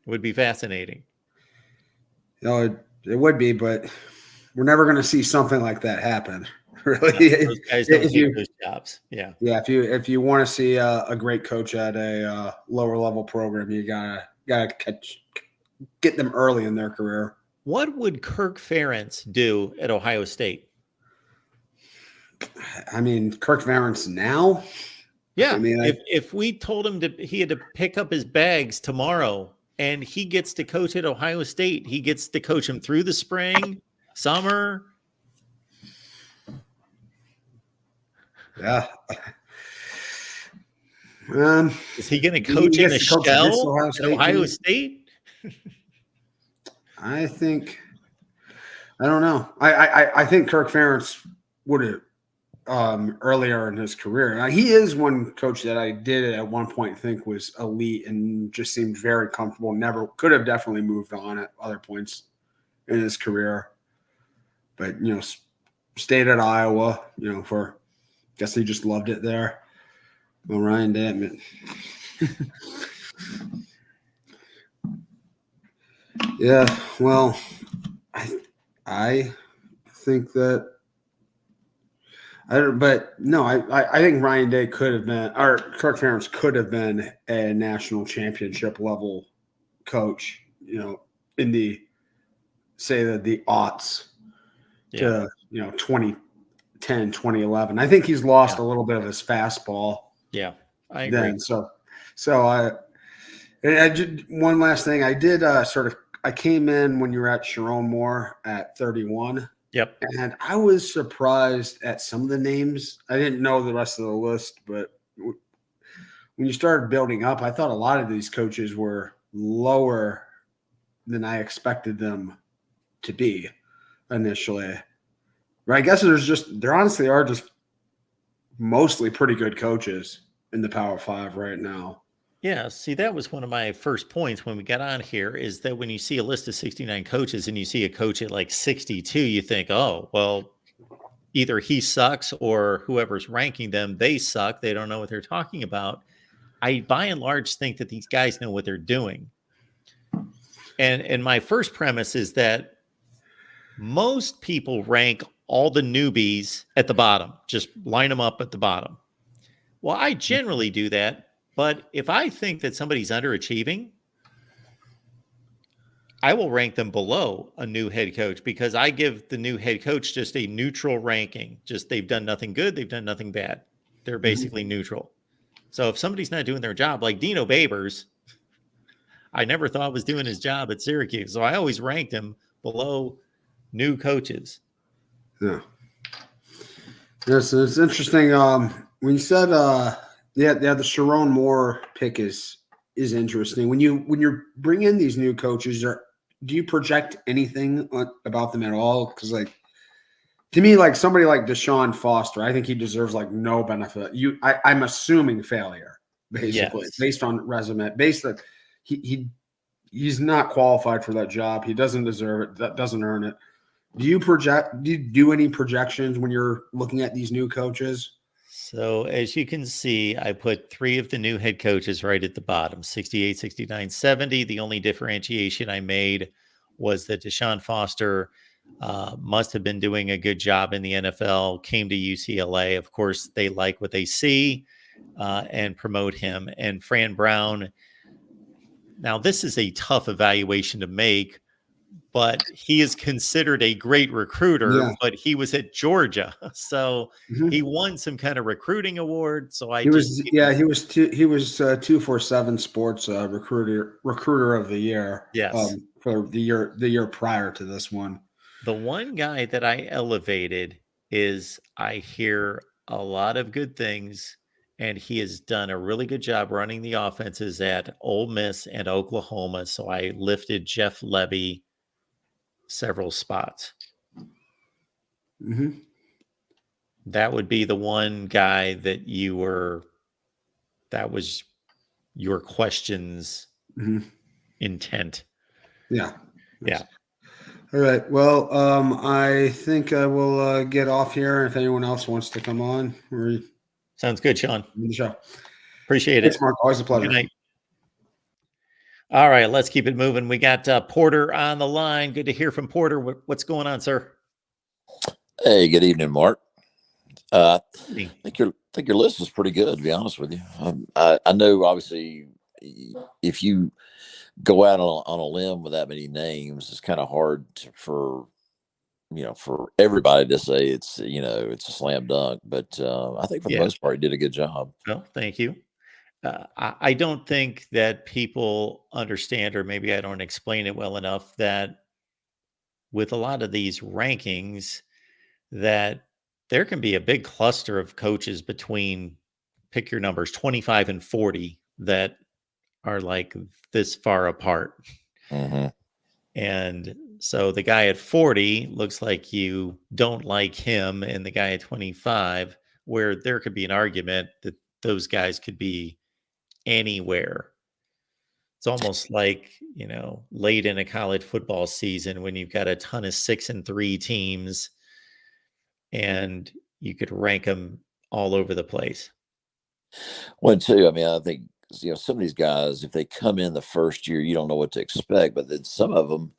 It would be fascinating. It would be, but we're never going to see something like that happen. Really, no, those guys don't take those jobs. Yeah. If you want to see a great coach at a lower level program, you gotta get them early in their career. What would Kirk Ferentz do at Ohio State? I mean, Kirk Ferentz now. Yeah. If we told him he had to pick up his bags tomorrow and he gets to coach at Ohio State, he gets to coach him through the spring, summer. Yeah. Is he going to coach in a shell at Ohio State? I don't know. I think Kirk Ferentz would earlier in his career. Now, he is one coach that I did at one point think was elite and just seemed very comfortable. Never could have definitely moved on at other points in his career. But, stayed at Iowa, for – guess he just loved it there. Well, Ryan Day. Yeah, well, I think that I think Ryan Day could have been, or Kirk Ferentz could have been a national championship level coach, in the aughts to 2010, 2011. I think he's lost a little bit of his fastball. Yeah, I agree. So I did one last thing. I did I came in when you were at Sharon Moore at 31. Yep. And I was surprised at some of the names. I didn't know the rest of the list, but when you started building up, I thought a lot of these coaches were lower than I expected them to be initially. But I guess there honestly are just mostly pretty good coaches in the Power Five right now. Yeah, see, that was one of my first points when we got on here, is that when you see a list of 69 coaches and you see a coach at like 62, you think, oh, well, either he sucks or whoever's ranking them, they suck. They don't know what they're talking about. I, by and large, think that these guys know what they're doing. And my first premise is that most people rank all the newbies at the bottom, just line them up at the bottom. Well, I generally do that. But if I think that somebody's underachieving, I will rank them below a new head coach, because I give the new head coach just a neutral ranking. Just they've done nothing good, they've done nothing bad. They're basically neutral. So if somebody's not doing their job, like Dino Babers, I never thought was doing his job at Syracuse. So I always ranked him below new coaches. Yeah. Yes, it's interesting. When you said the Sharon Moore pick is interesting. When you bring in these new coaches, do you project anything about them at all? Because to me, somebody like Deshaun Foster, I think he deserves no benefit. I'm assuming failure, basically, based on resume, based on he's not qualified for that job. He doesn't deserve it. That doesn't earn it. Do you do any projections when you're looking at these new coaches? So as you can see, I put 3 of the new head coaches right at the bottom, 68, 69, 70. The only differentiation I made was that Deshaun Foster must have been doing a good job in the NFL, came to UCLA. Of course, they like what they see and promote him. And Fran Brown, now this is a tough evaluation to make, but he is considered a great recruiter, but he was at Georgia. So he won some kind of recruiting award. So he was 247 Sports recruiter of the year. Yes. For the year prior to this one. The one guy that I elevated is, I hear a lot of good things, and he has done a really good job running the offenses at Ole Miss and Oklahoma. So I lifted Jeff Levy several spots. That would be the one guy that that was your question's intent. Yeah. Yeah. All right. Well, I think I will get off here. If anyone else wants to come on, sounds good, Sean. The show. Appreciate Thanks, it. Mark. Always a pleasure. Good night. All right, let's keep it moving. We got Porter on the line. Good to hear from Porter. What's going on, sir? Hey, good evening, Mark. I think your list is pretty good, to be honest with you. I know, obviously, if you go out on a limb with that many names, it's kind of hard for everybody to say it's a slam dunk. But I think for the most part, you did a good job. Well, thank you. I don't think that people understand, or maybe I don't explain it well enough, that with a lot of these rankings, that there can be a big cluster of coaches between, pick your numbers, 25 and 40 that are this far apart. And so the guy at 40 looks like you don't like him, and the guy at 25, where there could be an argument that those guys could be anywhere. It's almost like, late in a college football season when you've got a ton of 6-3 teams and you could rank them all over the place. Well, too, I mean, I think, some of these guys, if they come in the first year, you don't know what to expect. But then some of them,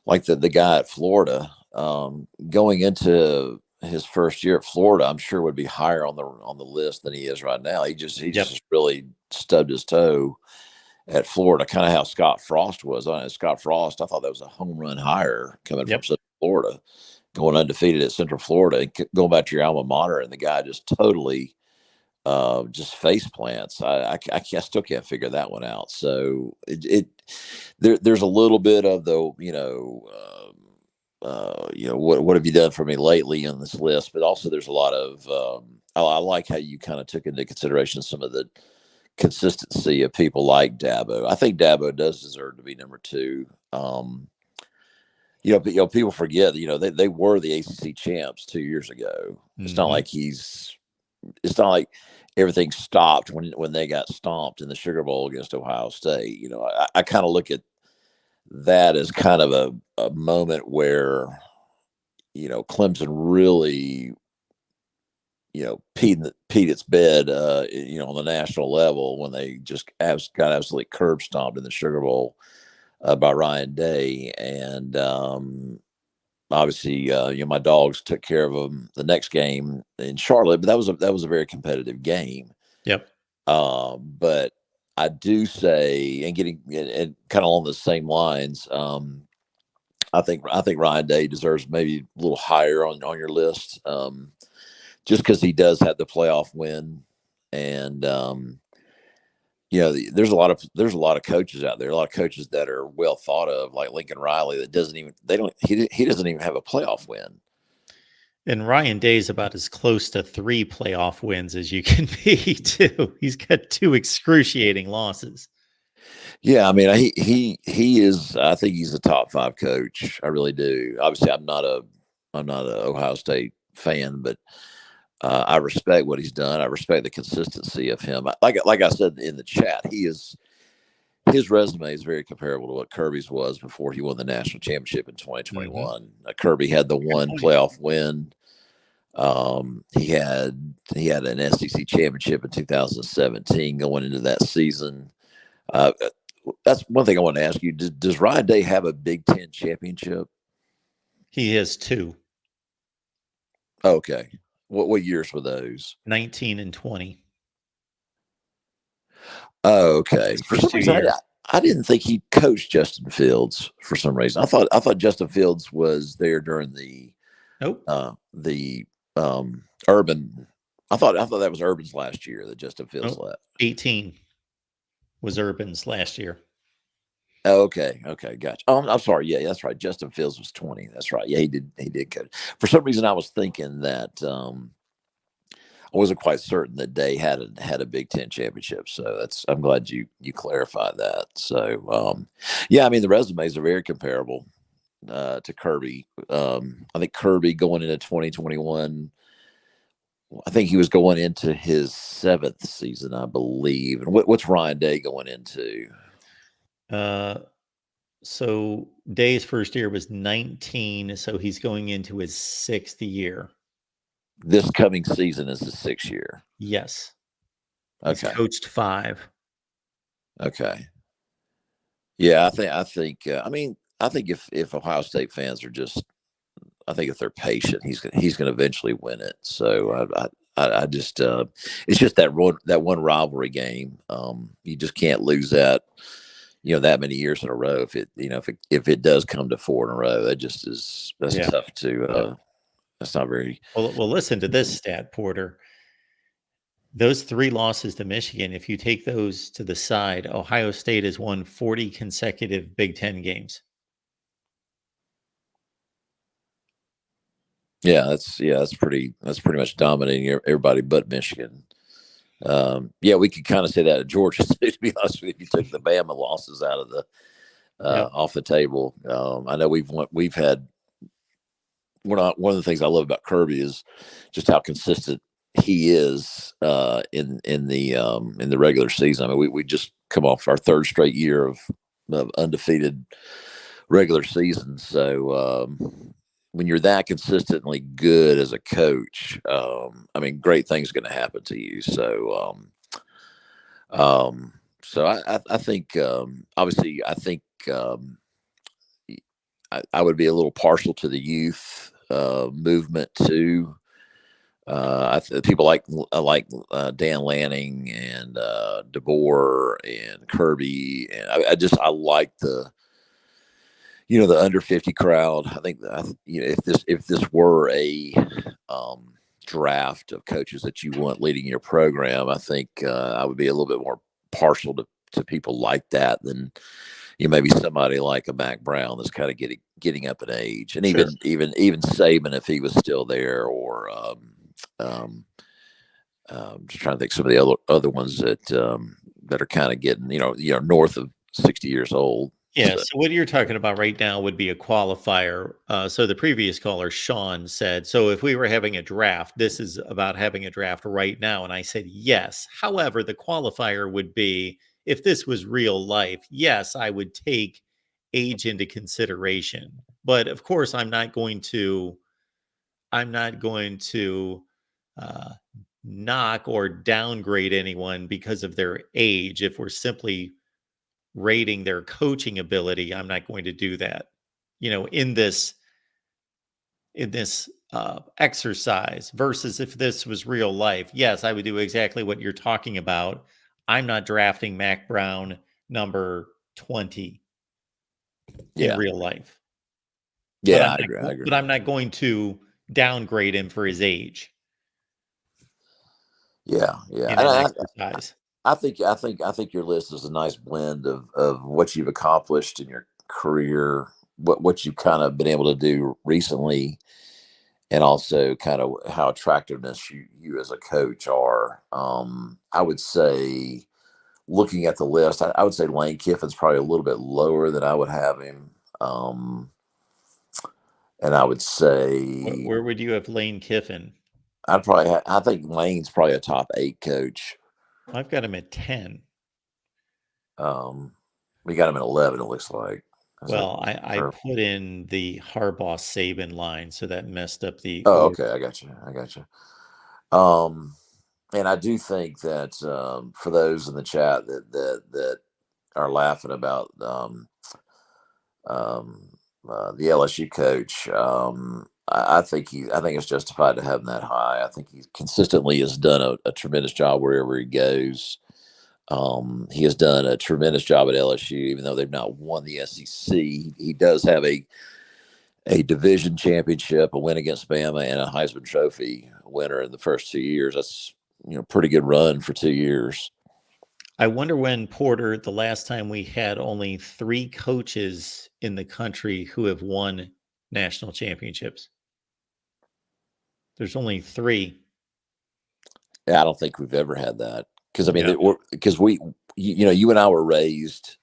like the guy at Florida, going into his first year at Florida, I'm sure would be higher on the list than he is right now. He just really stubbed his toe at Florida, kind of how Scott Frost was. Scott Frost, I thought that was a home run hire coming from Central Florida, going undefeated at Central Florida, and going back to your alma mater, and the guy just totally just face plants. I still can't figure that one out. So there's a little bit of the what have you done for me lately on this list, but also there's a lot of I like how you kind of took into consideration some of the consistency of people like Dabo. I think Dabo does deserve to be number 2. People forget, they were the ACC champs 2 years ago. It's not like it's not like everything stopped when they got stomped in the Sugar Bowl against Ohio State. I kind of look at that as kind of a moment where, Clemson really, peed its bed, on the national level when they just got absolutely curb stomped in the Sugar Bowl by Ryan Day. And obviously, my Dogs took care of them the next game in Charlotte, but that was a very competitive game. Yep. But I do say, and kind of along the same lines, I think Ryan Day deserves maybe a little higher on your list, just because he does have the playoff win, and there's a lot of coaches out there, a lot of coaches that are well thought of, like Lincoln Riley, that he doesn't even have a playoff win. And Ryan Day's about as close to 3 playoff wins as you can be, too. He's got 2 excruciating losses. Yeah, I mean, he is. I think he's a top 5 coach. I really do. Obviously, I'm not a Ohio State fan, but I respect what he's done. I respect the consistency of him. Like I said in the chat, his resume is very comparable to what Kirby's was before he won the national championship in 2021. Kirby had the one playoff win. He had an SEC championship in 2017 going into that season. That's one thing I want to ask you. Does Ryan Day have a Big Ten championship? He has 2. Okay. What years were those? 19 and 20. Oh, okay. For some reason, I didn't think he coached Justin Fields for some reason. I thought Justin Fields was there during the Urban. I thought that was Urban's last year that Justin Fields left. 18 was Urban's last year. Oh, okay, gotcha. Oh, I'm sorry. Yeah, that's right. Justin Fields was 20. That's right. Yeah, he did coach. For some reason, I was thinking that I wasn't quite certain that Day had a Big Ten championship. So I'm glad you clarified that. So yeah, I mean the resumes are very comparable to Kirby. I think Kirby going into 2021. I think he was going into his 7th season, I believe. And what's Ryan Day going into? So Day's first year was 19, so he's going into his 6th year. This coming season is his 6th year. Yes. Okay. He's coached 5. Okay. Yeah, I think if Ohio State fans are I think if they're patient, he's going to eventually win it. So I just it's just that one rivalry game. You just can't lose that. That many years in a row. If it does come to 4 in a row, that's tough to. That's not very well. Listen to this stat, Porter. Those 3 losses to Michigan, if you take those to the side, Ohio State has won 40 consecutive Big Ten games. Yeah, that's pretty much dominating everybody but Michigan. Yeah, we could kind of say that at Georgia, to be honest with you, if you took the Bama losses out of off the table. I know we've had one of the things I love about Kirby is just how consistent he is in the regular season. I mean, we just come off our third straight year of undefeated regular season. So when you're that consistently good as a coach, I mean, great things are going to happen to you. So so I think obviously I think I would be a little partial to the youth movement too. People like Dan Lanning and DeBoer and Kirby, and I like the the under 50 crowd. I think that, if this were a draft of coaches that you want leading your program, I think I would be a little bit more partial to people like that than maybe somebody like a Mac Brown that's kind of getting up in age, and Sure. even Saban if he was still there, or just trying to think some of the other ones that are kind of getting north of 60 years old. Yeah. So what you're talking about right now would be a qualifier. So the previous caller, Sean, said, so if we were having a draft, this is about having a draft right now. And I said, yes. However, the qualifier would be, if this was real life, yes, I would take age into consideration. But of course, I'm not going to knock or downgrade anyone because of their age. If we're simply rating their coaching ability, I'm not going to do that. In this exercise, versus if this was real life, yes, I would do exactly what you're talking about. I'm not drafting Mac Brown number 20 in real life. Yeah, I agree. But I'm not going to downgrade him for his age. Yeah. In an exercise. I think your list is a nice blend of what you've accomplished in your career, what you've kind of been able to do recently, and also kind of how attractiveness you as a coach are. I would say, looking at the list, I would say Lane Kiffin's probably a little bit lower than I would have him. And I would say, where would you have Lane Kiffin? I think Lane's probably a top 8 coach. I've got him at 10. We got him at 11. It looks like. I put in the Harbaugh Saban line, so that messed up the. Oh, okay. I got you. And I do think that for those in the chat that are laughing about the LSU coach, I think it's justified to have him that high. I think he consistently has done a tremendous job wherever he goes. He has done a tremendous job at LSU, even though they've not won the SEC. He does have a division championship, a win against Bama, and a Heisman Trophy winner in the first 2 years. That's pretty good run for 2 years. I wonder when, Porter, the last time we had only 3 coaches in the country who have won national championships. There's only 3. Yeah, I don't think we've ever had that. Because you and I were raised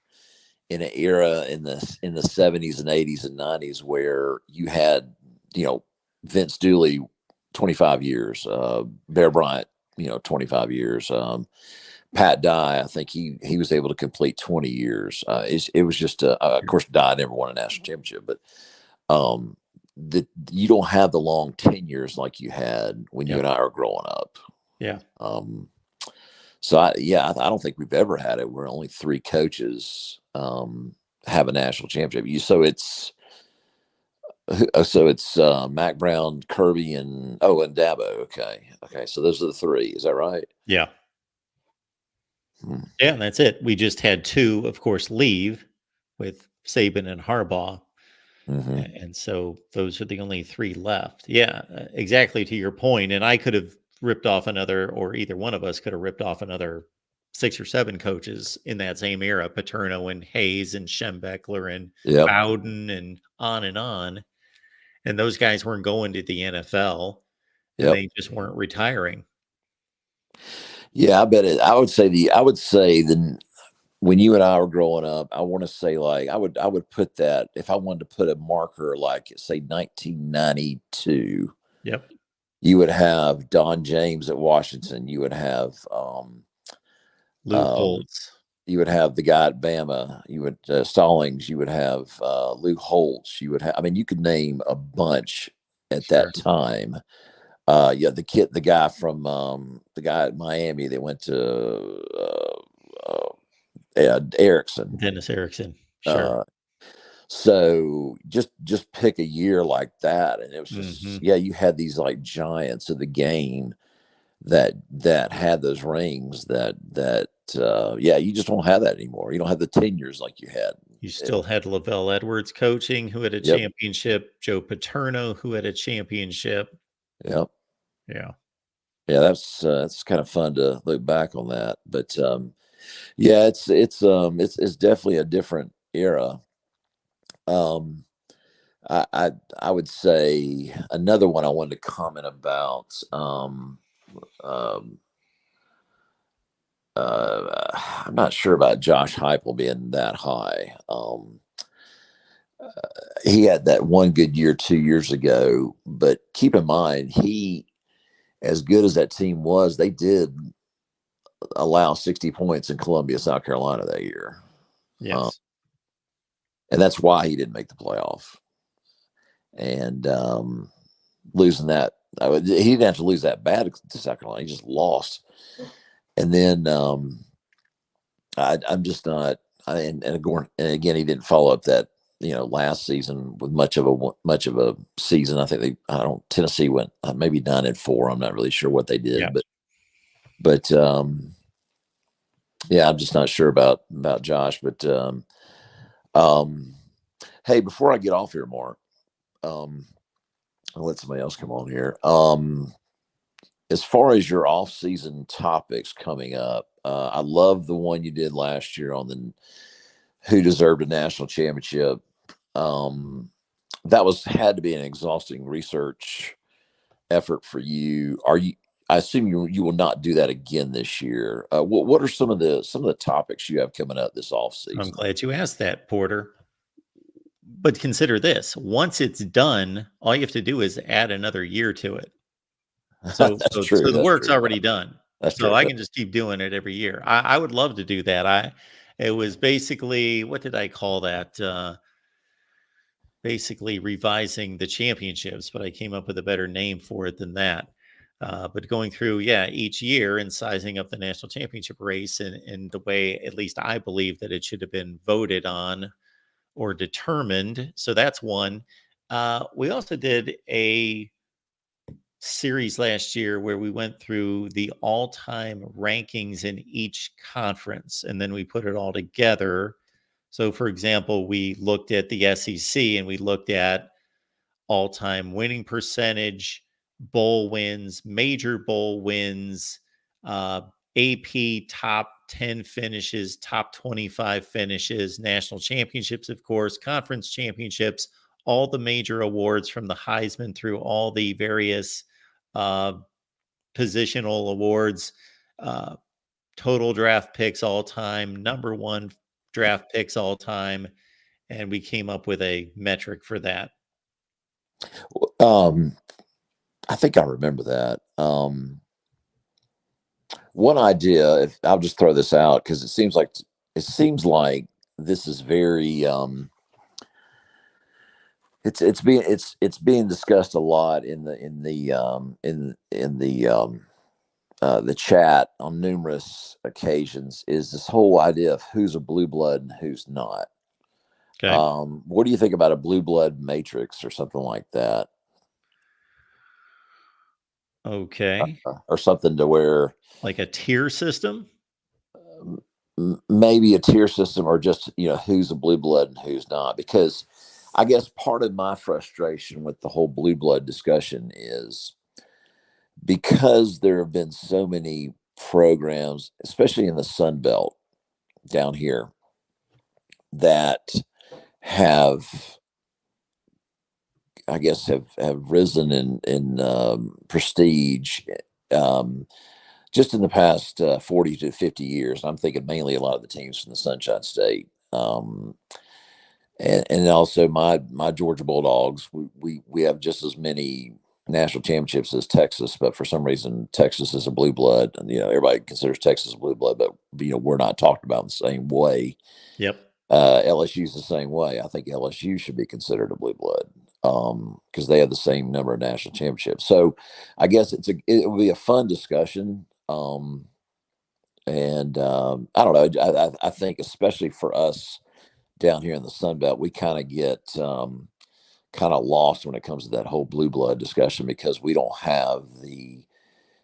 in an era in the 70s and 80s and 90s where you had Vince Dooley 25 years, Bear Bryant 25 years, Pat Dye, I think he was able to complete 20 years. It was just of course Dye never won a national championship, but you don't have the long tenures like you had when you and I were growing up. Yeah. So I don't think we've ever had it where only 3 coaches have a national championship. So it's Mac Brown, Kirby, and Dabo. Okay. So those are the 3. Is that right? Yeah. Yeah, and that's it. We just had 2, of course, leave with Saban and Harbaugh. Mm-hmm. And so those are the only 3 left. Yeah, exactly to your point. And I could have ripped off another, or either one of us could have ripped off another 6 or 7 coaches in that same era, Paterno and Hayes and Schembechler and Bowden and on and on. And those guys weren't going to the NFL. And they just weren't retiring. Yeah, I bet it. I would say when you and I were growing up, I want to say like I would put that if I wanted to put a marker like say 1992. Yep. You would have Don James at Washington. You would have Lou Holtz. you would have the guy at Bama. You would Stallings. You would have Lou Holtz. You would have. I mean, you could name a bunch at that time. Yeah, the guy from the guy at Miami that went to Erickson, Dennis Erickson. Sure. So just pick a year like that, and it was just you had these like giants of the game that had those rings that you just don't have that anymore. You don't have the tenures like you had. You still had Lavelle Edwards coaching, who had a championship. Joe Paterno, who had a championship. Yep. Yeah. That's kind of fun to look back on that, but it's definitely a different era. I would say another one I wanted to comment about. I'm not sure about Josh Heupel being that high. He had that one good year 2 years ago, but keep in mind, as good as that team was, they did allow 60 points in Columbia, South Carolina that year. Yes. And that's why he didn't make the playoff. And losing that, he didn't have to lose that bad to South Carolina. He just lost. And then I'm just not. And again, he didn't follow up that last season with much of a season. I think Tennessee went maybe 9-4. I'm not really sure what they did, but I'm just not sure about Josh. But hey, before I get off here, Mark, I'll let somebody else come on here. As far as your off-season topics coming up, I love the one you did last year on who deserved a national championship. That had to be an exhausting research effort for you. I assume you will not do that again this year. What are some of the topics you have coming up this off-season? I'm glad you asked that, Porter. But consider this: once it's done, all you have to do is add another year to it. So, true. The work's already done. That's so true. I can just keep doing it every year. I would love to do that. It was basically, what did I call that? Basically revising the championships, but I came up with a better name for it than that. But going through, each year and sizing up the national championship race in the way, at least I believe, that it should have been voted on or determined. So that's one. We also did a series last year where we went through the all-time rankings in each conference, and then we put it all together. So, for example, we looked at the SEC and we looked at all-time winning percentage, bowl wins, major bowl wins, AP top 10 finishes, top 25 finishes, national championships, of course, conference championships, all the major awards from the Heisman through all the various positional awards, total draft picks all time, number one draft picks all time. And we came up with a metric for that. I think I remember that. One idea, if I'll just throw this out, because it seems like this is very it's being discussed a lot in the chat on numerous occasions, is this whole idea of who's a blue blood and who's not. Okay. What do you think about a blue blood matrix or something like that? Okay. Or something to where, like a tier system? Maybe a tier system, or just, who's a blue blood and who's not. Because I guess part of my frustration with the whole blue blood discussion is because there have been so many programs, especially in the Sun Belt down here, that have, I guess, have risen in prestige, just in the past 40 to 50 years, I'm thinking mainly a lot of the teams from the Sunshine State. And also my Georgia Bulldogs, we have just as many national championships as Texas, but for some reason Texas is a blue blood, and everybody considers Texas a blue blood, but we're not talked about in the same way. Yep. LSU's the same way. I think LSU should be considered a blue blood because they have the same number of national championships. So I guess it will be a fun discussion. And I don't know. I think especially for us down here in the Sun Belt, we kind of get kind of lost when it comes to that whole blue blood discussion because we don't have the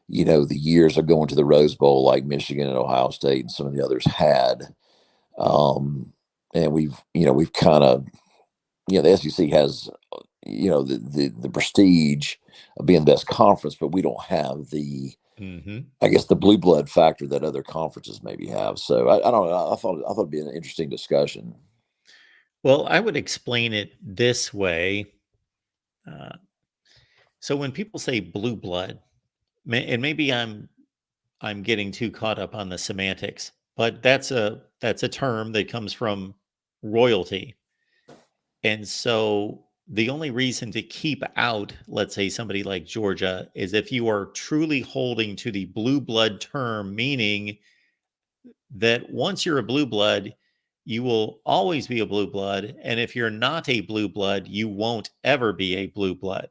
years of going to the Rose Bowl like Michigan and Ohio State and some of the others had. And we've kind of, the SEC has, the prestige of being the best conference, but we don't have the, I guess, the blue blood factor that other conferences maybe have. So I don't know. I thought it'd be an interesting discussion. Well, I would explain it this way. So when people say blue blood, and maybe I'm getting too caught up on the semantics, but that's a term that comes from royalty. And so the only reason to keep out, let's say, somebody like Georgia is if you are truly holding to the blue blood term, meaning that once you're a blue blood, you will always be a blue blood. And if you're not a blue blood, you won't ever be a blue blood.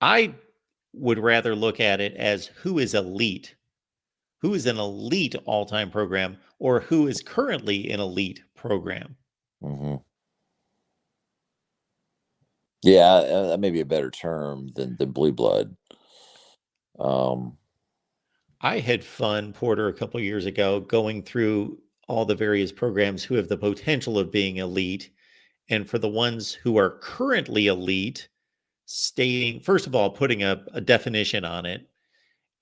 I would rather look at it as who is elite, who is an elite all-time program, or who is currently an elite program. Mm-hmm. Yeah, that may be a better term than blue blood. I had fun, Porter, a couple of years ago, going through all the various programs who have the potential of being elite. And for the ones who are currently elite, stating, first of all, putting a definition on it,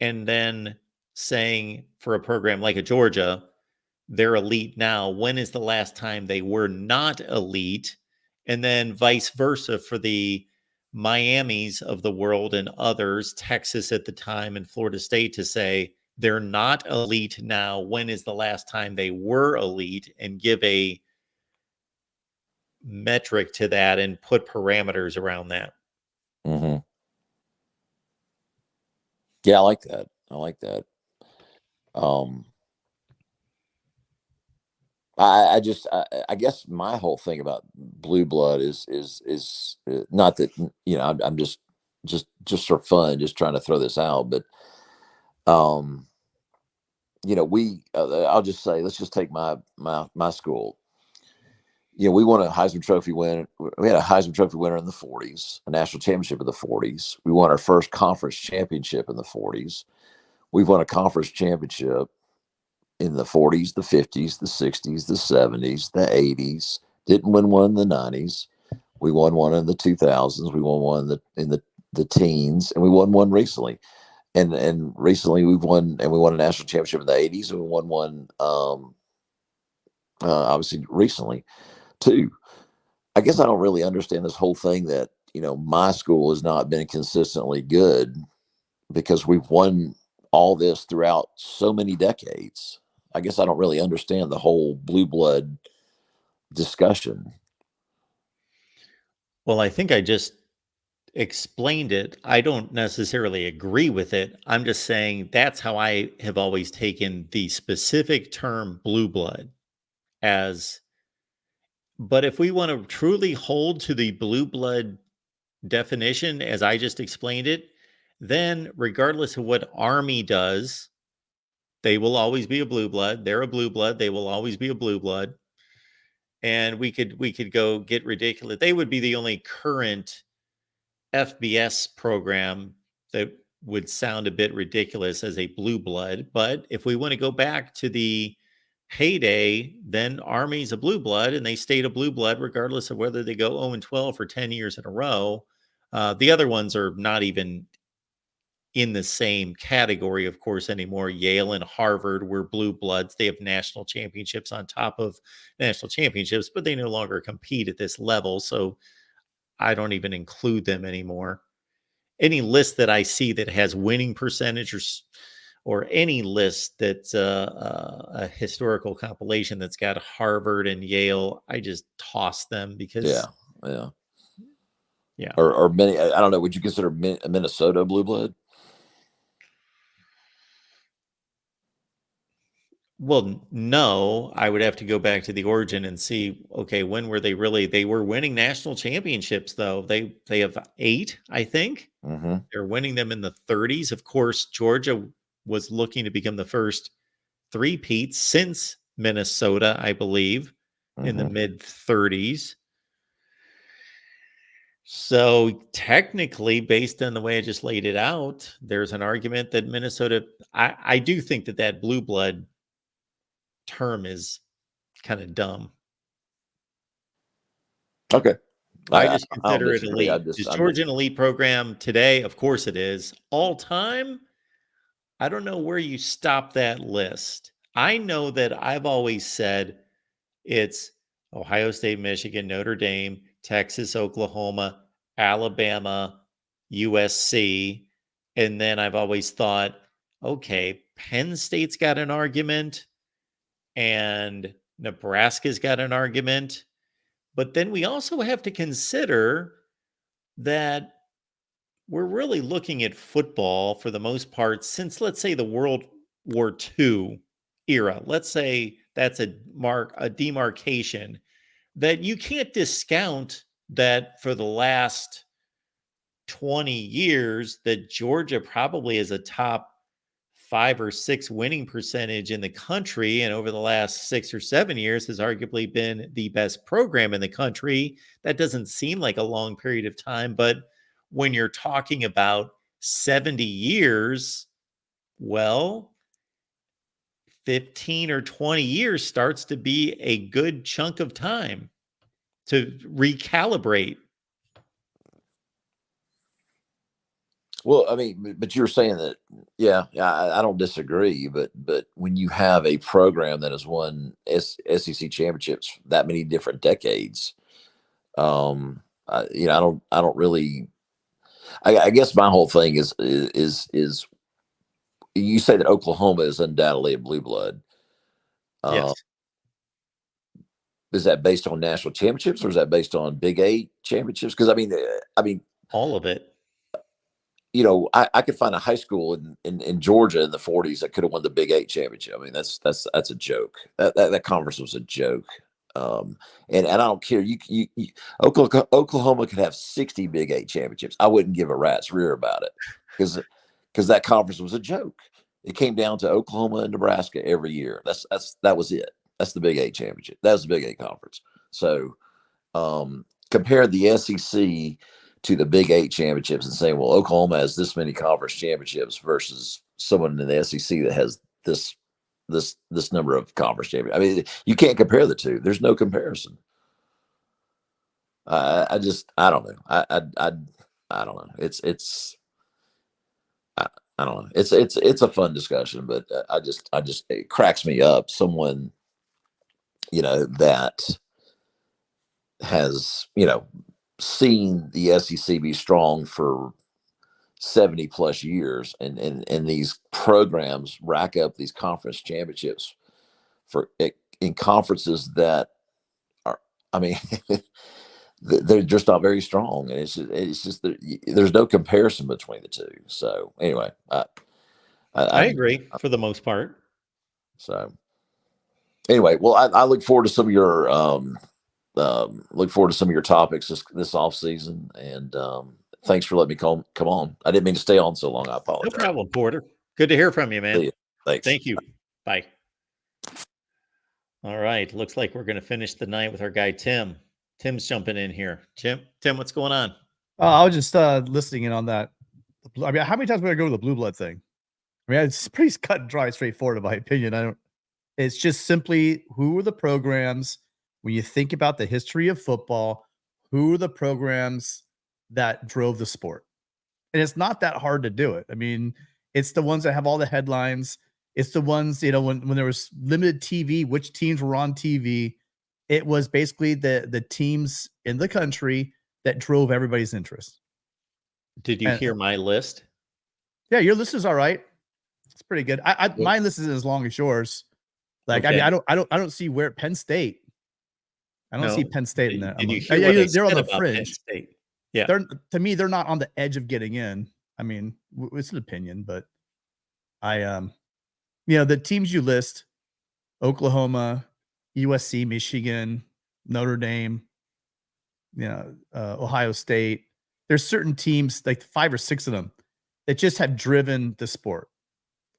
and then saying for a program like a Georgia, they're elite now. When is the last time they were not elite? And then vice versa for the Miamis of the world and others, Texas at the time and Florida State, to say they're not elite now. When is the last time they were elite? And give a metric to that and put parameters around that. Mm-hmm. Yeah, I like that. I guess my whole thing about blue blood is not that I'm just for fun, just trying to throw this out, but I'll just say, let's just take my school. We won a Heisman Trophy win. We had a Heisman Trophy winner in the 40s, a national championship in the 40s. We won our first conference championship in the 40s. We've won a conference championship in the 40s, the 50s, the 60s, the 70s, the 80s. Didn't win one in the 90s. We won one in the 2000s. We won one in the teens, and we won one recently. And recently we won a national championship in the 80s, and we won one obviously recently too. I guess I don't really understand this whole thing that my school has not been consistently good because we've won all this throughout so many decades. I guess I don't really understand the whole blue blood discussion. Well, I think I just explained it. I don't necessarily agree with it. I'm just saying that's how I have always taken the specific term blue blood as. But if we want to truly hold to the blue blood definition as I just explained it, then regardless of what Army does, they will always be a blue blood. They're a blue blood. They will always be a blue blood. And we could go get ridiculous. They would be the only current FBS program that would sound a bit ridiculous as a blue blood. But if we want to go back to the heyday, then Army's a blue blood, and they stayed a blue blood regardless of whether they go 0-12 for 10 years in a row. The other ones are not even in the same category, of course, anymore. Yale and Harvard were blue bloods. They have national championships on top of national championships, but they no longer compete at this level. So I don't even include them anymore. any list that I see that has winning percentage or any list that's a historical compilation that's got Harvard and Yale, I just toss them because yeah. Or many, I don't know. Would you consider Minnesota blue blood? Well, no, I would have to go back to the origin and see, okay, when were they really, they were winning national championships though. They have 8, I think. Mm-hmm. They're winning them in the 30s. Of course, Georgia was looking to become the first three-peat since Minnesota, I believe, in the mid 30s. So technically, based on the way I just laid it out, there's an argument that Minnesota, I do think that blue blood term is kind of dumb. Okay. I just consider it disagree. elite. Is Georgia an elite program today? Of course it is. All time? I don't know where you stop that list. I know that I've always said it's Ohio State, Michigan, Notre Dame, Texas, Oklahoma, Alabama, USC. And then I've always thought, okay, Penn State's got an argument and Nebraska's got an argument. But then we also have to consider that we're really looking at football for the most part since, let's say, the World War II era. Let's say that's a demarcation that you can't discount that for the last 20 years that Georgia probably is a top 5 or 6 winning percentage in the country, and over the last 6 or 7 years has arguably been the best program in the country. That doesn't seem like a long period of time, but when you're talking about 70 years, well, 15 or 20 years starts to be a good chunk of time to recalibrate. Well, I mean, but you're saying that, I don't disagree, but when you have a program that has won SEC championships that many different decades, I don't really. I guess my whole thing is you say that Oklahoma is undoubtedly a blue blood. Yes. Is that based on national championships or is that based on Big 8 championships? Because I mean, all of it. I could find a high school in Georgia in the 40s that could have won the Big 8 championship. I mean, that's a joke. That conference was a joke. And I don't care. Oklahoma could have 60 Big 8 championships. I wouldn't give a rat's rear about it because that conference was a joke. It came down to Oklahoma and Nebraska every year. That was it. That's the Big 8 championship. That was the Big 8 conference. So compare the SEC to the Big 8 championships and saying, well, Oklahoma has this many conference championships versus someone in the SEC that has this number of conference championships. I mean, you can't compare the two. There's no comparison. I don't know. I don't know. I don't know. It's a fun discussion, but it cracks me up. Someone, that has, seen the SEC be strong for 70 plus years and these programs rack up these conference championships in conferences that are, I mean, they're just not very strong. And it's just there's no comparison between the two. So anyway, I agree for the most part. So anyway, well, I look forward to some of your, topics this off season, and thanks for letting me come on. I didn't mean to stay on so long. I apologize. No problem, Porter. Good to hear from you, man. Thanks. Thank you. Bye. All right. Looks like we're going to finish the night with our guy, Tim. Tim's jumping in here. Tim, what's going on? I was just listening in on that. I mean, how many times would I go to the blue blood thing? I mean, it's pretty cut and dry, straightforward, in my opinion. It's just simply who are the programs when you think about the history of football, who are the programs that drove the sport? And it's not that hard to do it. I mean, it's the ones that have all the headlines. It's the ones, when there was limited TV, which teams were on TV. It was basically the teams in the country that drove everybody's interest. Did you hear my list? Yeah, your list is all right. It's pretty good. My list isn't as long as yours. Like, okay. I mean, I don't see where Penn State. I don't see Penn State in there. Did you hear what they they're on said the about fringe. Penn State? Yeah. To me, they're not on the edge of getting in. I mean, it's an opinion, but the teams you list, Oklahoma, USC, Michigan, Notre Dame, Ohio State. There's certain teams, like 5 or 6 of them, that just have driven the sport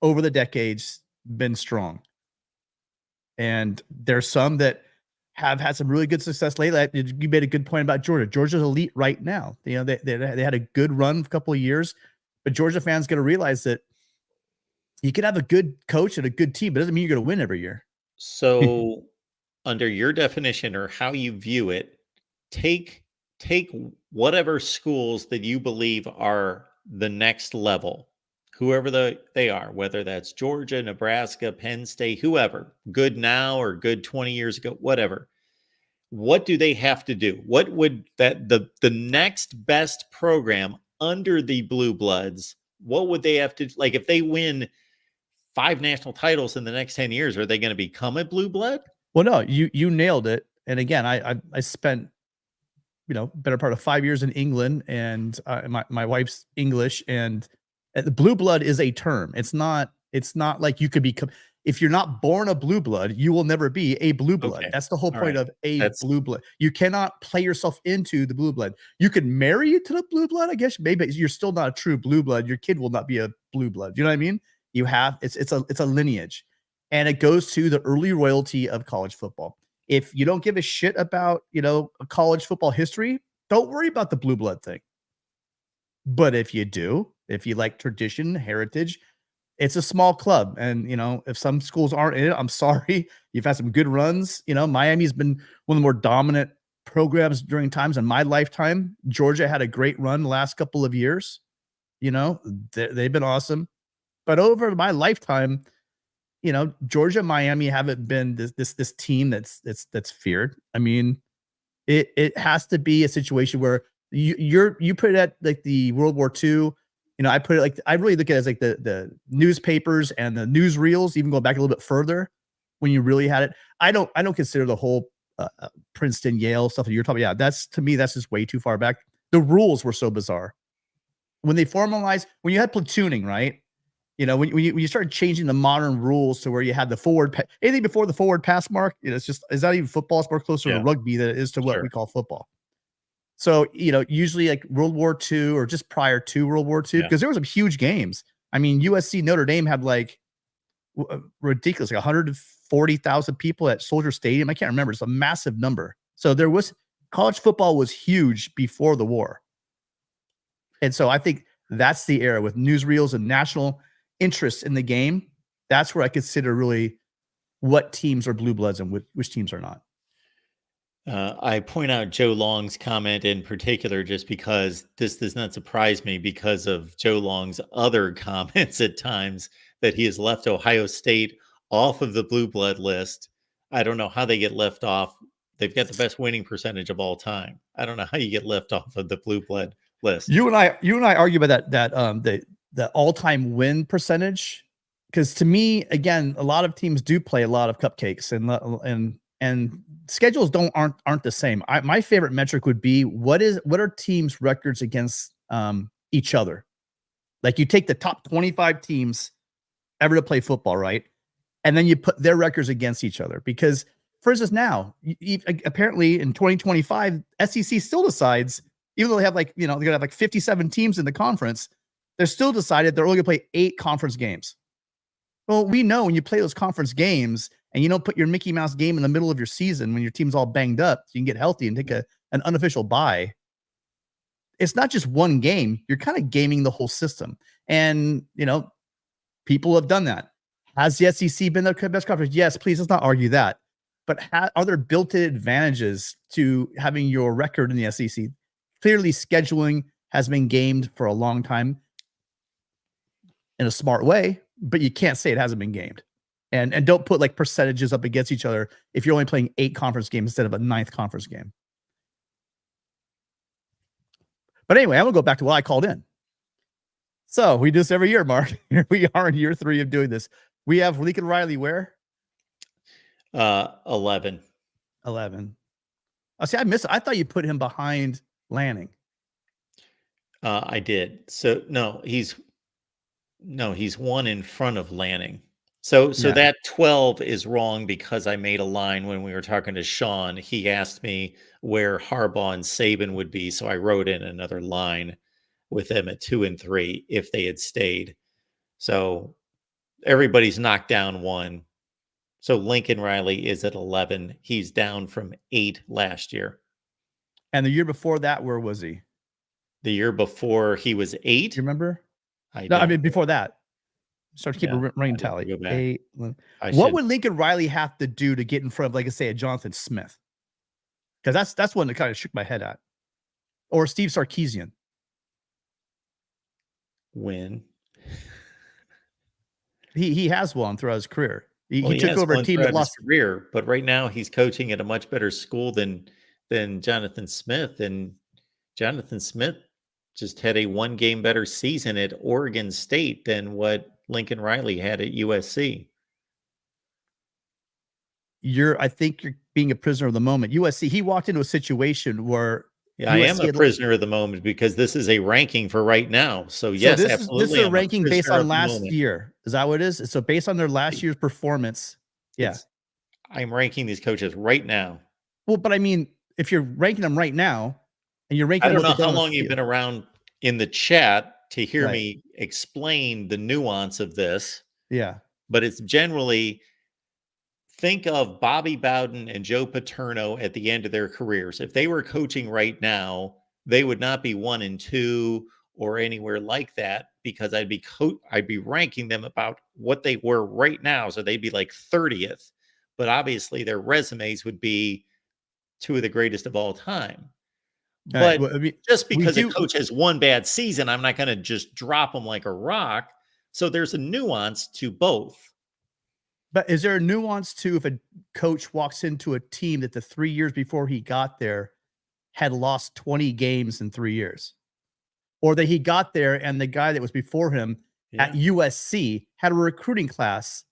over the decades, been strong. And there's some that have had some really good success lately. You made a good point about Georgia. Georgia's elite right now. They had a good run a couple of years, but Georgia fans got to realize that you can have a good coach and a good team, but it doesn't mean you're going to win every year. So under your definition or how you view it, take whatever schools that you believe are the next level, whoever they are, whether that's Georgia, Nebraska, Penn State, whoever, good now or good 20 years ago, whatever. What do they have to do? What would the next best program under the Blue Bloods, what would they have to, like, if they win 5 national titles in the next 10 years, are they going to become a Blue Blood? Well, no, you nailed it. And again, I spent, better part of 5 years in England, and my wife's English, and the Blue Blood is a term. It's not like you could become, if you're not born a Blue Blood, you will never be a Blue Blood. Okay. That's the whole point of That's Blue Blood. You cannot play yourself into the Blue Blood. You could marry to the Blue Blood, I guess. Maybe you're still not a true Blue Blood. Your kid will not be a Blue Blood. You know what I mean? You have, it's a lineage, and it goes to the early royalty of college football. If you don't give a shit about, college football history, don't worry about the Blue Blood thing. But if you do, if you like tradition, heritage, it's a small club. And, if some schools aren't in it, I'm sorry. You've had some good runs. Miami's been one of the more dominant programs during times in my lifetime. Georgia had a great run the last couple of years. They've been awesome. But over my lifetime, Georgia, Miami haven't been this team that's feared. I mean, it has to be a situation where you put it at like the World War II. I put it like, I really look at it as like the newspapers and the newsreels, even going back a little bit further when you really had it. I don't consider the whole Princeton, Yale stuff that you're talking about. Yeah, to me, that's just way too far back. The rules were so bizarre when they formalized, when you had platooning, right? When you started changing the modern rules to where you had the forward, anything before the forward pass mark, it's not even football. It's more closer to rugby than it is to what we call football. So, usually like World War II or just prior to World War II, because there were some huge games. I mean, USC Notre Dame had like ridiculous, like 140,000 people at Soldier Stadium. I can't remember. It's a massive number. So college football was huge before the war. And so I think that's the era with newsreels and national interest in the game. That's where I consider really what teams are Blue Bloods and which teams are not. I point out Joe Long's comment in particular, just because this does not surprise me because of Joe Long's other comments at times that he has left Ohio State off of the Blue Blood list. I don't know how they get left off. They've got the best winning percentage of all time. I don't know how you get left off of the Blue Blood list. You and I argue about that the all-time win percentage, because to me, again, a lot of teams do play a lot of cupcakes, and schedules aren't the same. My favorite metric would be what are teams' records against each other. Like, you take the top 25 teams ever to play football, right? And then you put their records against each other, because for instance, now apparently in 2025, SEC still decides, even though they have they're gonna have like 57 teams in the conference, they're still decided they're only gonna play 8 conference games. Well, we know when you play those conference games and you don't put your Mickey Mouse game in the middle of your season when your team's all banged up, so you can get healthy and take an unofficial bye. It's not just one game. You're kind of gaming the whole system. And, people have done that. Has the SEC been the best conference? Yes, please, let's not argue that. But are there built-in advantages to having your record in the SEC? Clearly, scheduling has been gamed for a long time in a smart way, but you can't say it hasn't been gamed. And don't put like percentages up against each other if you're only playing 8 conference games instead of a 9th conference game. But anyway, I'm gonna go back to what I called in. So we do this every year, Mark. Here we are in year 3 of doing this. We have Lincoln Riley where? 11. 11. Oh, see, I missed it. I thought you put him behind Lanning. I did. So he's 1 in front of Lanning. So Yeah. that 12 is wrong because I made a line when we were talking to Sean. He asked me where Harbaugh and Saban would be, so I wrote in another line with them at 2 and 3 if they had stayed. So everybody's knocked down 1. So Lincoln Riley is at 11. He's down from 8 last year. And the year before that, where was he? The year before he was 8. Do you remember? I mean before that. Start to keep a rain tally. Go back. 8. What would Lincoln Riley have to do to get in front of, like I say, a Jonathan Smith? Because that's one that kind of shook my head at. Or Steve Sarkisian. Win. He has won throughout his career. He Well, took over a team that lost career, but right now he's coaching at a much better school than Jonathan Smith, and Jonathan Smith just had a 1 game better season at Oregon State than what Lincoln Riley had at USC. I think you're being a prisoner of the moment. USC, he walked into a situation where I am a prisoner of the moment because this is a ranking for right now. So yes, absolutely. This is a ranking based on last year. Is that what it is? So based on their last year's performance. Yeah. I'm ranking these coaches right now. Well, but I mean, if you're ranking them right now and you're ranking I don't know how long you've been around in the chat to hear me explain the nuance of this. Yeah. But it's generally, think of Bobby Bowden and Joe Paterno at the end of their careers. If they were coaching right now, they would not be 1 and 2 or anywhere like that because I'd be ranking them about what they were right now. So they'd be like 30th, but obviously their resumes would be 2 of the greatest of all time. But just because a coach has 1 bad season, I'm not going to just drop them like a rock. So there's a nuance to both. But is there a nuance to if a coach walks into a team that the 3 years before he got there had lost 20 games in 3 years? Or that he got there and the guy that was before him at USC had a recruiting class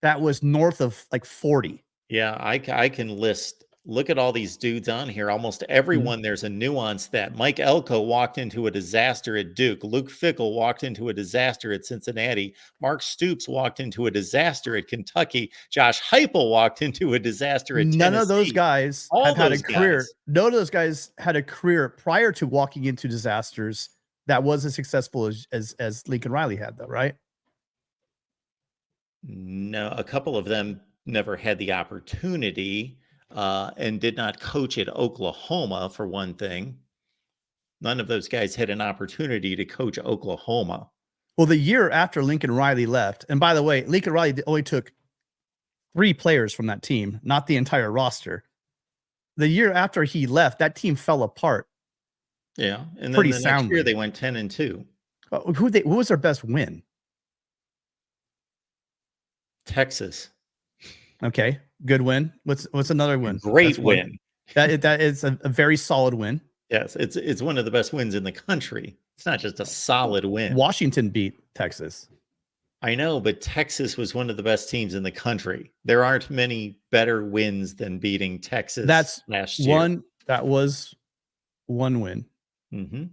that was north of like 40. Yeah, I can list. Look at all these dudes on here. Almost everyone, there's a nuance that Mike Elko walked into a disaster at Duke. Luke Fickell walked into a disaster at Cincinnati. Mark Stoops walked into a disaster at Kentucky. Josh Heupel walked into a disaster at Tennessee. None of those guys have had a career. None of those guys had a career prior to walking into disasters that was as successful as Lincoln Riley had, though, right? No, a couple of them never had the opportunity. And did not coach at Oklahoma, for one thing. None of those guys had an opportunity to coach Oklahoma. Well, the year after Lincoln Riley left, and by the way, Lincoln Riley only took 3 players from that team, not the entire roster. The year after he left, that team fell apart. Yeah, and then the next year they went 10 and 2. Who was their best win? Texas. Okay, good win. What's another win? Great win. That is a very solid win. Yes, it's one of the best wins in the country. It's not just a solid win. Washington beat Texas. I know, but Texas was one of the best teams in the country. There aren't many better wins than beating Texas last year. That was one win. Mm-hmm.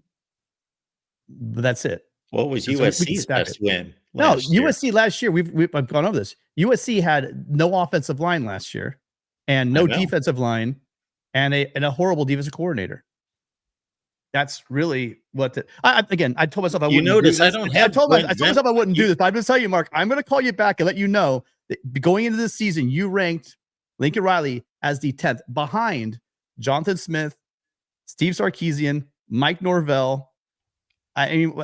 But that's it. What was USC's best win? USC last year, I've gone over this. USC had no offensive line last year and no defensive line and a horrible defensive coordinator. That's really what I told myself I wouldn't do this. I told myself I wouldn't do this, but I'm going to tell you, Mark, I'm going to call you back and let you know that going into this season, you ranked Lincoln Riley as the 10th behind Jonathan Smith, Steve Sarkisian, Mike Norvell. I mean,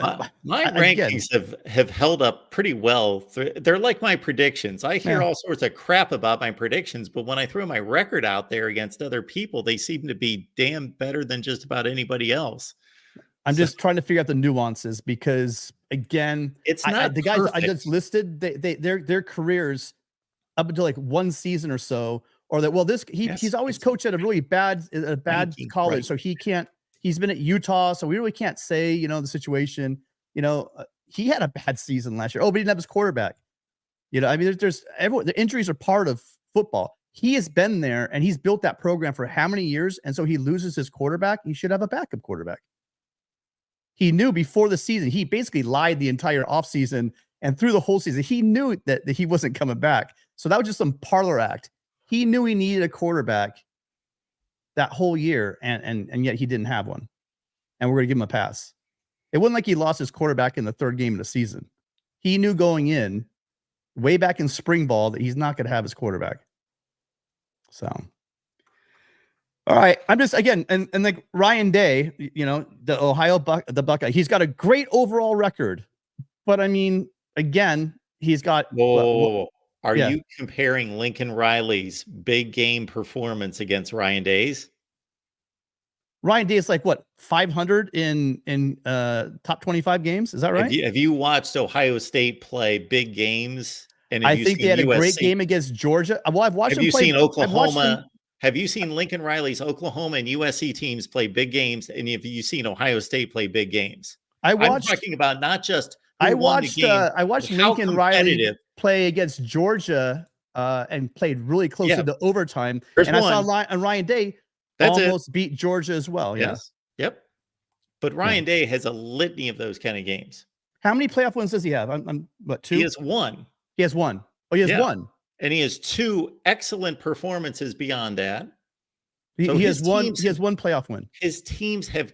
my rankings have held up pretty well. They're like my predictions. I hear all sorts of crap about my predictions, but when I throw my record out there against other people, they seem to be damn better than just about anybody else. I'm just trying to figure out the nuances because, again, it's not the guys I just listed. Their careers up until like one season or so, or that he's always coached at a really bad college, so he can't. He's been at Utah, so we really can't say, the situation. he had a bad season last year. Oh, but he didn't have his quarterback. You know, I mean, there's everyone. The injuries are part of football. He has been there and he's built that program for how many years? And so he loses his quarterback. He should have a backup quarterback. He knew before the season. He basically lied the entire offseason and through the whole season. He knew that he wasn't coming back. So that was just some parlor act. He knew he needed a quarterback that whole year, and yet he didn't have one. And we're going to give him a pass. It wasn't like he lost his quarterback in the third game of the season. He knew going in, way back in spring ball, that he's not going to have his quarterback. So, all right. I'm just, again, and like Ryan Day, you know, the Ohio the Buckeye, he's got a great overall record. But I mean, again, he's got. Whoa. Are you comparing Lincoln Riley's big game performance against Ryan Day's? Ryan Day is like what, 500 in top 25 games? Is that right? Have you watched Ohio State play big games? And I think they had a great game against Georgia. Well, I've watched. Have you seen Oklahoma? Have you seen Lincoln Riley's Oklahoma and USC teams play big games? And have you seen Ohio State play big games? I'm talking about not just. I watched Lincoln Riley play against Georgia and played really close to the overtime. I saw Ryan Day almost beat Georgia as well. Yes. Yep. But Ryan Day has a litany of those kind of games. How many playoff wins does he have? I'm what, 2? He has 1. He has 1. Oh, he has 1. And he has 2 excellent performances beyond that. He has 1 playoff win. His teams have.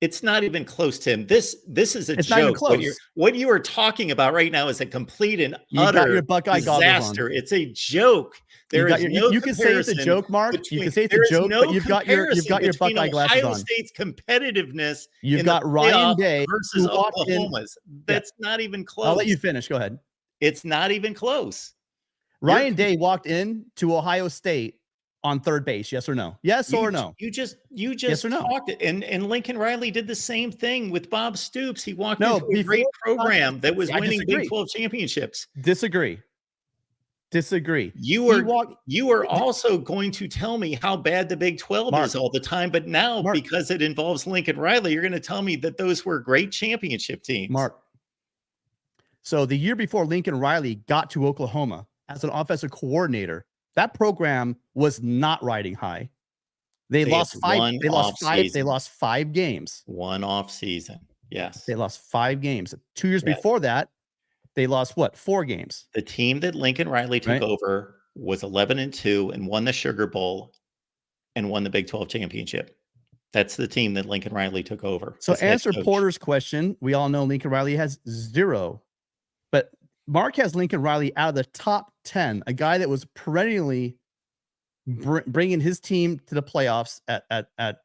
It's not even close to him. This is a joke. Not even close. What you are talking about right now is a complete and utter disaster. It's a joke. You can say it's a joke, Mark. You can say it's a joke, but you've got your Buckeye glasses on. Ohio State's competitiveness. You've got Ryan Day versus Oklahoma's. That's not even close. I'll let you finish. Go ahead. It's not even close. Ryan Day walked in to Ohio State on third base, yes or no? Yes or no? You just yes or no? talked it. And Lincoln Riley did the same thing with Bob Stoops. He walked into a great program that was winning Big 12 championships. Disagree. You are also going to tell me how bad the Big 12 is all the time, but now because it involves Lincoln Riley, you're going to tell me that those were great championship teams. Mark. So the year before Lincoln Riley got to Oklahoma as an offensive coordinator, that program was not riding high. They lost 5 games. One off season. Yes. They lost 5 games. 2 years before that, they lost 4 games. The team that Lincoln Riley took over was 11-2 and won the Sugar Bowl and won the Big 12 championship. That's the team that Lincoln Riley took over. So answer Porter's question. We all know Lincoln Riley has 0, but Mark has Lincoln Riley out of the top 10, a guy that was perennially bringing his team to the playoffs at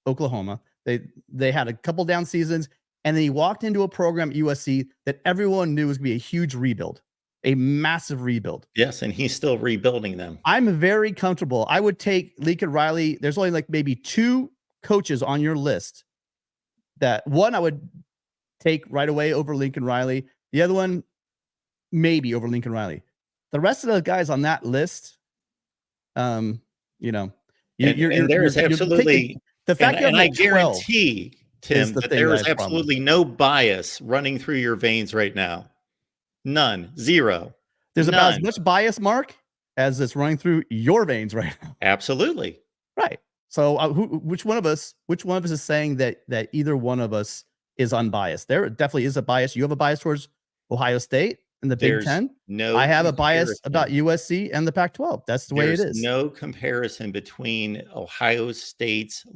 Oklahoma. They had a couple down seasons, and then he walked into a program at USC that everyone knew was going to be a huge rebuild, a massive rebuild. Yes, and he's still rebuilding them. I'm very comfortable. I would take Lincoln Riley. There's only like maybe 2 coaches on your list that one I would take right away over Lincoln Riley. The other one, maybe over Lincoln Riley. The rest of the guys on that list, there's absolutely the fact that I guarantee, Tim, that there is absolutely no bias running through your veins right now. None. 0. There's about as much bias, Mark, as it's running through your veins right now. Absolutely. Right. So which one of us is saying that either one of us is unbiased? There definitely is a bias. You have a bias towards Ohio State and the Big Ten. I have a bias about USC and the Pac-12. That's the way it is. There's no comparison between Ohio State's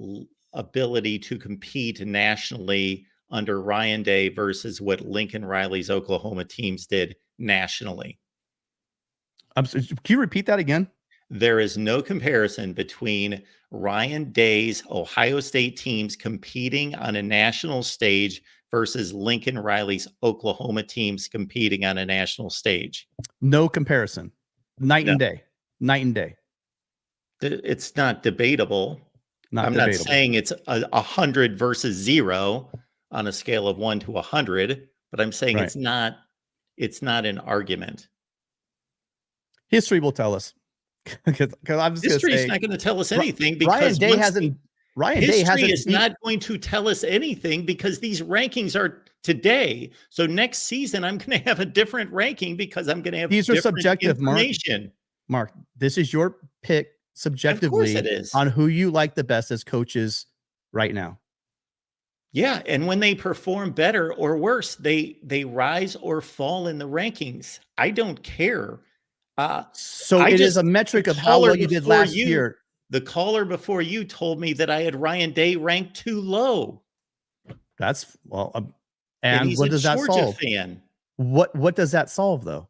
ability to compete nationally under Ryan Day versus what Lincoln Riley's Oklahoma teams did nationally. Can you repeat that again? There is no comparison between Ryan Day's Ohio State teams competing on a national stage versus Lincoln Riley's Oklahoma teams competing on a national stage. No comparison. Night and day. It's not debatable. I'm not saying it's 100 versus 0 on a scale of 1 to 100, but I'm saying it's not an argument. History will tell us. Because I'm just history is not going to tell us anything because Ryan Day is not going to tell us anything because these rankings are today. So next season, I'm going to have a different ranking because I'm going to have These are different subjective, information. Mark, this is your pick subjectively Of course it is. on who you like the best as coaches right now. Yeah, and when they perform better or worse, they rise or fall in the rankings. I don't care. So it is a metric of how well you did last year. The caller before you told me that I had Ryan Day ranked too low. That's And and he's what a does that Georgia solve? fan. What does that solve though?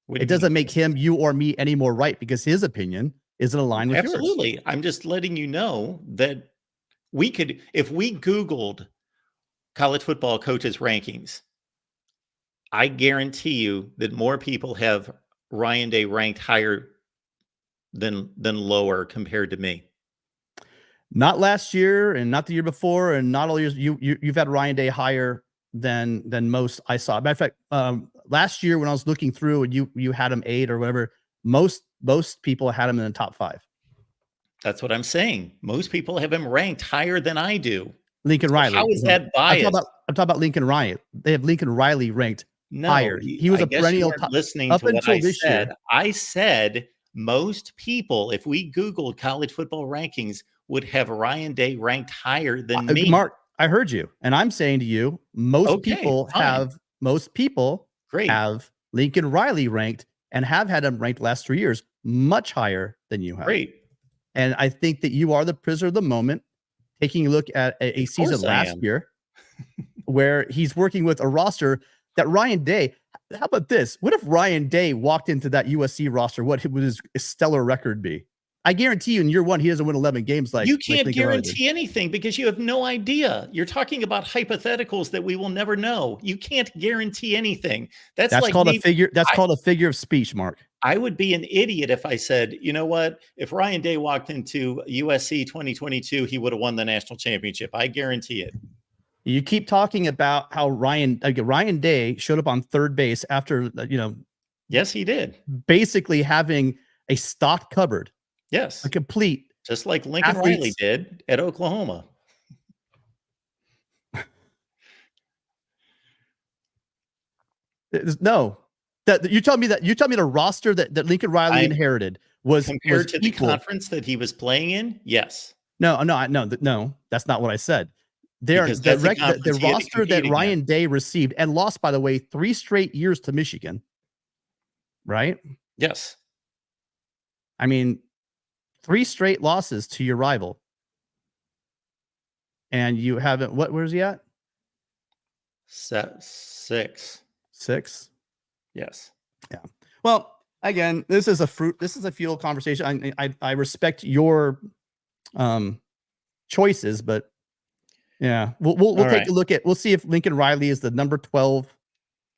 What do It you doesn't mean? make him, you or me any more right because his opinion isn't aligned with yours. Absolutely. I'm just letting you know that we could, if we Googled college football coaches rankings, I guarantee you that more people have Ryan Day ranked higher than lower compared to me. Not last year and not the year before and not all years. You've had Ryan Day higher than most I saw. Matter of fact, last year when I was looking through and you had him 8 or whatever, most people had him in the top 5. That's what I'm saying. Most people have him ranked higher than I do. Lincoln Riley. How is that biased? I'm talking about Lincoln Riley. They have Lincoln Riley ranked higher. He was I a guess perennial you weren't top listening up to what until I this said. year. I said most people, if we Googled college football rankings, would have Ryan Day ranked higher than me. Mark, I heard you, and I'm saying to you, most people fine. have Lincoln Riley ranked and have had him ranked last 3 years much higher than you have. Great. And I think that you are the prisoner of the moment, taking a look at a season last year where he's working with a roster that Ryan Day. How about this? What if Ryan Day walked into that USC roster? What would his stellar record be? I guarantee you in year 1, he doesn't win 11 games. You can't guarantee anything because you have no idea. You're talking about hypotheticals that we will never know. You can't guarantee anything. That's like called a figure. That's called a figure of speech, Mark. I would be an idiot if I said, you know what? If Ryan Day walked into USC 2022, he would have won the national championship. I guarantee it. You keep talking about how Ryan Day showed up on third base after, Yes, he did. Basically having a stocked cupboard. Yes. A complete. Just like Lincoln Riley did at Oklahoma. No. That you tell me the roster that Lincoln Riley inherited was compared to equal. The conference that he was playing in. Yes. No, that's not what I said. The roster that Ryan Day received and lost, by the way, 3 straight years to Michigan. Right? Yes. I mean, 3 straight losses to your rival. And you haven't, where's he at? 6. 6. Yes. Yeah. Well, again, this is a fuel conversation. I respect your choices, but yeah, we'll take a look at, we'll see if Lincoln Riley is the number 12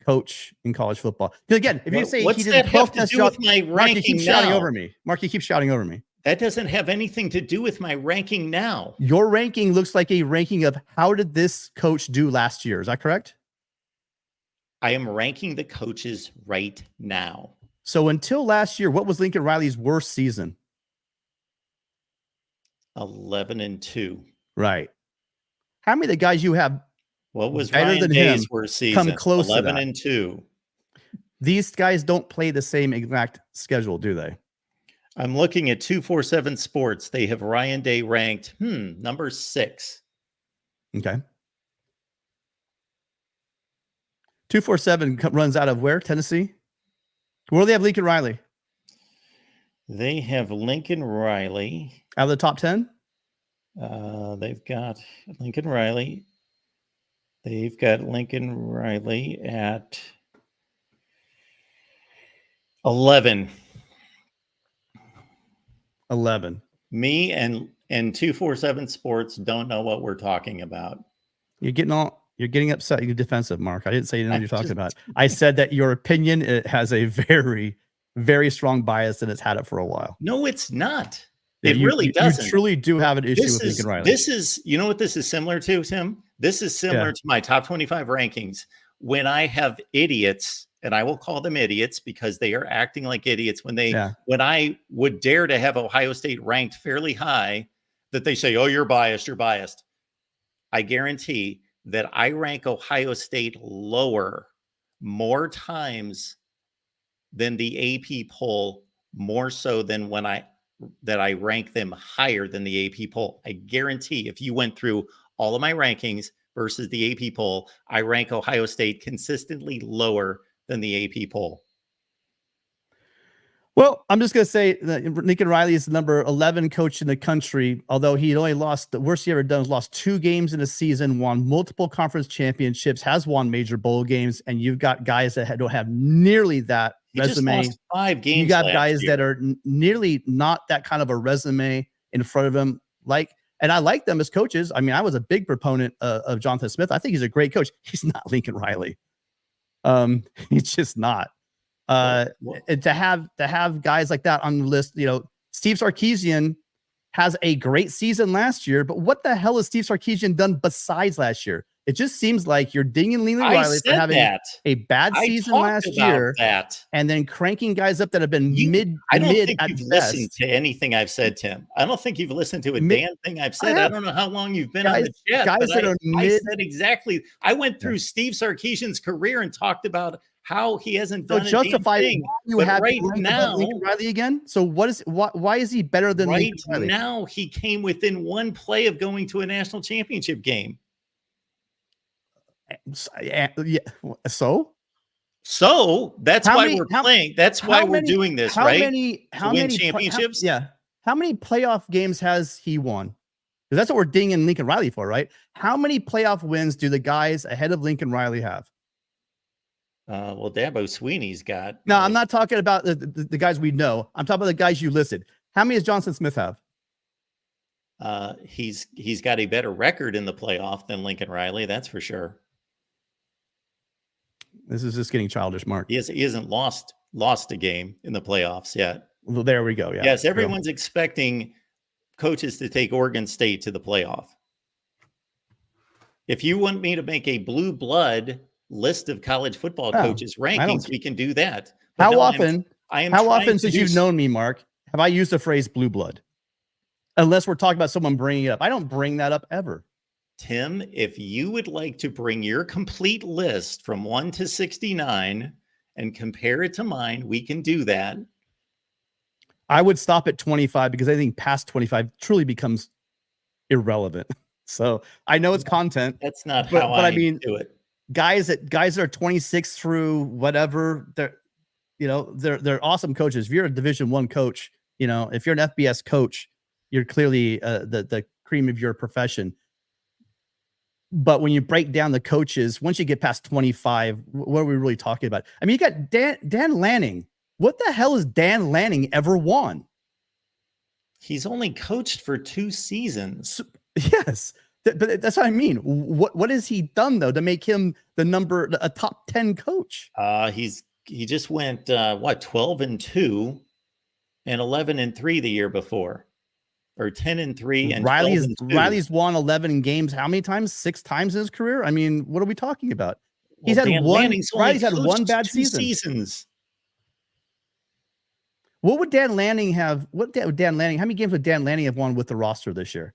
coach in college football. Again, if you say what's he did that the have 12th to best do job, with my Mark, you keep ranking shouting now? over me. Mark, you keep shouting over me. That doesn't have anything to do with my ranking now. Your ranking looks like a ranking of how did this coach do last year? Is that correct? I am ranking the coaches right now. So until last year, what was Lincoln Riley's worst season? 11-2. Right. How many of the guys you have? What was better Ryan than Day's him worst season? come close 11-2. These guys don't play the same exact schedule, do they? I'm looking at 247 Sports. They have Ryan Day ranked number 6. Okay. 247 runs out of where? Tennessee? Where do they have Lincoln Riley? They have Lincoln Riley. Out of the top 10? They've got Lincoln Riley. They've got Lincoln Riley at 11. 11. Me and 247 Sports don't know what we're talking about. You're getting upset. You're defensive, Mark. I didn't say you know what you're talking about. I said that your opinion, it has a very, very strong bias and it's had it for a while. No, it's not. Yeah, It really doesn't. You truly do have an issue with Lincoln Riley. This is, you know what this is similar to, Tim? This is similar to my top 25 rankings. When I have idiots, and I will call them idiots because they are acting like idiots when I would dare to have Ohio State ranked fairly high, that they say, oh, you're biased. I guarantee that I rank Ohio State lower more times than the AP poll, more so than that I rank them higher than the AP poll. I guarantee if you went through all of my rankings versus the AP poll, I rank Ohio State consistently lower than the AP poll. Well, I'm just going to say that Lincoln Riley is the number 11 coach in the country, although he only lost, the worst he ever done is lost 2 games in a season, won multiple conference championships, has won major bowl games, and you've got guys that don't have nearly that resume. Just lost 5 games. You got guys that are nearly not that kind of a resume in front of him. And I like them as coaches. I mean, I was a big proponent of Jonathan Smith. I think he's a great coach. He's not Lincoln Riley. He's just not. And to have guys like that on the list, Steve Sarkisian has a great season last year, but what the hell has Steve Sarkisian done besides last year? It just seems like you're dinging Lincoln Riley for having a bad season last year, and then cranking guys up that have been mid. I don't think you've listened to anything I've said, Tim. I don't think you've listened to a damn thing I've said. I don't know how long you've been on the chat. Guys that are I said exactly. I went through Steve Sarkisian's career and talked about how he hasn't done a damn thing. You have right now Lincoln Riley again. So why is he better than right now? He came within 1 play of going to a national championship game. Yeah. So that's why we're playing. That's why we're doing this, right? How many championships? How many playoff games has he won? Because that's what we're dinging Lincoln Riley for, right? How many playoff wins do the guys ahead of Lincoln Riley have? Well, Dabo Sweeney's got. No, I'm not talking about the guys we know. I'm talking about the guys you listed. How many does Johnson Smith have? He's got a better record in the playoff than Lincoln Riley. That's for sure. This is just getting childish, Mark. He hasn't lost a game in the playoffs yet. Well, there we go. Yeah. Yes, everyone's expecting coaches to take Oregon State to the playoff. If you want me to make a blue blood list of college football coaches rankings, we can do that. But how often since you've known me, Mark, have I used the phrase blue blood? Unless we're talking about someone bringing it up. I don't bring that up ever. Tim, if you would like to bring your complete list from 1 to 69 and compare it to mine, we can do that. I would stop at 25 because I think past 25 truly becomes irrelevant. So I know it's content. That's not how I mean, do it. Guys that are 26 through whatever, they're awesome coaches. If you're a Division I coach, if you're an FBS coach, you're clearly the cream of your profession. But when you break down the coaches, once you get past 25, what are we really talking about? I mean, you got Dan Lanning. What the hell has Dan Lanning ever won? He's only coached for 2 seasons. Yes, but that's what I mean. What has he done though to make him a top 10 coach? He just went 12-2 and 11-3 the year before. Or 10-3 and Riley's won 11 games. How many times? 6 times in his career. I mean, what are we talking about? He's had one. Riley's had one bad seasons. What would Dan Lanning have? How many games would Dan Lanning have won with the roster this year?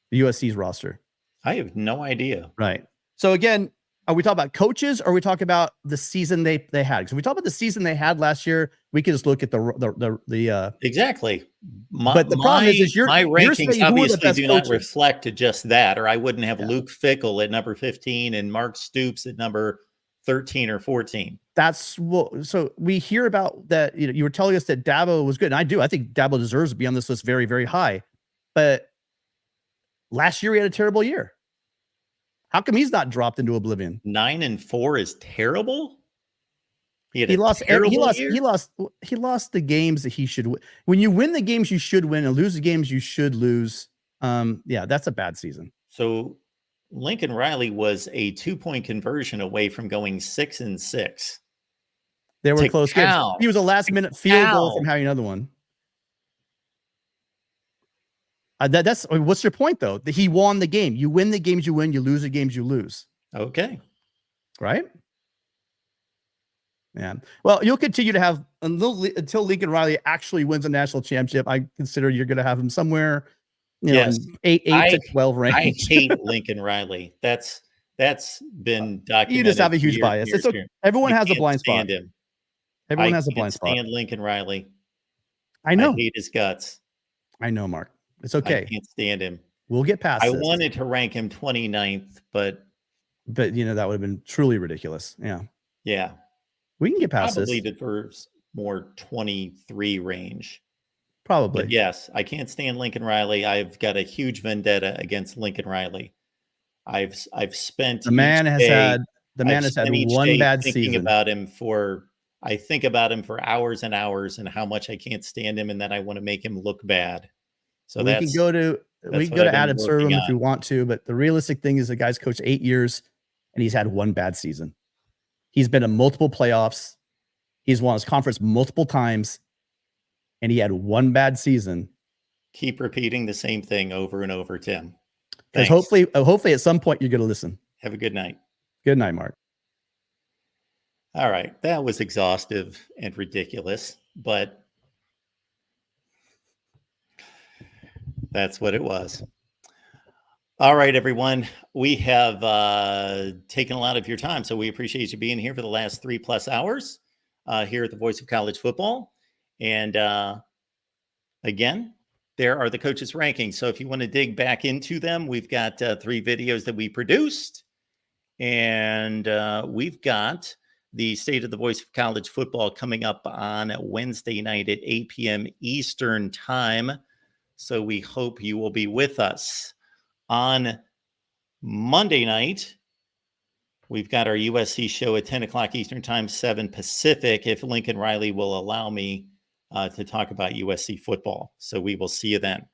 The USC's roster. I have no idea. Right. So again, are we talking about coaches or are we talking about the season they had? Because we talk about the season they had last year, we can just look at the exactly. But the problem is my rankings obviously do not reflect just that, or I wouldn't have Luke Fickell at number 15 and Mark Stoops at number 13 or 14. So we hear about that. You were telling us that Dabo was good, and I do. I think Dabo deserves to be on this list very, very high. But last year he had a terrible year. How come he's not dropped into oblivion? 9-4 is terrible. He lost the games that he should win. When you win the games you should win and lose the games you should lose, that's a bad season. So Lincoln Riley was a 2-point conversion away from going 6-6. There were close games. He was a last-minute field goal from having another one. What's your point though? That he won the game. You win the games you win. You lose the games you lose. Okay, right? Yeah. Well, you'll continue to have until Lincoln Riley actually wins a national championship. I consider you're going to have him somewhere, in 8 to 12 range. I hate Lincoln Riley. That's That's been documented. You just have a for huge years bias. and It's years okay. and years. Everyone I has a can't blind spot. stand him. Everyone I has a can't blind spot. stand Lincoln Riley. I I know. hate his guts. I know, Mark. It's I okay. can't stand him. We'll get past I this. wanted to rank him 29th, but But that would have been truly ridiculous. Yeah. yeah, We can get past probably this. deserves more 23 range. Probably. But yes, I can't stand Lincoln Riley. I've got a huge vendetta against Lincoln Riley. I've spent The man each has day- had I've spent each one day bad thinking season. about him I think about him for hours and hours and how much I can't stand him and that I want to make him look bad. So we can go to what I've ad been absurdum working if we on. want to, but the realistic thing is the guy's coached 8 years and he's had one bad season. He's been in multiple playoffs. He's won his conference multiple times, and he had one bad season. Keep repeating the same thing over and over, Tim. Because Thanks. hopefully at some point you're going to listen. Have a good night. Good night, Mark. All right. That was exhaustive and ridiculous, but that's what it was. All right, everyone. We have taken a lot of your time, so we appreciate you being here for the last 3+ hours here at the Voice of College Football. And again, there are the coaches' rankings. So if you want to dig back into them, we've got 3 videos that we produced. And we've got the State of the Voice of College Football coming up on Wednesday night at 8 p.m. Eastern Time. So we hope you will be with us. On Monday night, we've got our USC show at 10 o'clock Eastern Time, 7 Pacific, if Lincoln Riley will allow me to talk about USC football. So we will see you then.